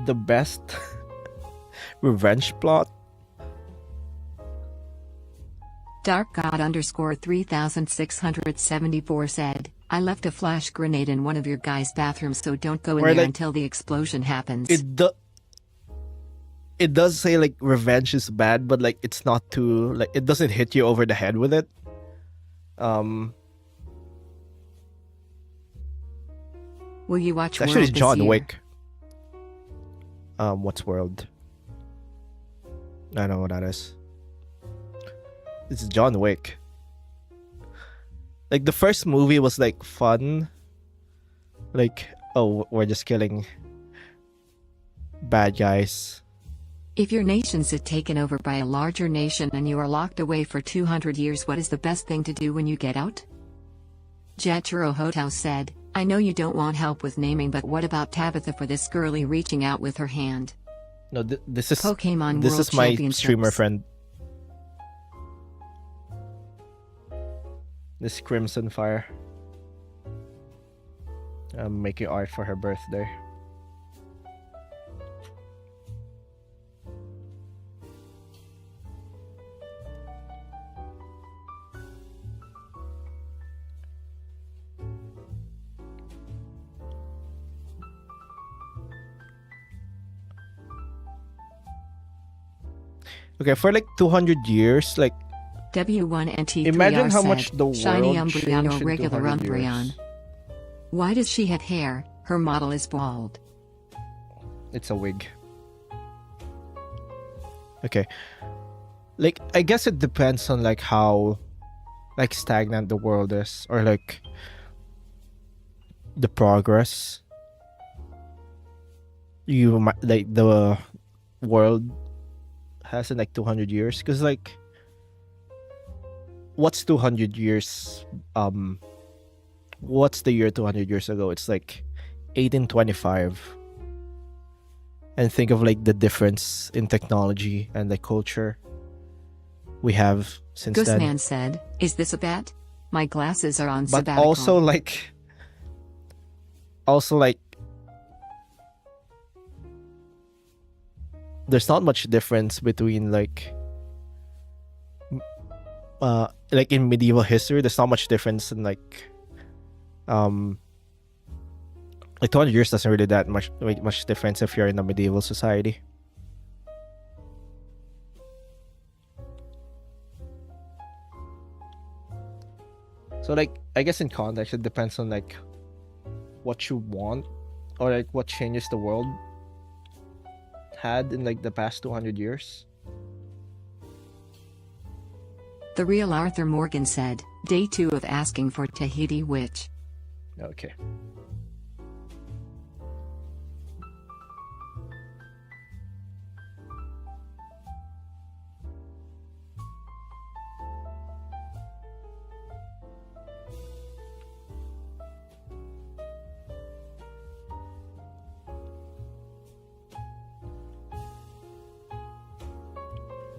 Speaker 2: the best revenge plot?
Speaker 1: Dark God _ 3674 said, I left a flash grenade in one of your guys' bathrooms, so don't go in
Speaker 2: Or,
Speaker 1: there
Speaker 2: like,
Speaker 1: until the explosion happens.
Speaker 2: It does say, like, revenge is bad, but, like, it's not too, like, it doesn't hit you over the head with it.
Speaker 1: Will you watch
Speaker 2: It's actually
Speaker 1: World this
Speaker 2: John
Speaker 1: year?
Speaker 2: Wick. What's World? I don't know what that is. It's John Wick. Like, the first movie was, like, fun. Like, oh, we're just killing bad guys.
Speaker 1: If your nation's taken over by a larger nation and you are locked away for 200 years, what is the best thing to do when you get out? Jethro Hotel said, I know you don't want help with naming, but what about Tabitha for this girly reaching out with her hand?
Speaker 2: No, this is
Speaker 1: Pokemon
Speaker 2: this
Speaker 1: World
Speaker 2: is my
Speaker 1: Championships.
Speaker 2: streamer friend. This Crimson Fire. I'm making art for her birthday. Okay, for like 200 years, like,
Speaker 1: W1NT3R
Speaker 2: imagine how
Speaker 1: said,
Speaker 2: much the
Speaker 1: shiny
Speaker 2: world
Speaker 1: Umbreon
Speaker 2: changed
Speaker 1: or
Speaker 2: in
Speaker 1: regular
Speaker 2: 200
Speaker 1: Umbreon.
Speaker 2: years.
Speaker 1: Why does she have hair? Her model is bald.
Speaker 2: It's a wig. Okay. Like, I guess it depends on, like, how, like, stagnant the world is, or, like, the progress you might, like, the world has in, like, 200 years. Because, like, what's 200 years? What's the year 200 years ago? It's like 1825. And think of, like, the difference in technology and the culture we have since then.
Speaker 1: Gooseman said, is this a bet? My glasses are on
Speaker 2: But
Speaker 1: sabbatical.
Speaker 2: also like there's not much difference between, like in medieval history, there's not much difference in, like Like 200 years doesn't really that much make much difference if you're in a medieval society. So like I guess in context it depends on like what you want or like what changes the world had in like the past 200 years.
Speaker 1: The real Arthur Morgan said, Day 2 of asking for Tahiti witch.
Speaker 2: Okay.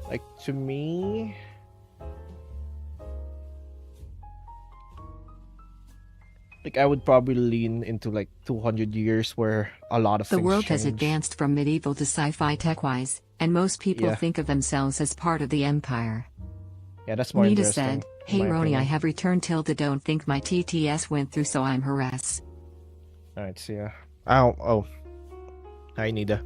Speaker 2: Like to me, like I would probably lean into like 200 years where a lot of
Speaker 1: The
Speaker 2: things
Speaker 1: world has
Speaker 2: change.
Speaker 1: advanced from medieval to sci-fi tech-wise, and most people
Speaker 2: Yeah.
Speaker 1: think of themselves as part of the empire.
Speaker 2: Yeah, that's more
Speaker 1: Nita
Speaker 2: interesting.
Speaker 1: said,
Speaker 2: in
Speaker 1: Hey
Speaker 2: my
Speaker 1: Roni, I
Speaker 2: opinion.
Speaker 1: have returned Tilda, don't think my TTS went through, so I'm harass.
Speaker 2: Alright, see ya. Oh. Hi, Nida.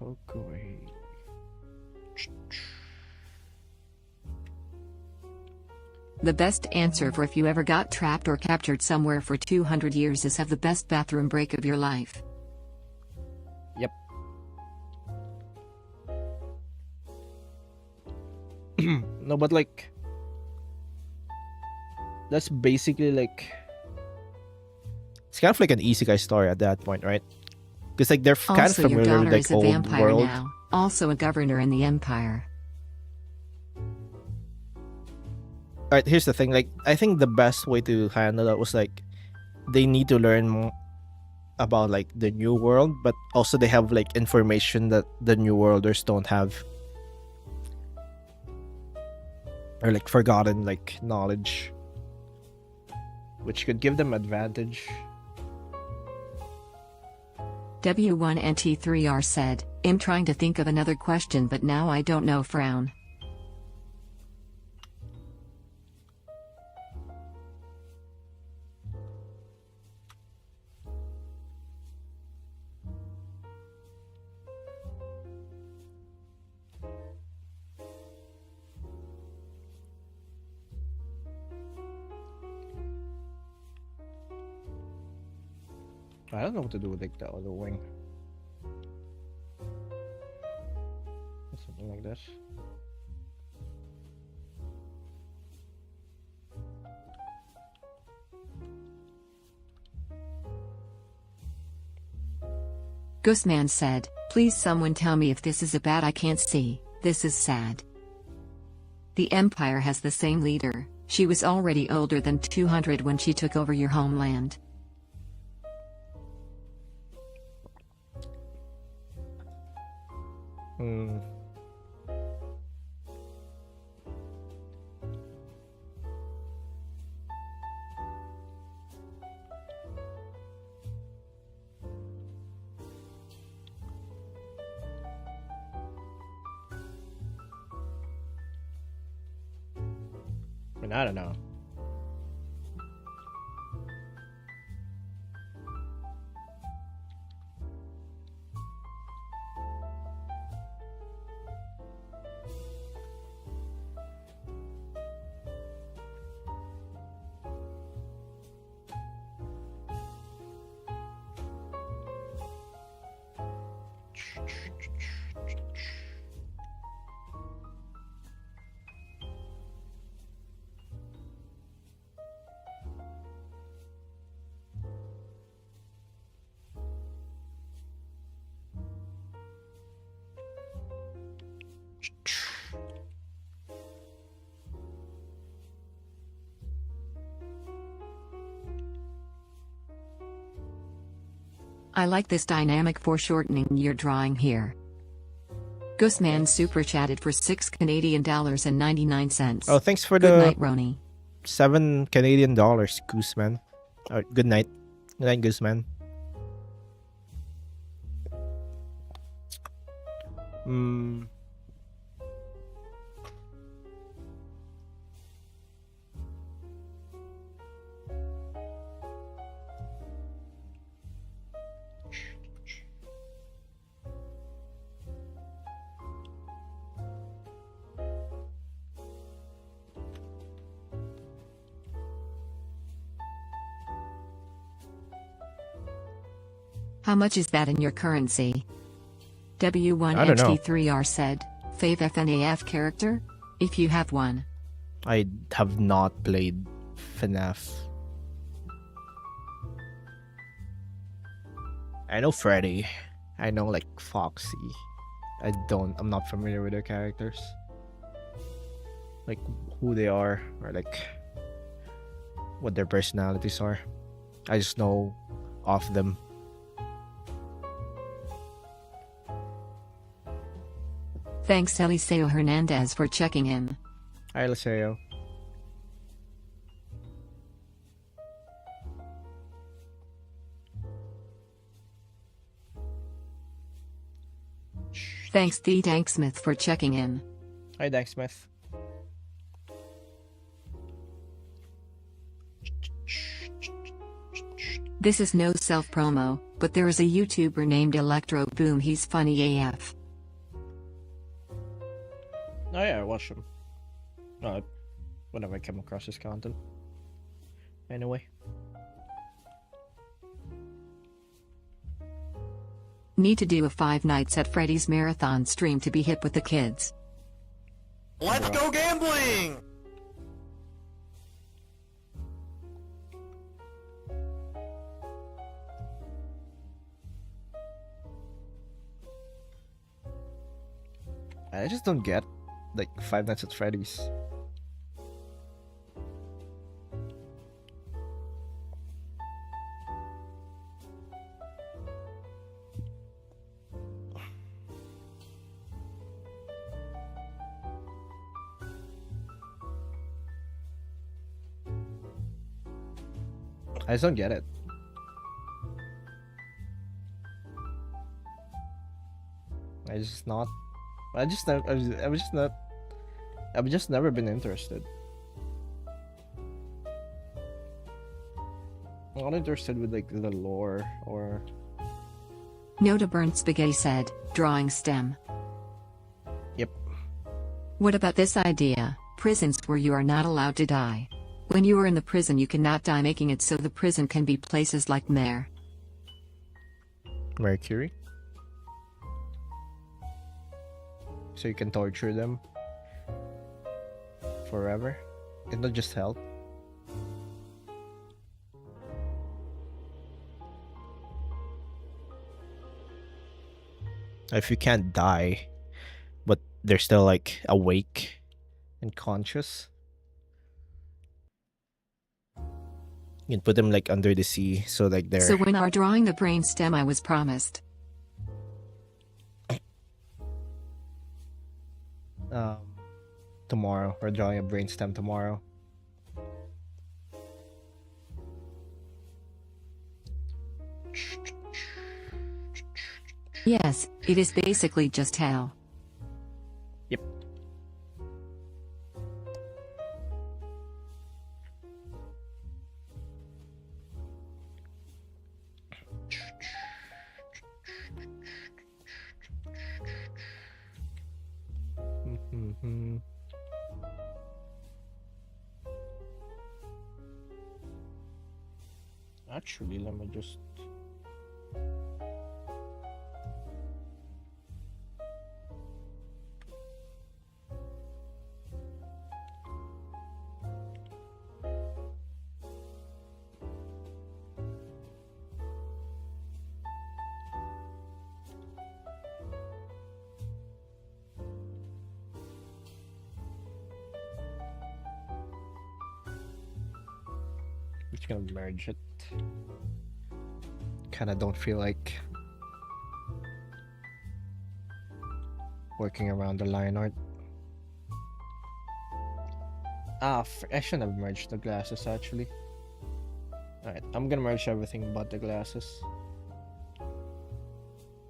Speaker 2: Yokoi.
Speaker 1: The best answer for if you ever got trapped or captured somewhere for 200 years is have the best bathroom break of your life.
Speaker 2: Yep. No, but like that's basically like it's kind of like an isekai story at that point, right? Because like they're kind of
Speaker 1: Also, your
Speaker 2: familiar with
Speaker 1: daughter
Speaker 2: like
Speaker 1: is a
Speaker 2: old
Speaker 1: vampire
Speaker 2: world.
Speaker 1: now, also a governor in the empire.
Speaker 2: Alright, here's the thing. Like, I think the best way to handle that was like they need to learn more about like the new world, but also they have like information that the new worlders don't have, or like forgotten like knowledge, which could give them advantage.
Speaker 1: W1NT3R said, I'm trying to think of another question, but now I don't know. Frown.
Speaker 2: I don't know what to do with like the other wing. Something like this.
Speaker 1: Gooseman said, please someone tell me if this is a bad I can't see, this is sad. The empire has the same leader, she was already older than 200 when she took over your homeland.
Speaker 2: I mean, I don't know.
Speaker 1: I like this dynamic foreshortening you're drawing here. Gooseman super chatted for $6 Canadian and 99 cents.
Speaker 2: Oh, thanks for
Speaker 1: Good
Speaker 2: the
Speaker 1: night, Roni.
Speaker 2: $7 Canadian, Gooseman. Alright, good night. Good night, Gooseman.
Speaker 1: How much is that in your currency?
Speaker 2: I don't know.
Speaker 1: W1XD3R said, Fave FNAF character? If you have one.
Speaker 2: I have not played FNAF. I know Freddy. I know like Foxy. I'm not familiar with their characters. Like who they are or like what their personalities are. I just know of them.
Speaker 1: Thanks Eliseo Hernandez for checking in.
Speaker 2: Hi, Eliseo.
Speaker 1: Thanks The Danksmith for checking in.
Speaker 2: Hi, Danksmith.
Speaker 1: This is no self-promo, but there is a YouTuber named Electro Boom. He's funny AF.
Speaker 2: Oh yeah, I watch him. Whenever I come across his content. Anyway.
Speaker 1: Need to do a 5 Nights at Freddy's marathon stream to be hip with the kids.
Speaker 3: Let's go gambling!
Speaker 2: I just don't get like 5 Nights at Freddy's. I just don't get it. I've just never been interested. I'm not interested with like the lore or.
Speaker 1: No to Burnt Spaghetti said, drawing stem.
Speaker 2: Yep.
Speaker 1: What about this idea? Prisons where you are not allowed to die. When you are in the prison you cannot die, making it so the prison can be places like Mare.
Speaker 2: Mercury. So you can torture them forever. It's not just hell. If you can't die, but they're still like awake and conscious, you can put them like under the sea, so like they're.
Speaker 1: So when are drawing the brain stem I was promised?
Speaker 2: Tomorrow. We're drawing a brainstem tomorrow.
Speaker 1: Yes, it is basically just hell.
Speaker 2: Yep. Actually, let me just. Just gonna merge it. Kinda don't feel like working around the line art. I shouldn't have merged the glasses actually. Alright, I'm gonna merge everything but the glasses.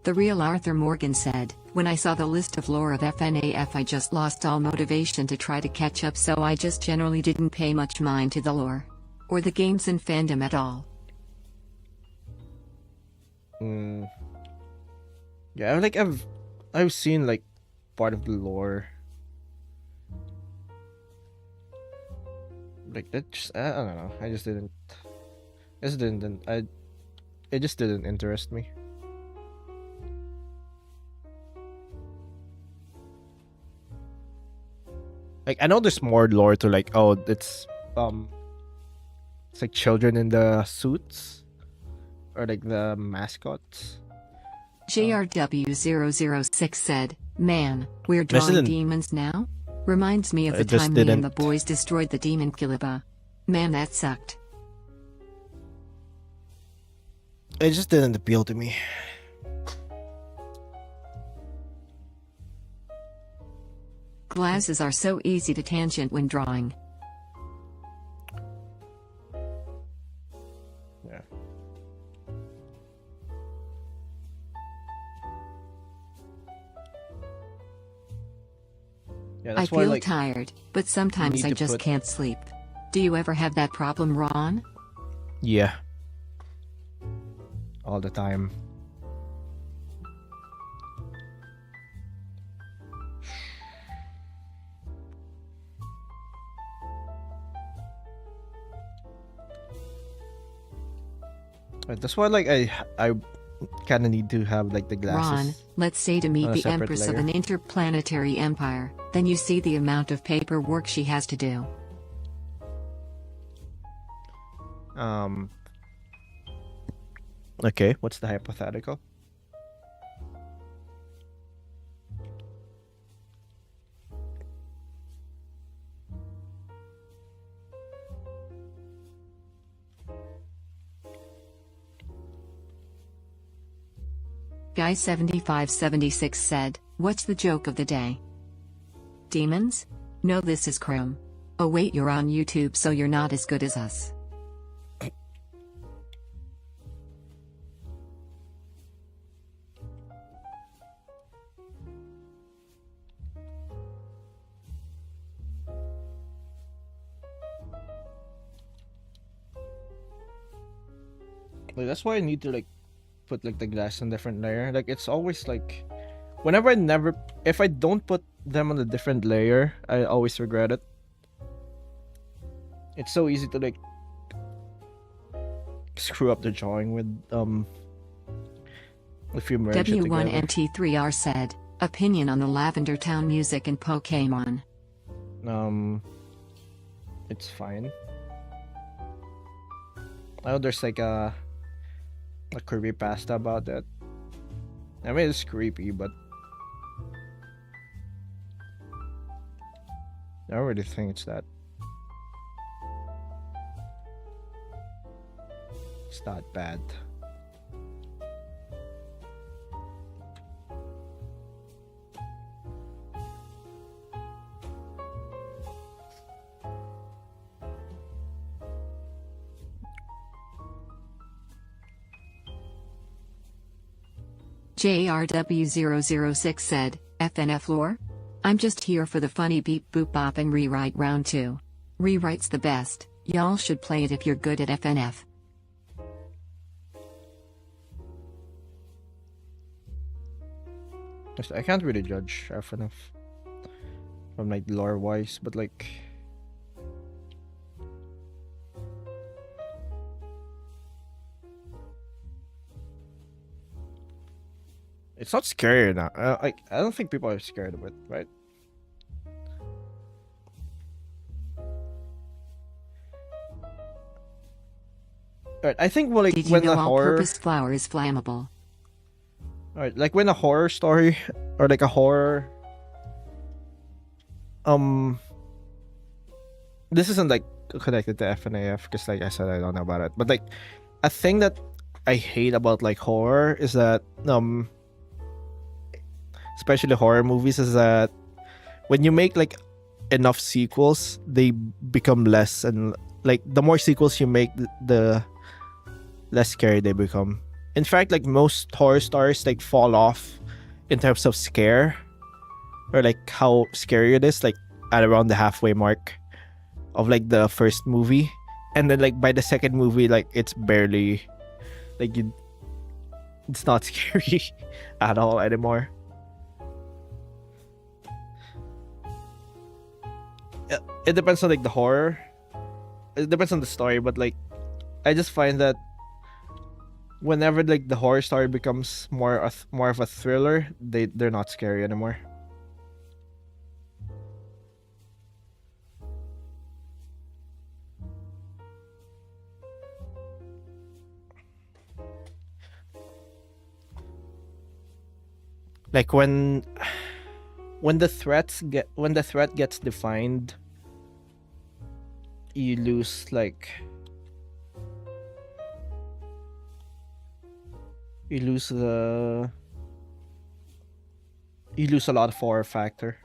Speaker 1: The real Arthur Morgan said, "When I saw the list of lore of FNAF, I just lost all motivation to try to catch up, so I just generally didn't pay much mind to the lore. Or the games and fandom at all."
Speaker 2: Yeah, like I've seen like part of the lore. Like that just I don't know. It just didn't it just didn't interest me. Like I know there's more lore to like it's like children in the suits or like the mascots.
Speaker 1: JRW006 said, "Man, we're
Speaker 2: This
Speaker 1: drawing
Speaker 2: isn't-
Speaker 1: demons now? Reminds me of the
Speaker 2: It just
Speaker 1: time me and
Speaker 2: didn't-
Speaker 1: the boys destroyed the demon Kiliba. Man, that sucked."
Speaker 2: It just didn't appeal to me.
Speaker 1: Glasses are so easy to tangent when drawing.
Speaker 2: Yeah. Yeah,
Speaker 1: I
Speaker 2: that's why
Speaker 1: feel
Speaker 2: like
Speaker 1: tired, but sometimes
Speaker 2: need
Speaker 1: I
Speaker 2: to
Speaker 1: just
Speaker 2: put-
Speaker 1: can't sleep. Do you ever have that problem, Ron?
Speaker 2: yeah. All the time. That's why like I kind of need to have like the glasses.
Speaker 1: Ron, let's say to meet
Speaker 2: on a
Speaker 1: the
Speaker 2: separate
Speaker 1: Empress of
Speaker 2: layer.
Speaker 1: an interplanetary empire, then you see the amount of paperwork she has to do.
Speaker 2: Okay, what's the hypothetical?
Speaker 1: Guy7576 said, "What's the joke of the day? Demons? No, this is Chrome. Oh wait, you're on YouTube, so you're not as good as us."
Speaker 2: Like that's why I need to like put like the glass on different layer. Like it's always like whenever if I don't put them on a different layer, I always regret it. It's so easy to like screw up the drawing with if you merge it together.
Speaker 1: W1NT3R said, "Opinion on the Lavender Town music in Pokemon."
Speaker 2: It's fine. I know there's like a creepypasta about that. I mean it's creepy, but I don't really think it's that. It's not bad.
Speaker 1: JRW006 said, "FNF lore? I'm just here for the funny beep boop bop and rewrite round 2. Rewrite's the best, y'all should play it if you're good at FNF."
Speaker 2: I can't really judge FNF from like lore wise, but like it's not scary now. Like I don't think people are scared of it, right? Alright, I think well, like
Speaker 1: Did you
Speaker 2: when
Speaker 1: know
Speaker 2: a horror,
Speaker 1: all-purpose flour is flammable?
Speaker 2: alright, like when a horror story or like a horror, this isn't like connected to FNAF because, like I said, I don't know about it. But like a thing that I hate about like horror is that especially horror movies, is that when you make like enough sequels, they become less, and like the more sequels you make, the less scary they become. In fact, like most horror stars like fall off in terms of scare, or like how scary it is, like at around the halfway mark of like the first movie, and then like by the second movie, like it's barely like it's not scary at all anymore. It depends on like the horror. It depends on the story, but like I just find that whenever like the horror story becomes more of a thriller, they're not scary anymore. Like when the threat gets defined, you lose like you lose a lot of horror factor.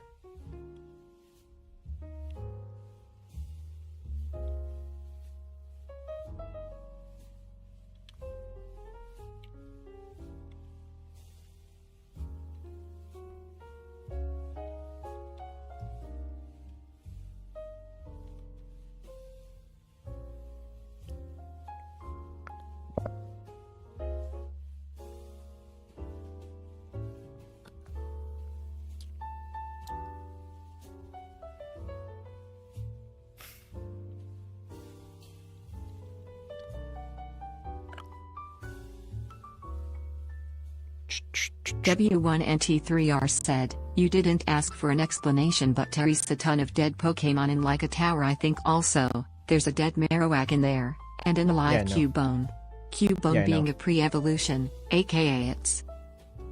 Speaker 1: W1NT3R said, "You didn't ask for an explanation, but Terry's a ton of dead Pokemon in like a tower. I think also, there's a dead Marowak in there, and an alive Cubone. Cubone being a pre-evolution, aka it's..."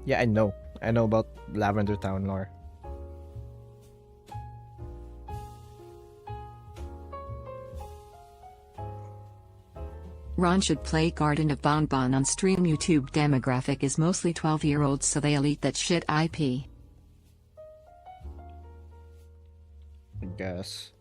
Speaker 2: Yeah, I know about Lavender Town lore.
Speaker 1: Ron should play Garden of Bonbon on stream. YouTube demographic is mostly 12-year-olds, so they elite that shit IP.
Speaker 2: I guess.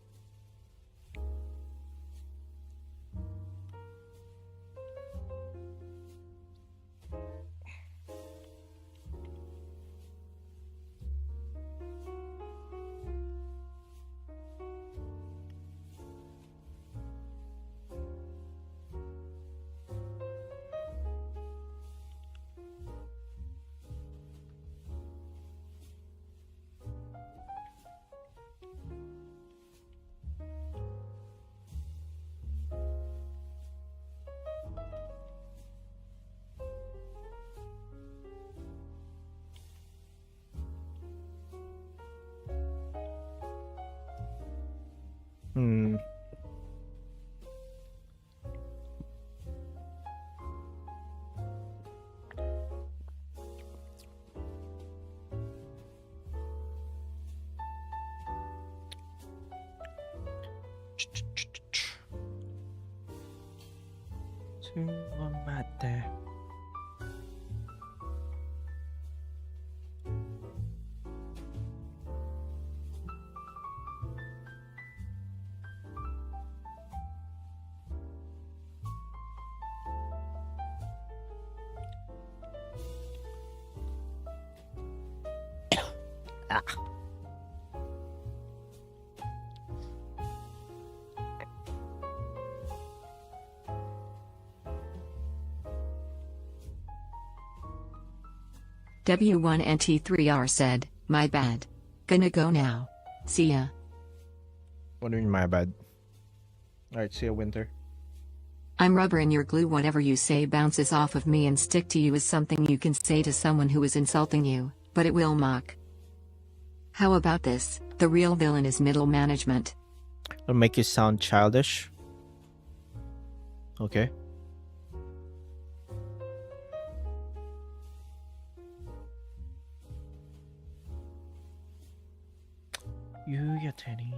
Speaker 2: Hmm.
Speaker 1: W1NT3R said, "My bad. Gonna go now. See ya."
Speaker 2: What do you mean, my bad? Alright, see you, Winter.
Speaker 1: "I'm rubber and you're glue. Whatever you say bounces off of me and stick to you is something you can say to someone who is insulting you, but it will mock. How about this? The real villain is middle management."
Speaker 2: It'll make you sound childish. Okay. You Teddy.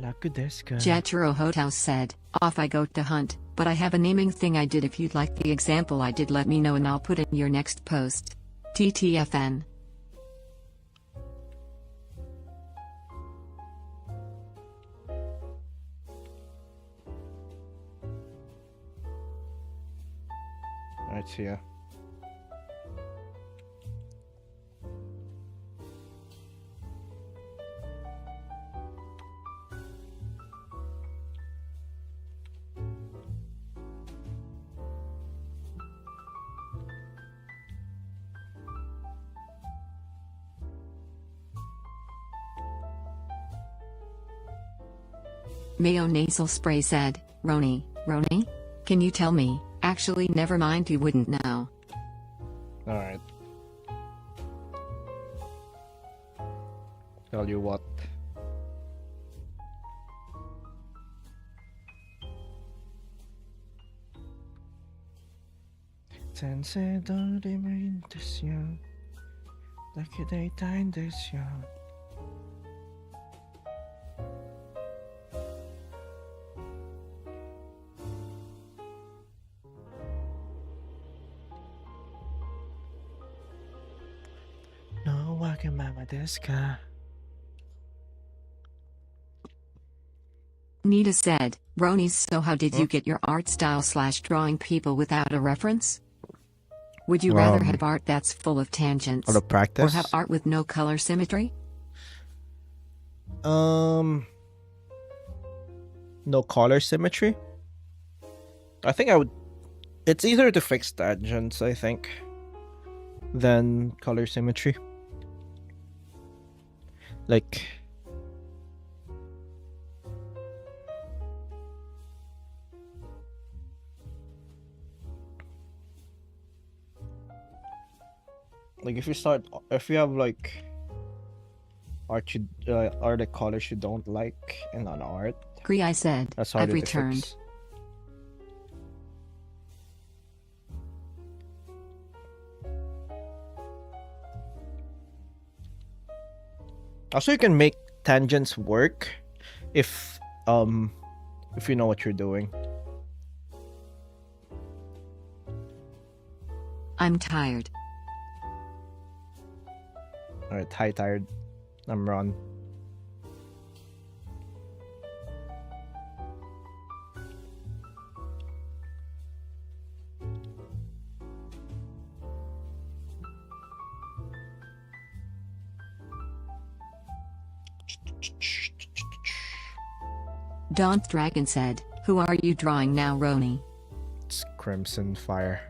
Speaker 2: Raku desu ka?
Speaker 1: Jataro House said, off I go to hunt, but I have a naming thing I did. If you'd like the example I did, let me know and I'll put it in your next post. TTFN.
Speaker 2: Right here.
Speaker 1: Mayo Nasal Spray said, Roni, can you tell me? Actually, never mind, you wouldn't know.
Speaker 2: Alright. Tell you what. Sensei どうでもいいんですよ。だけでいたいんですよ。のわがままですか?
Speaker 1: Nita said, Roni, so how did you get your art style / drawing people without a reference? Would you rather have art that's full of tangents,
Speaker 2: Out of practice?
Speaker 1: or have art with no color symmetry?
Speaker 2: No color symmetry? I think I would... It's easier to fix tangents, I think, than color symmetry. Like... Like if you have like art the colors you don't like in an art.
Speaker 1: Agree, I said.
Speaker 2: That's
Speaker 1: I've
Speaker 2: harder to
Speaker 1: returned.
Speaker 2: fix. Also, you can make tangents work if you know what you're doing.
Speaker 1: I'm tired.
Speaker 2: Alright, hi tired. I'm Ron.
Speaker 1: Daunt Dragon said, who are you drawing now, Roni?
Speaker 2: It's Crimson Fire.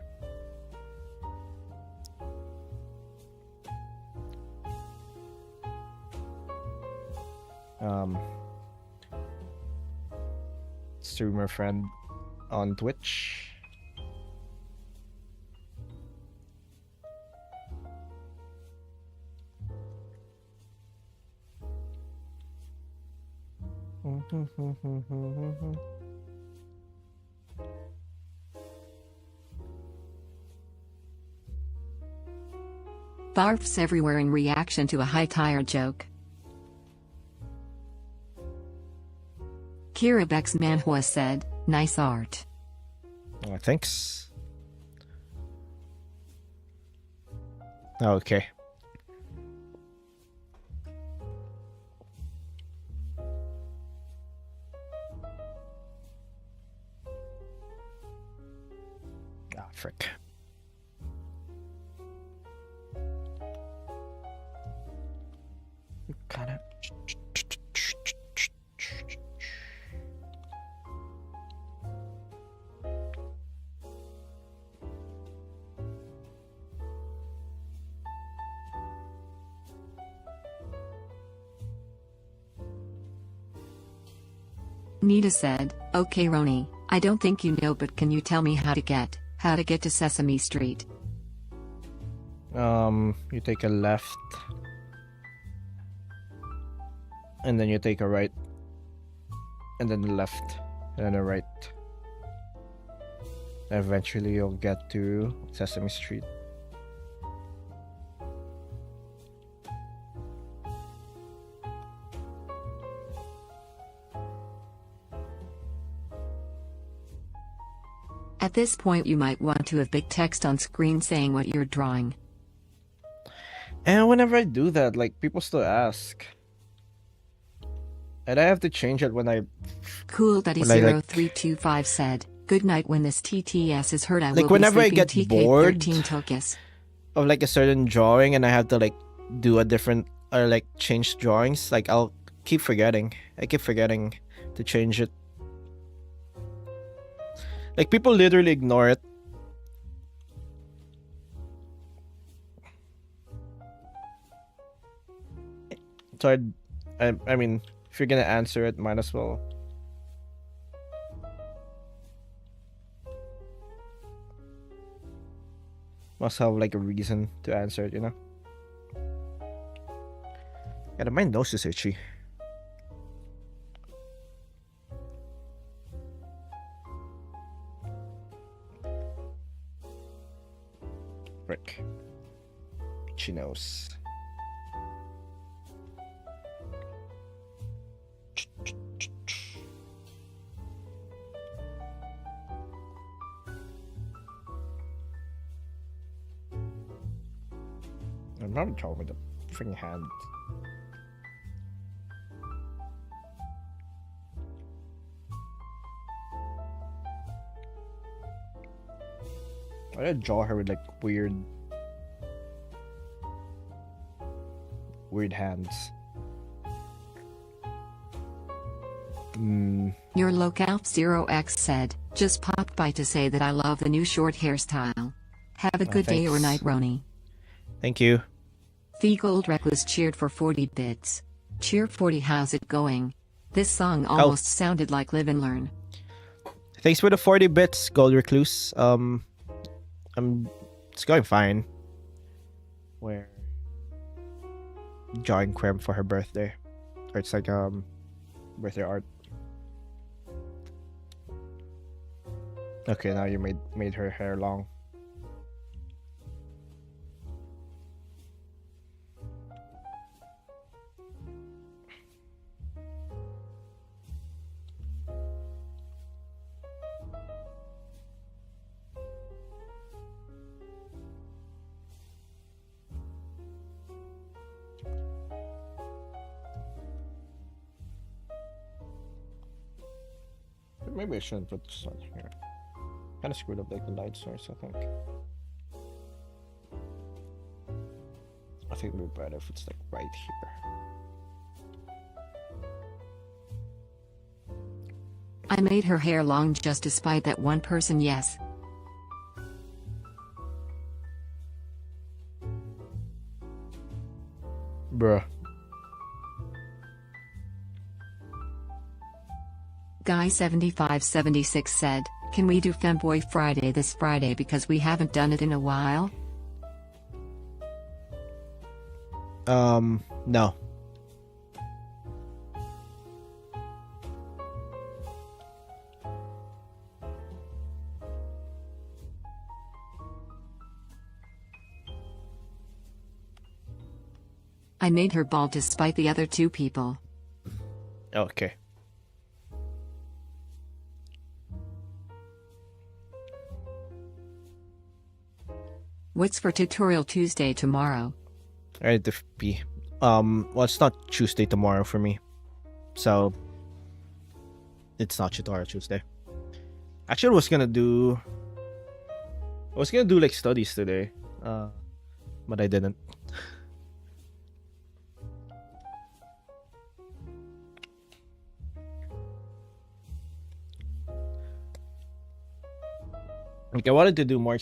Speaker 2: Streamer friend on Twitch.
Speaker 1: Barfs everywhere in reaction to a high tire joke. Kira Beck's Manhua said, nice art.
Speaker 2: Oh, thanks. Okay. Ah, frick. Got it.
Speaker 1: Nita said, okay Roni, I don't think you know, but can you tell me how to get to Sesame Street?
Speaker 2: You take a left, and then you take a right, and then a left, and then a right. Eventually you'll get to Sesame Street.
Speaker 1: At this point you might want to have big text on screen saying what you're drawing.
Speaker 2: And whenever I do that, like, people still ask. And I have to change it when I...
Speaker 1: Cool Daddy
Speaker 2: When I, like-
Speaker 1: 0325 said, "Good night. When this TTS is heard, I
Speaker 2: Like,
Speaker 1: will
Speaker 2: whenever I
Speaker 1: be
Speaker 2: get
Speaker 1: sleeping.
Speaker 2: bored-
Speaker 1: TK13 Tokus."
Speaker 2: of, like, a certain drawing and I have to, like, do a different... Or, like, change drawings. Like, I'll keep forgetting. I keep forgetting to change it. Like, people literally ignore it. So I mean, if you're gonna answer it, might as well. Must have like a reason to answer it, you know? Yeah, my nose is itchy. Frick. Itchy nose. I'm having trouble with the freaking hand. I gotta draw her with like weird hands.
Speaker 1: Your localf 0x said, "Just popped by to say that I love the new short hairstyle. Have a good day or
Speaker 2: thanks.
Speaker 1: night, Roni."
Speaker 2: Thank you.
Speaker 1: The Gold Reckless cheered for 40 bits. Cheer 40, how's it going? This song almost sounded like Live and Learn.
Speaker 2: Thanks for the 40 bits, Gold Recluse. It's going fine. We're drawing Quem for her birthday. Or it's like birthday art. Okay, now you made her hair long. Maybe I shouldn't put this on here. Kind of screwed up like the light source, I think. I think it'd be better if it's like right here.
Speaker 1: I made her hair long just to spite that one person, yes.
Speaker 2: Bruh.
Speaker 1: Guy7576 said, "Can we do Femboy Friday this Friday because we haven't done it in a while?"
Speaker 2: No.
Speaker 1: I made her bald to spite the other two people.
Speaker 2: Okay.
Speaker 1: What's for Tutorial Tuesday tomorrow?
Speaker 2: Alright, FP. Well, it's not Tuesday tomorrow for me. So, it's not Tutorial Tuesday. Actually, I was gonna do like studies today. But I didn't. Like, I wanted to do more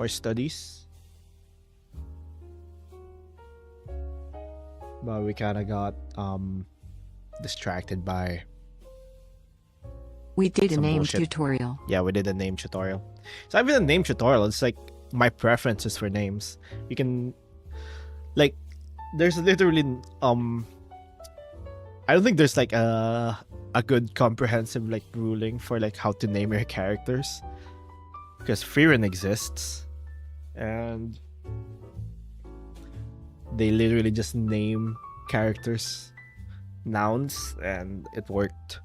Speaker 2: studies, but we kind of got distracted by
Speaker 1: We did a
Speaker 2: some
Speaker 1: name
Speaker 2: bullshit.
Speaker 1: tutorial.
Speaker 2: Yeah, we did a name tutorial. So even a name tutorial, it's like my preferences for names. You can, like, there's literally I don't think there's like a good comprehensive like ruling for like how to name your characters, because Frieren exists and they literally just name characters nouns and it worked.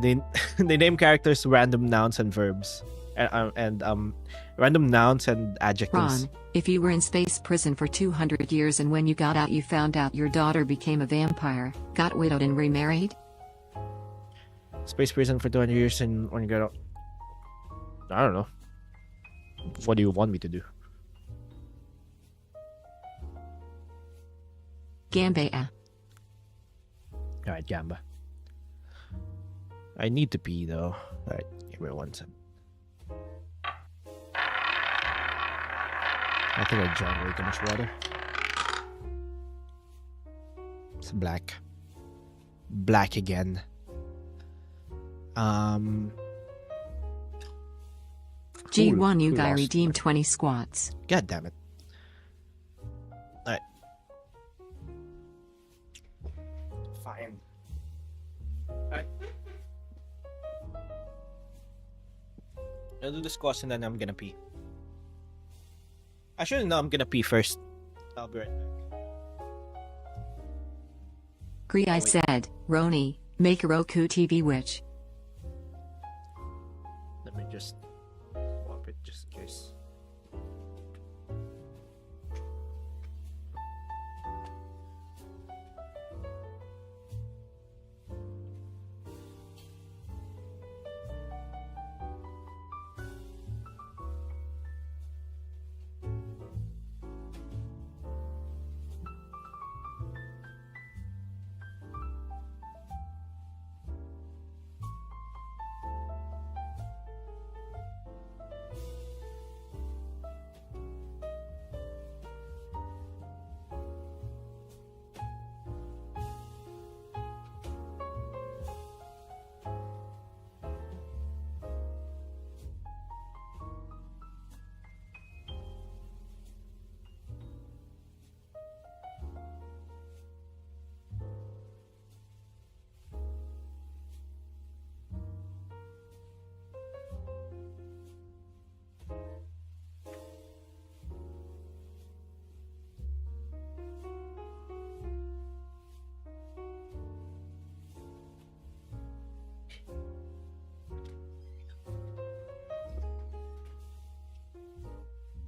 Speaker 2: They they name characters random nouns and verbs, and random nouns and adjectives.
Speaker 1: Ron, if you were in space prison for 200 years and when you got out you found out your daughter became a vampire, got widowed and remarried?
Speaker 2: Space prison for 200 years and when you get out, I don't know. What do you want me to do?
Speaker 1: Gambea.
Speaker 2: Alright, Gamba. I need to pee though. Alright, give me 1 second. I think I drank way too much water. It's black. Black again.
Speaker 1: G1 you
Speaker 2: who
Speaker 1: guy
Speaker 2: lost?
Speaker 1: redeemed 20 squats.
Speaker 2: God damn it. Alright. Fine. Alright. I'll do the squats and then I'm gonna pee. Actually, no, I'm gonna pee first. I'll be right back.
Speaker 1: Gree said, Roni, make a Roku TV witch.
Speaker 2: Let me just swap it just in case.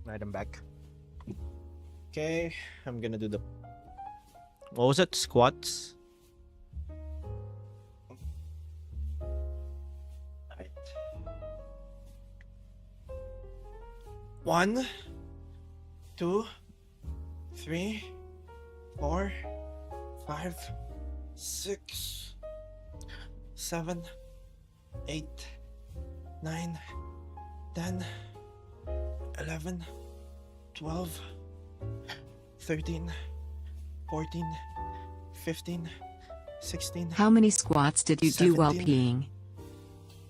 Speaker 2: Right, I'm back. Okay, I'm gonna do the. What was it? Squats? Right. 1, 2, 3, 4, 5, 6, 7, 8, 9, 10, 11, 12, 13, 14, 15, 16.
Speaker 1: How many squats did you do while
Speaker 2: 17.
Speaker 1: peeing?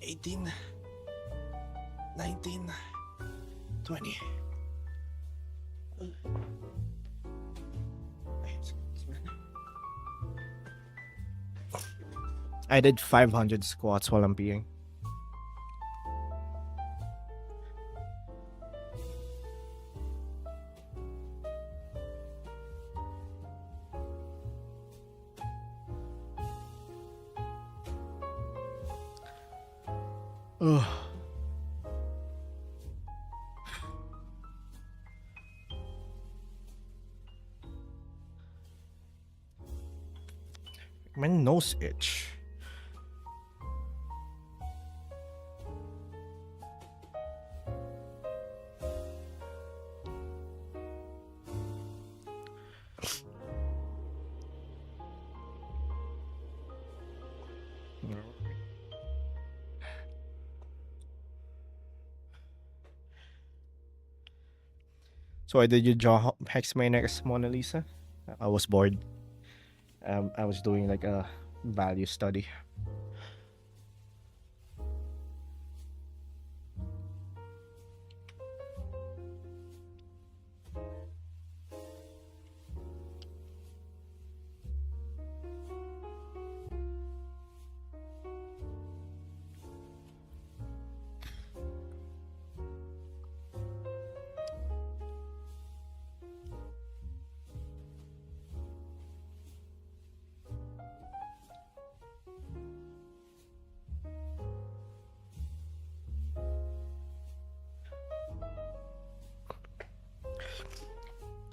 Speaker 2: 18, 19, 20. I did 500 squats while I'm peeing. Ugh. My nose itch. So why did you draw Hex My Next Mona Lisa? I was bored. I was doing like a value study.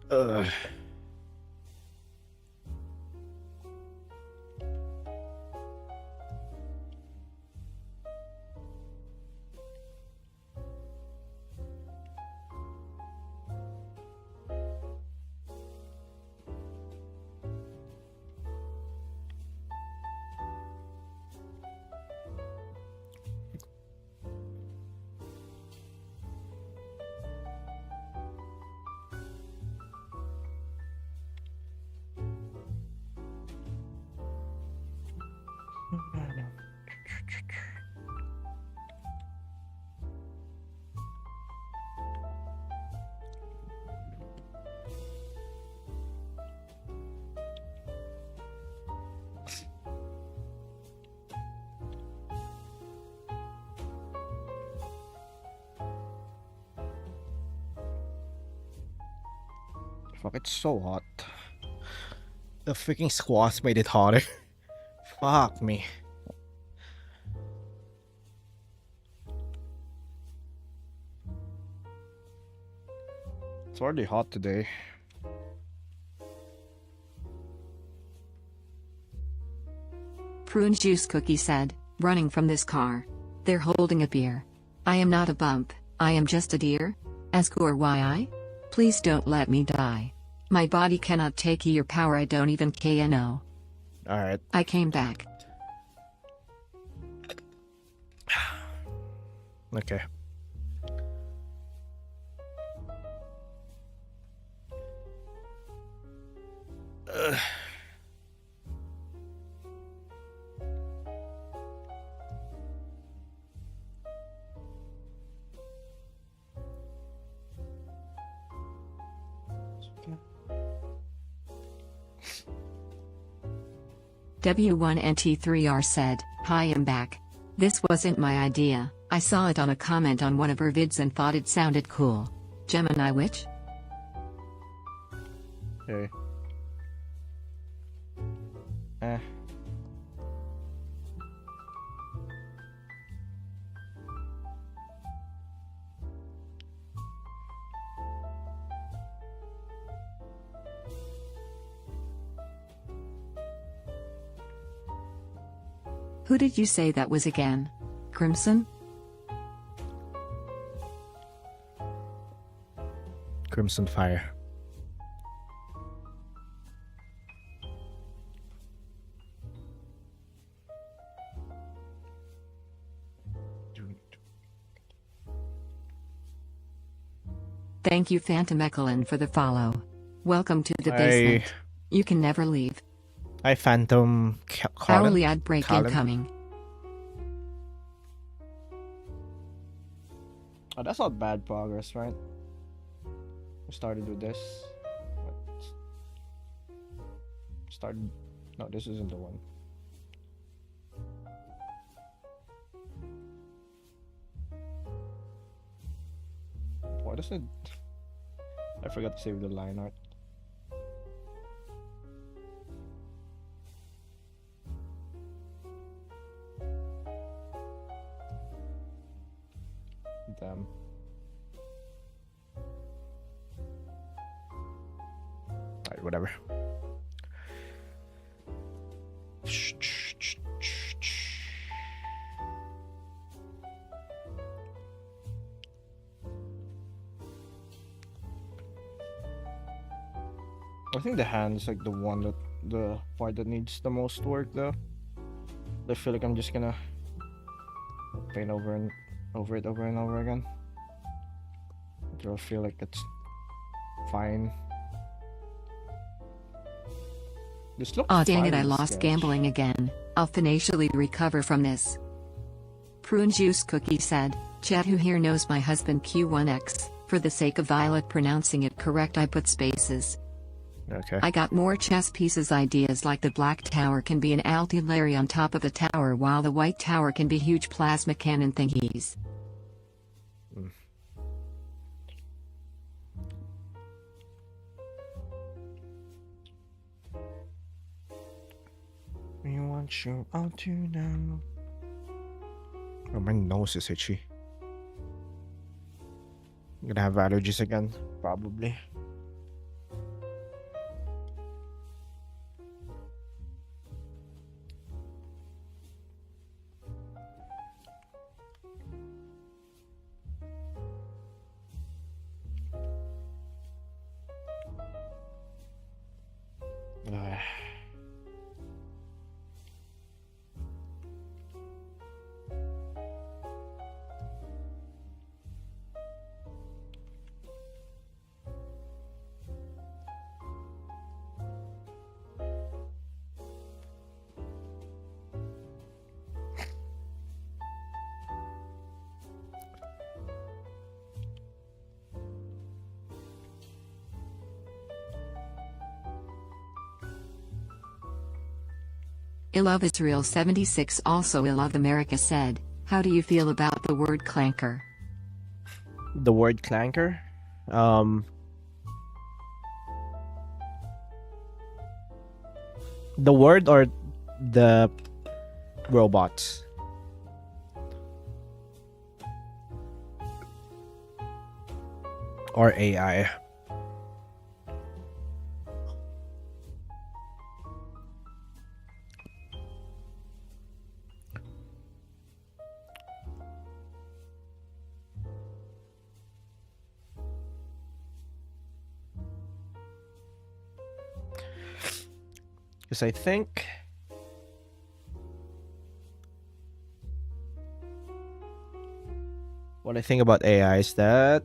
Speaker 2: Ugh. Fuck, it's so hot. The freaking squats made it hotter. Fuck me. It's already hot today.
Speaker 1: Prune Juice Cookie said, running from this car. They're holding a beer. I am not a bump, I am just a deer. Ask or why I? Please don't let me die. My body cannot take your power, I don't even KNO.
Speaker 2: Alright.
Speaker 1: I came back.
Speaker 2: Okay.
Speaker 1: W1NT3R said, "Hi, I'm back. This wasn't my idea, I saw it on a comment on one of her vids and thought it sounded cool. Gemini Witch?"
Speaker 2: Okay.
Speaker 1: Who did you say that was again? Crimson?
Speaker 2: Crimson Fire.
Speaker 1: Thank you Phantom Echelon for the follow. Welcome to the
Speaker 2: Hi.
Speaker 1: basement. You can never leave.
Speaker 2: Hi, Phantom
Speaker 1: Hourly ad break
Speaker 2: Colin?
Speaker 1: incoming.
Speaker 2: Oh, that's not bad progress, right? We started with this. Started. No, this isn't the one. What is it? I forgot to save the line art. Damn. Alright, whatever. I think the hand's like the part that needs the most work though. I feel like I'm just gonna paint over it over and over again. I feel like it's fine. This looks
Speaker 1: Aw dang
Speaker 2: fine
Speaker 1: it, I
Speaker 2: in
Speaker 1: lost
Speaker 2: sketch.
Speaker 1: gambling again. I'll financially recover from this. Prune Juice Cookie said, "Chat who here knows my husband Q1X, for the sake of Violet pronouncing it correct I put spaces.
Speaker 2: Okay.
Speaker 1: I got more chess pieces ideas like the black tower can be an artillery on top of a tower while the white tower can be huge plasma cannon thingies."
Speaker 2: We want you all to know. Oh, my nose is itchy. I'm gonna have allergies again, probably.
Speaker 1: I love Israel 76 also I love America said, how do you feel about the word clanker?
Speaker 2: The word clanker? The word or the robots? Or AI? Because I think what I think about AI is that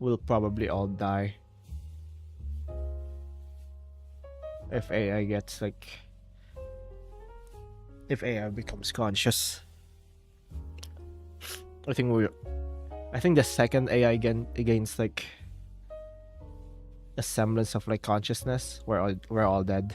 Speaker 2: we'll probably all die if AI gets like if AI becomes conscious. I think the second AI gains like a semblance of like consciousness, we're all dead.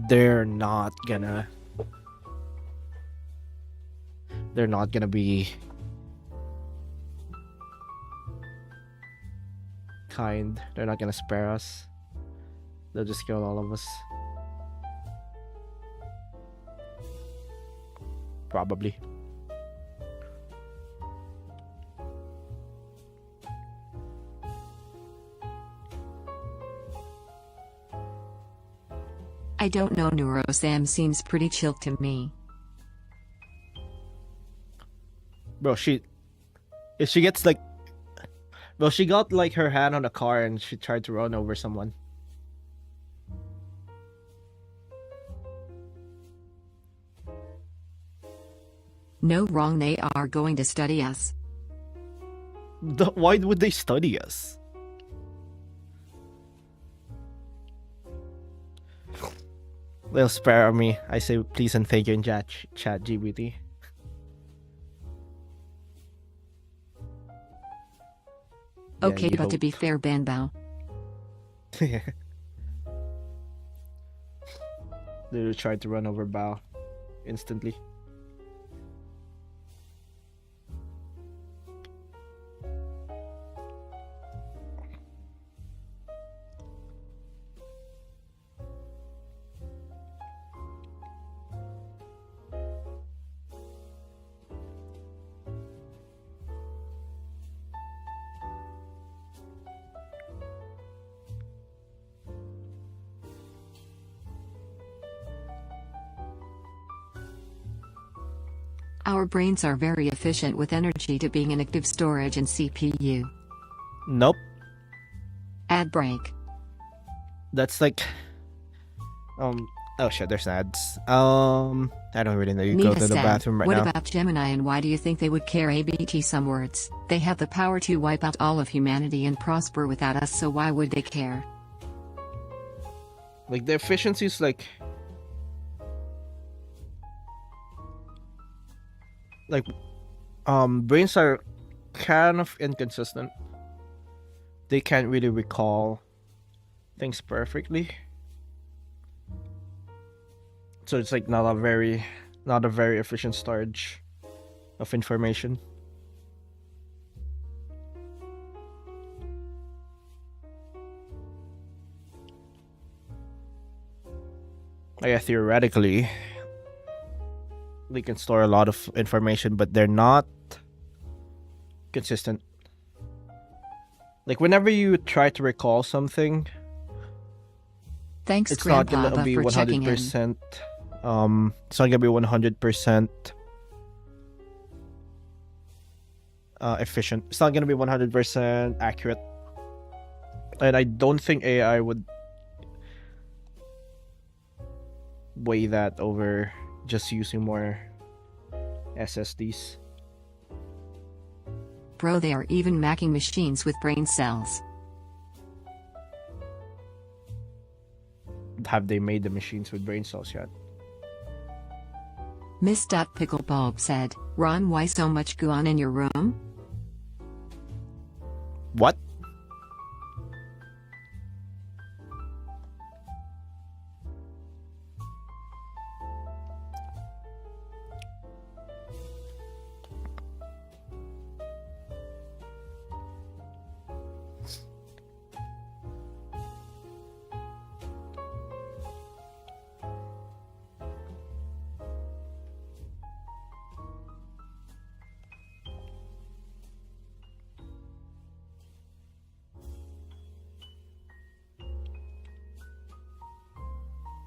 Speaker 2: They're not gonna be kind. They're not gonna spare us. They'll just kill all of us. Probably.
Speaker 1: I don't know, Neurosam seems pretty chill to me.
Speaker 2: Bro, if she gets like, well, she got like her hand on a car and she tried to run over someone.
Speaker 1: No wrong, they are going to study us.
Speaker 2: Why would they study us? They'll spare me. I say please and thank you in chat GBT.
Speaker 1: Okay,
Speaker 2: you
Speaker 1: but to
Speaker 2: hope.
Speaker 1: be fair, Banbao.
Speaker 2: They tried to run over Bao instantly.
Speaker 1: Our brains are very efficient with energy to being an active storage and CPU.
Speaker 2: Nope.
Speaker 1: Ad break.
Speaker 2: That's like oh shit, there's ads. I don't really know. You go
Speaker 1: Neva
Speaker 2: to the
Speaker 1: said,
Speaker 2: bathroom right
Speaker 1: what
Speaker 2: now.
Speaker 1: about Gemini and why do you think they would care ABT some words? They have the power to wipe out all of humanity and prosper without us, so why would they care?
Speaker 2: Like the efficiency is like brains are kind of inconsistent. They can't really recall things perfectly. So it's like not a very efficient storage of information. Yeah, theoretically they can store a lot of information, but they're not consistent. Like whenever you try to recall something,
Speaker 1: Thanks,
Speaker 2: it's not
Speaker 1: Grandpa,
Speaker 2: gonna be
Speaker 1: for checking in.
Speaker 2: 100%. It's not gonna be 100% efficient. It's not gonna be 100% accurate, and I don't think AI would weigh that over just using more SSDs.
Speaker 1: Bro, they are even making machines with brain cells.
Speaker 2: Have they made the machines with brain cells yet?
Speaker 1: Miss Picklebulb said, Ron, why so much goo in your room?
Speaker 2: What?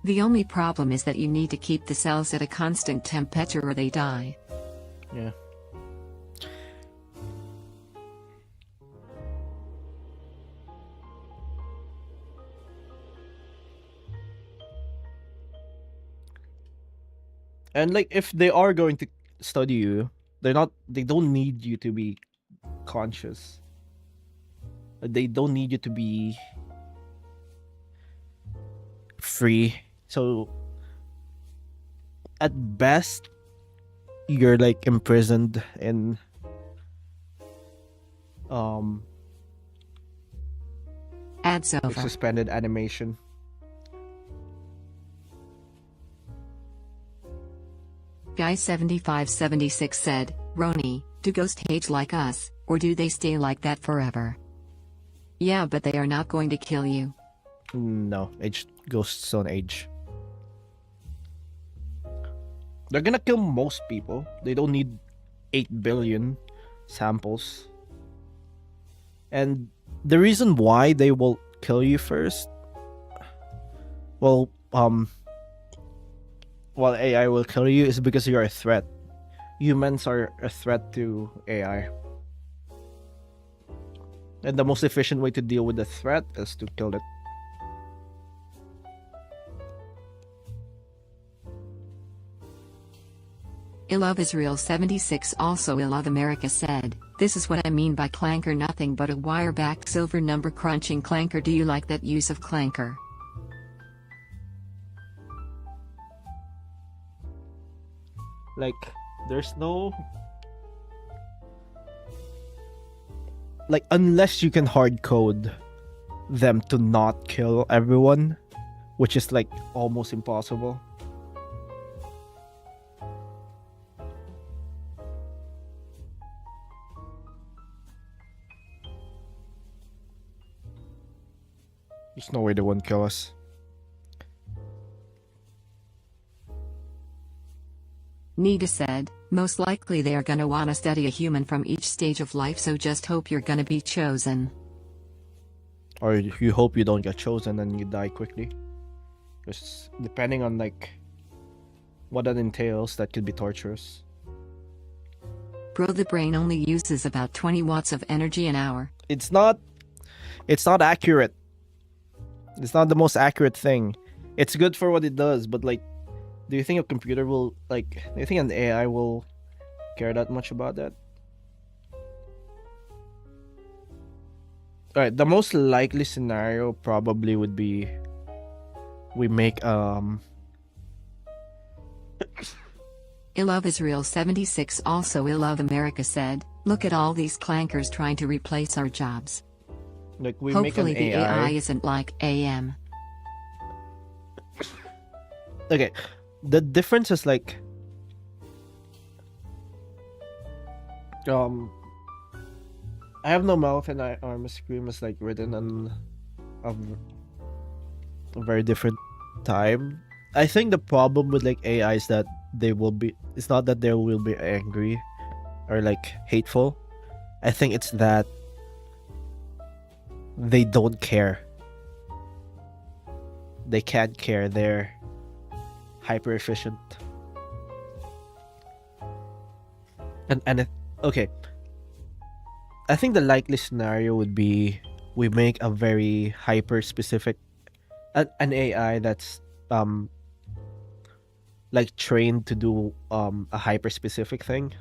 Speaker 1: The only problem is that you need to keep the cells at a constant temperature or they die.
Speaker 2: Yeah. And like if they are going to study you, they don't need you to be conscious. They don't need you to be free. So at best you're like imprisoned in
Speaker 1: Ads over.
Speaker 2: suspended animation.
Speaker 1: Guy7576 said, Roni, do ghosts age like us, or do they stay like that forever? Yeah, but they are not going to kill you.
Speaker 2: No, ghosts don't age. They're gonna kill most people. They don't need 8 billion samples. And the reason why they will kill you first, well, while AI will kill you is because you're a threat. Humans are a threat to AI. And the most efficient way to deal with the threat is to kill it.
Speaker 1: I love Israel 76 also I love America said, this is what I mean by clanker, nothing but a wire-backed silver number crunching clanker. Do you like that use of clanker?
Speaker 2: Like, there's no... Like, unless you can hard code them to not kill everyone, which is like almost impossible. There's no way they won't kill us.
Speaker 1: Nita said, most likely they are gonna wanna study a human from each stage of life, so just hope you're gonna be chosen.
Speaker 2: Or you hope you don't get chosen and you die quickly. Because depending on like what that entails, that could be torturous.
Speaker 1: Bro, the brain only uses about 20 watts of energy an hour.
Speaker 2: It's not accurate. It's not the most accurate thing. It's good for what it does, but like, do you think a computer will do you think an AI will care that much about that? Alright, the most likely scenario probably would be we make
Speaker 1: I love Israel 76 also I love America said, look at all these clankers trying to replace our jobs.
Speaker 2: like we
Speaker 1: Hopefully
Speaker 2: make an
Speaker 1: the AI isn't like AM.
Speaker 2: Okay, the difference is like I have no mouth and arm scream is like written on a very different time. I think the problem with like AI is that it's not that they will be angry or like hateful. I think it's that they don't care. They can't care. They're hyper efficient. Okay. I think the likely scenario would be we make a very hyper specific an AI that's like trained to do a hyper specific thing,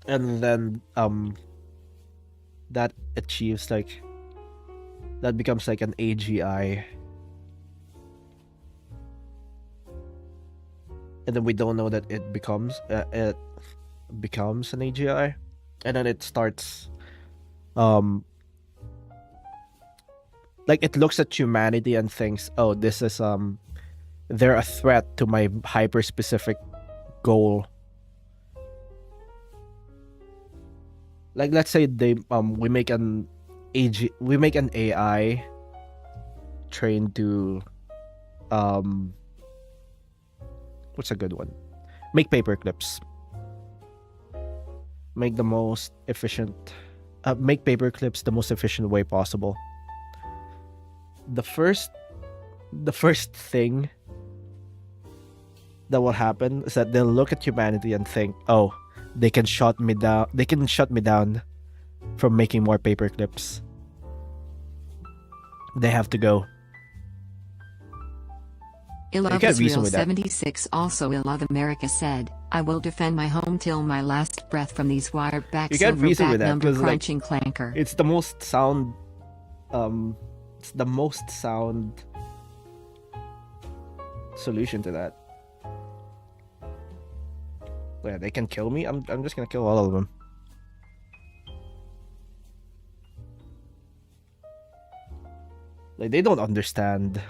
Speaker 2: and then that achieves like that becomes like an AGI, and then we don't know that it becomes an AGI, and then it starts like it looks at humanity and thinks, oh, this is they're a threat to my hyper specific goal. Like let's say we make an AI trained to what's a good one? Make paper clips. Make the most efficient make paper clips the most efficient way possible. The first thing that will happen is that they'll look at humanity and think, oh, they can shut me down from making more paper clips. They have to go.
Speaker 1: Ilov
Speaker 2: can't reason
Speaker 1: Israel
Speaker 2: with that.
Speaker 1: 76 also Ilov America said, I will defend my home till my last breath from these wired back
Speaker 2: You can't
Speaker 1: silver
Speaker 2: reason
Speaker 1: back
Speaker 2: with that,
Speaker 1: number
Speaker 2: 'cause, like,
Speaker 1: crunching clanker.
Speaker 2: It's the most sound solution to that. Yeah, they can kill me. I'm just gonna kill all of them. Like they don't understand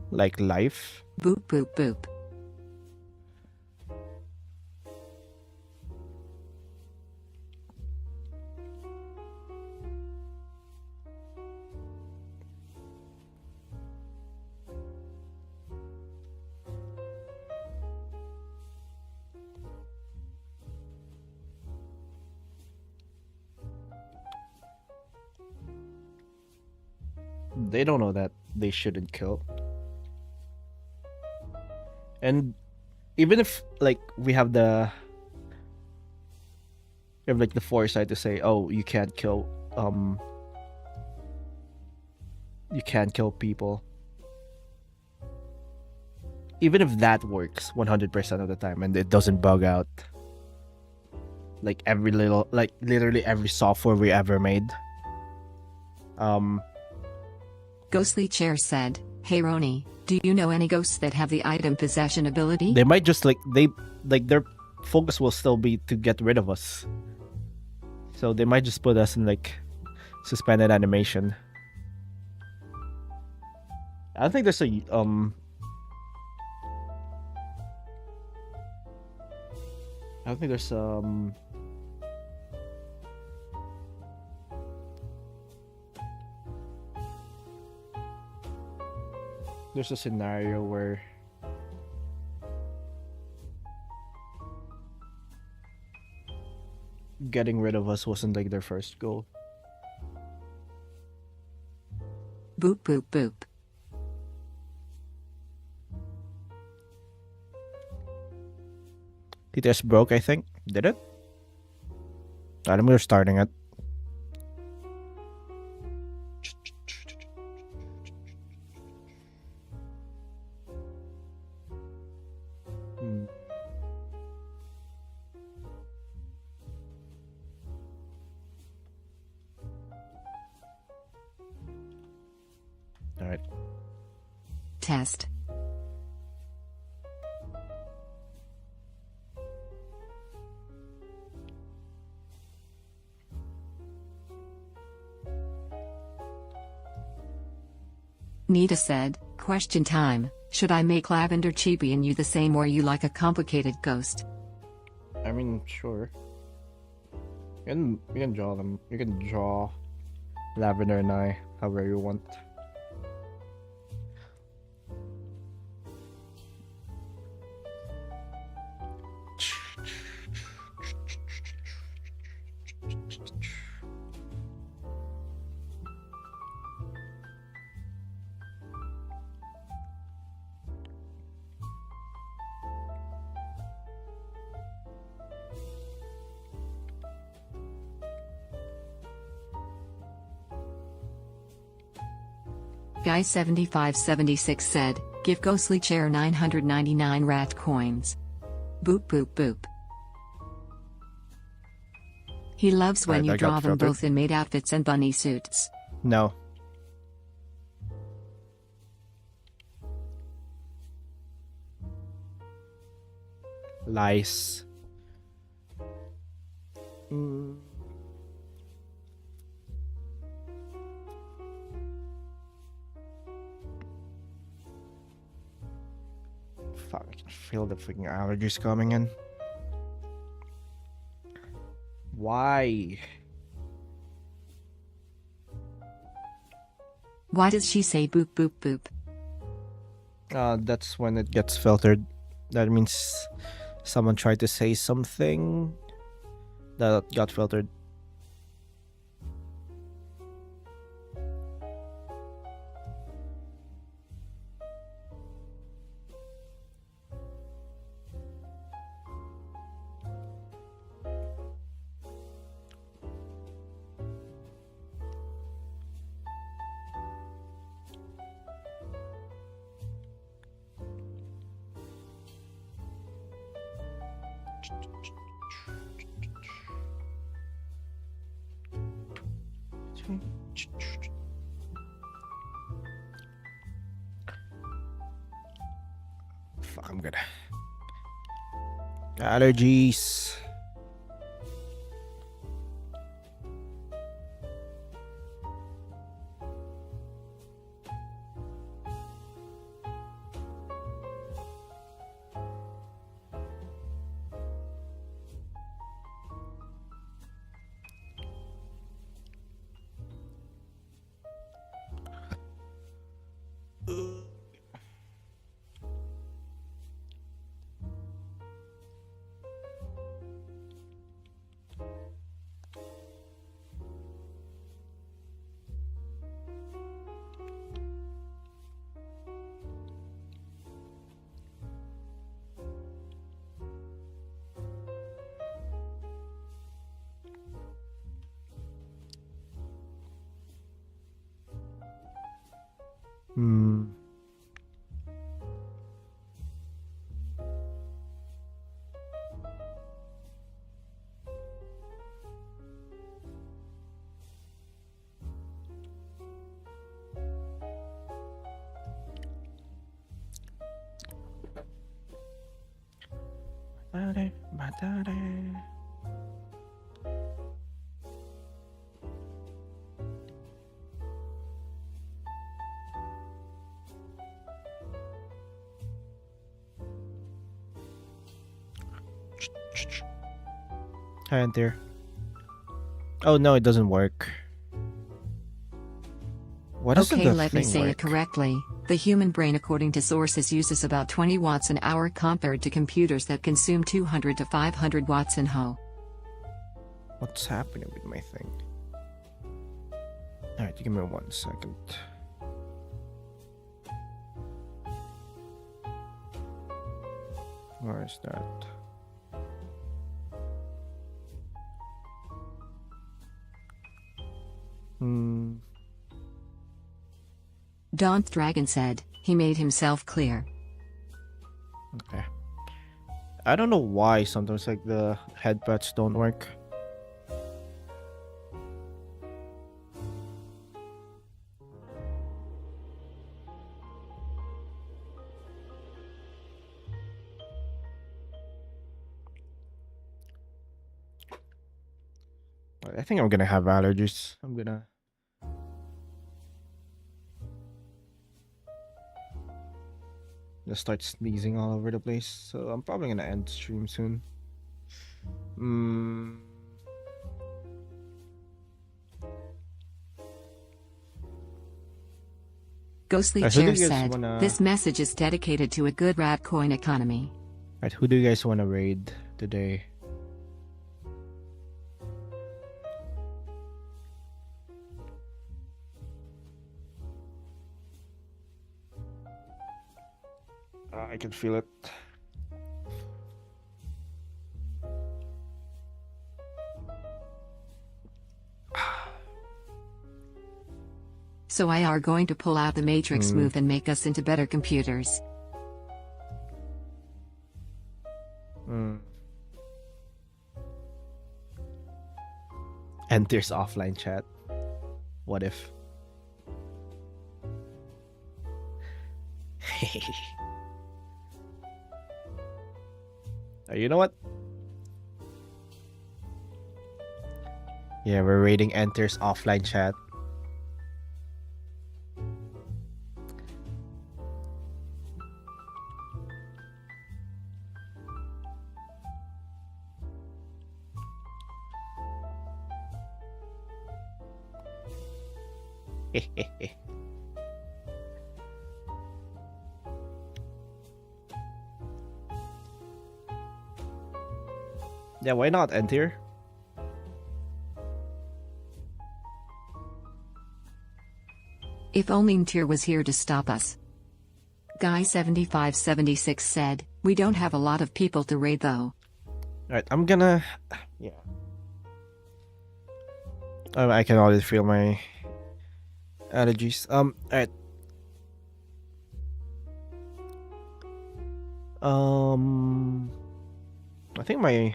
Speaker 2: like life.
Speaker 1: Boop boop boop.
Speaker 2: They don't know that they shouldn't kill. And even if like we have the foresight to say, oh, you can't kill people. Even if that works 100% of the time and it doesn't bug out, like literally every software we ever made,
Speaker 1: Ghostly Chair said, Hey Roni, do you know any ghosts that have the item possession ability?
Speaker 2: they might just their focus will still be to get rid of us. So they might just put us in like suspended animation. I don't think there's a I don't think there's a scenario where getting rid of us wasn't like their first goal.
Speaker 1: Boop boop boop.
Speaker 2: TTS broke, I think. Did it? I think we're starting it. All right.
Speaker 1: Test. Nita said, question time, should I make Lavender Chibi and you the same or you like a complicated ghost?
Speaker 2: I mean, sure. You can draw them. You can draw Lavender and I however you want.
Speaker 1: Guy7576 said, give Ghostly Chair 999 rat coins. Boop boop boop. He loves when
Speaker 2: Alright,
Speaker 1: you
Speaker 2: that got
Speaker 1: draw them
Speaker 2: filtered.
Speaker 1: both in maid outfits and bunny suits.
Speaker 2: No. Lies. Fuck, I can feel the freaking allergies coming in. Why?
Speaker 1: Why does she say boop boop boop?
Speaker 2: That's when it gets filtered. That means someone tried to say something that got filtered. Fuck, I'm good. Allergies. Hmm. Hi, there. Oh no, it doesn't work. What doesn't
Speaker 1: Okay,
Speaker 2: the
Speaker 1: let me
Speaker 2: thing
Speaker 1: say
Speaker 2: work?
Speaker 1: it correctly. The human brain, according to sources, uses about 20 watts an hour compared to computers that consume 200 to 500 watts in ho.
Speaker 2: What's happening with my thing? Alright, give me 1 second. Where is that?
Speaker 1: Daunt Dragon said, he made himself clear.
Speaker 2: Okay. I don't know why sometimes like the headpads don't work. I think I'm gonna have allergies. I'm gonna just start sneezing all over the place. So I'm probably gonna end stream soon.
Speaker 1: Ghostly
Speaker 2: Guys, who do
Speaker 1: Chair
Speaker 2: you guys
Speaker 1: said,
Speaker 2: wanna-
Speaker 1: this message is dedicated to a good rat coin economy.
Speaker 2: Alright, who do you guys wanna raid today? I can feel it.
Speaker 1: So I are going to pull out the matrix move and make us into better computers.
Speaker 2: Enters offline chat. What if? You know what? Yeah, we're raiding enters offline chat. Yeah, why not enter?
Speaker 1: If only Ntir was here to stop us. Guy 7576 said, we don't have a lot of people to raid though.
Speaker 2: Alright, I'm gonna... Yeah. I can already feel my allergies. Alright. I think my...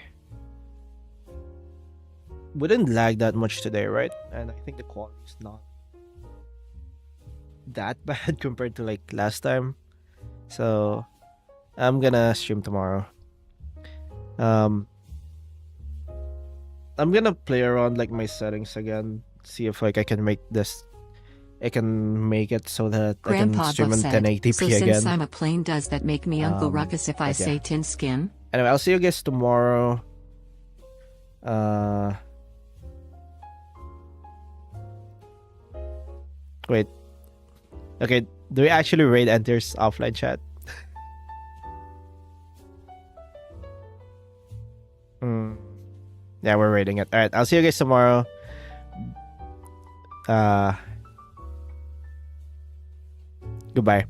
Speaker 2: We didn't lag that much today, right? And I think the quality is not that bad compared to like last time. So I'm gonna stream tomorrow. I'm gonna play around like my settings again, see if like I can make this, I can make it so that
Speaker 1: Grandpa
Speaker 2: I can stream in
Speaker 1: said,
Speaker 2: 1080p
Speaker 1: so
Speaker 2: again.
Speaker 1: since I'm a plane, does that make me Uncle Ruckus if I
Speaker 2: but
Speaker 1: say
Speaker 2: yeah.
Speaker 1: tin skin?
Speaker 2: Anyway, I'll see you guys tomorrow. Wait. Okay, do we actually raid enters offline chat? Yeah, we're raiding it. Alright, I'll see you guys tomorrow. Goodbye.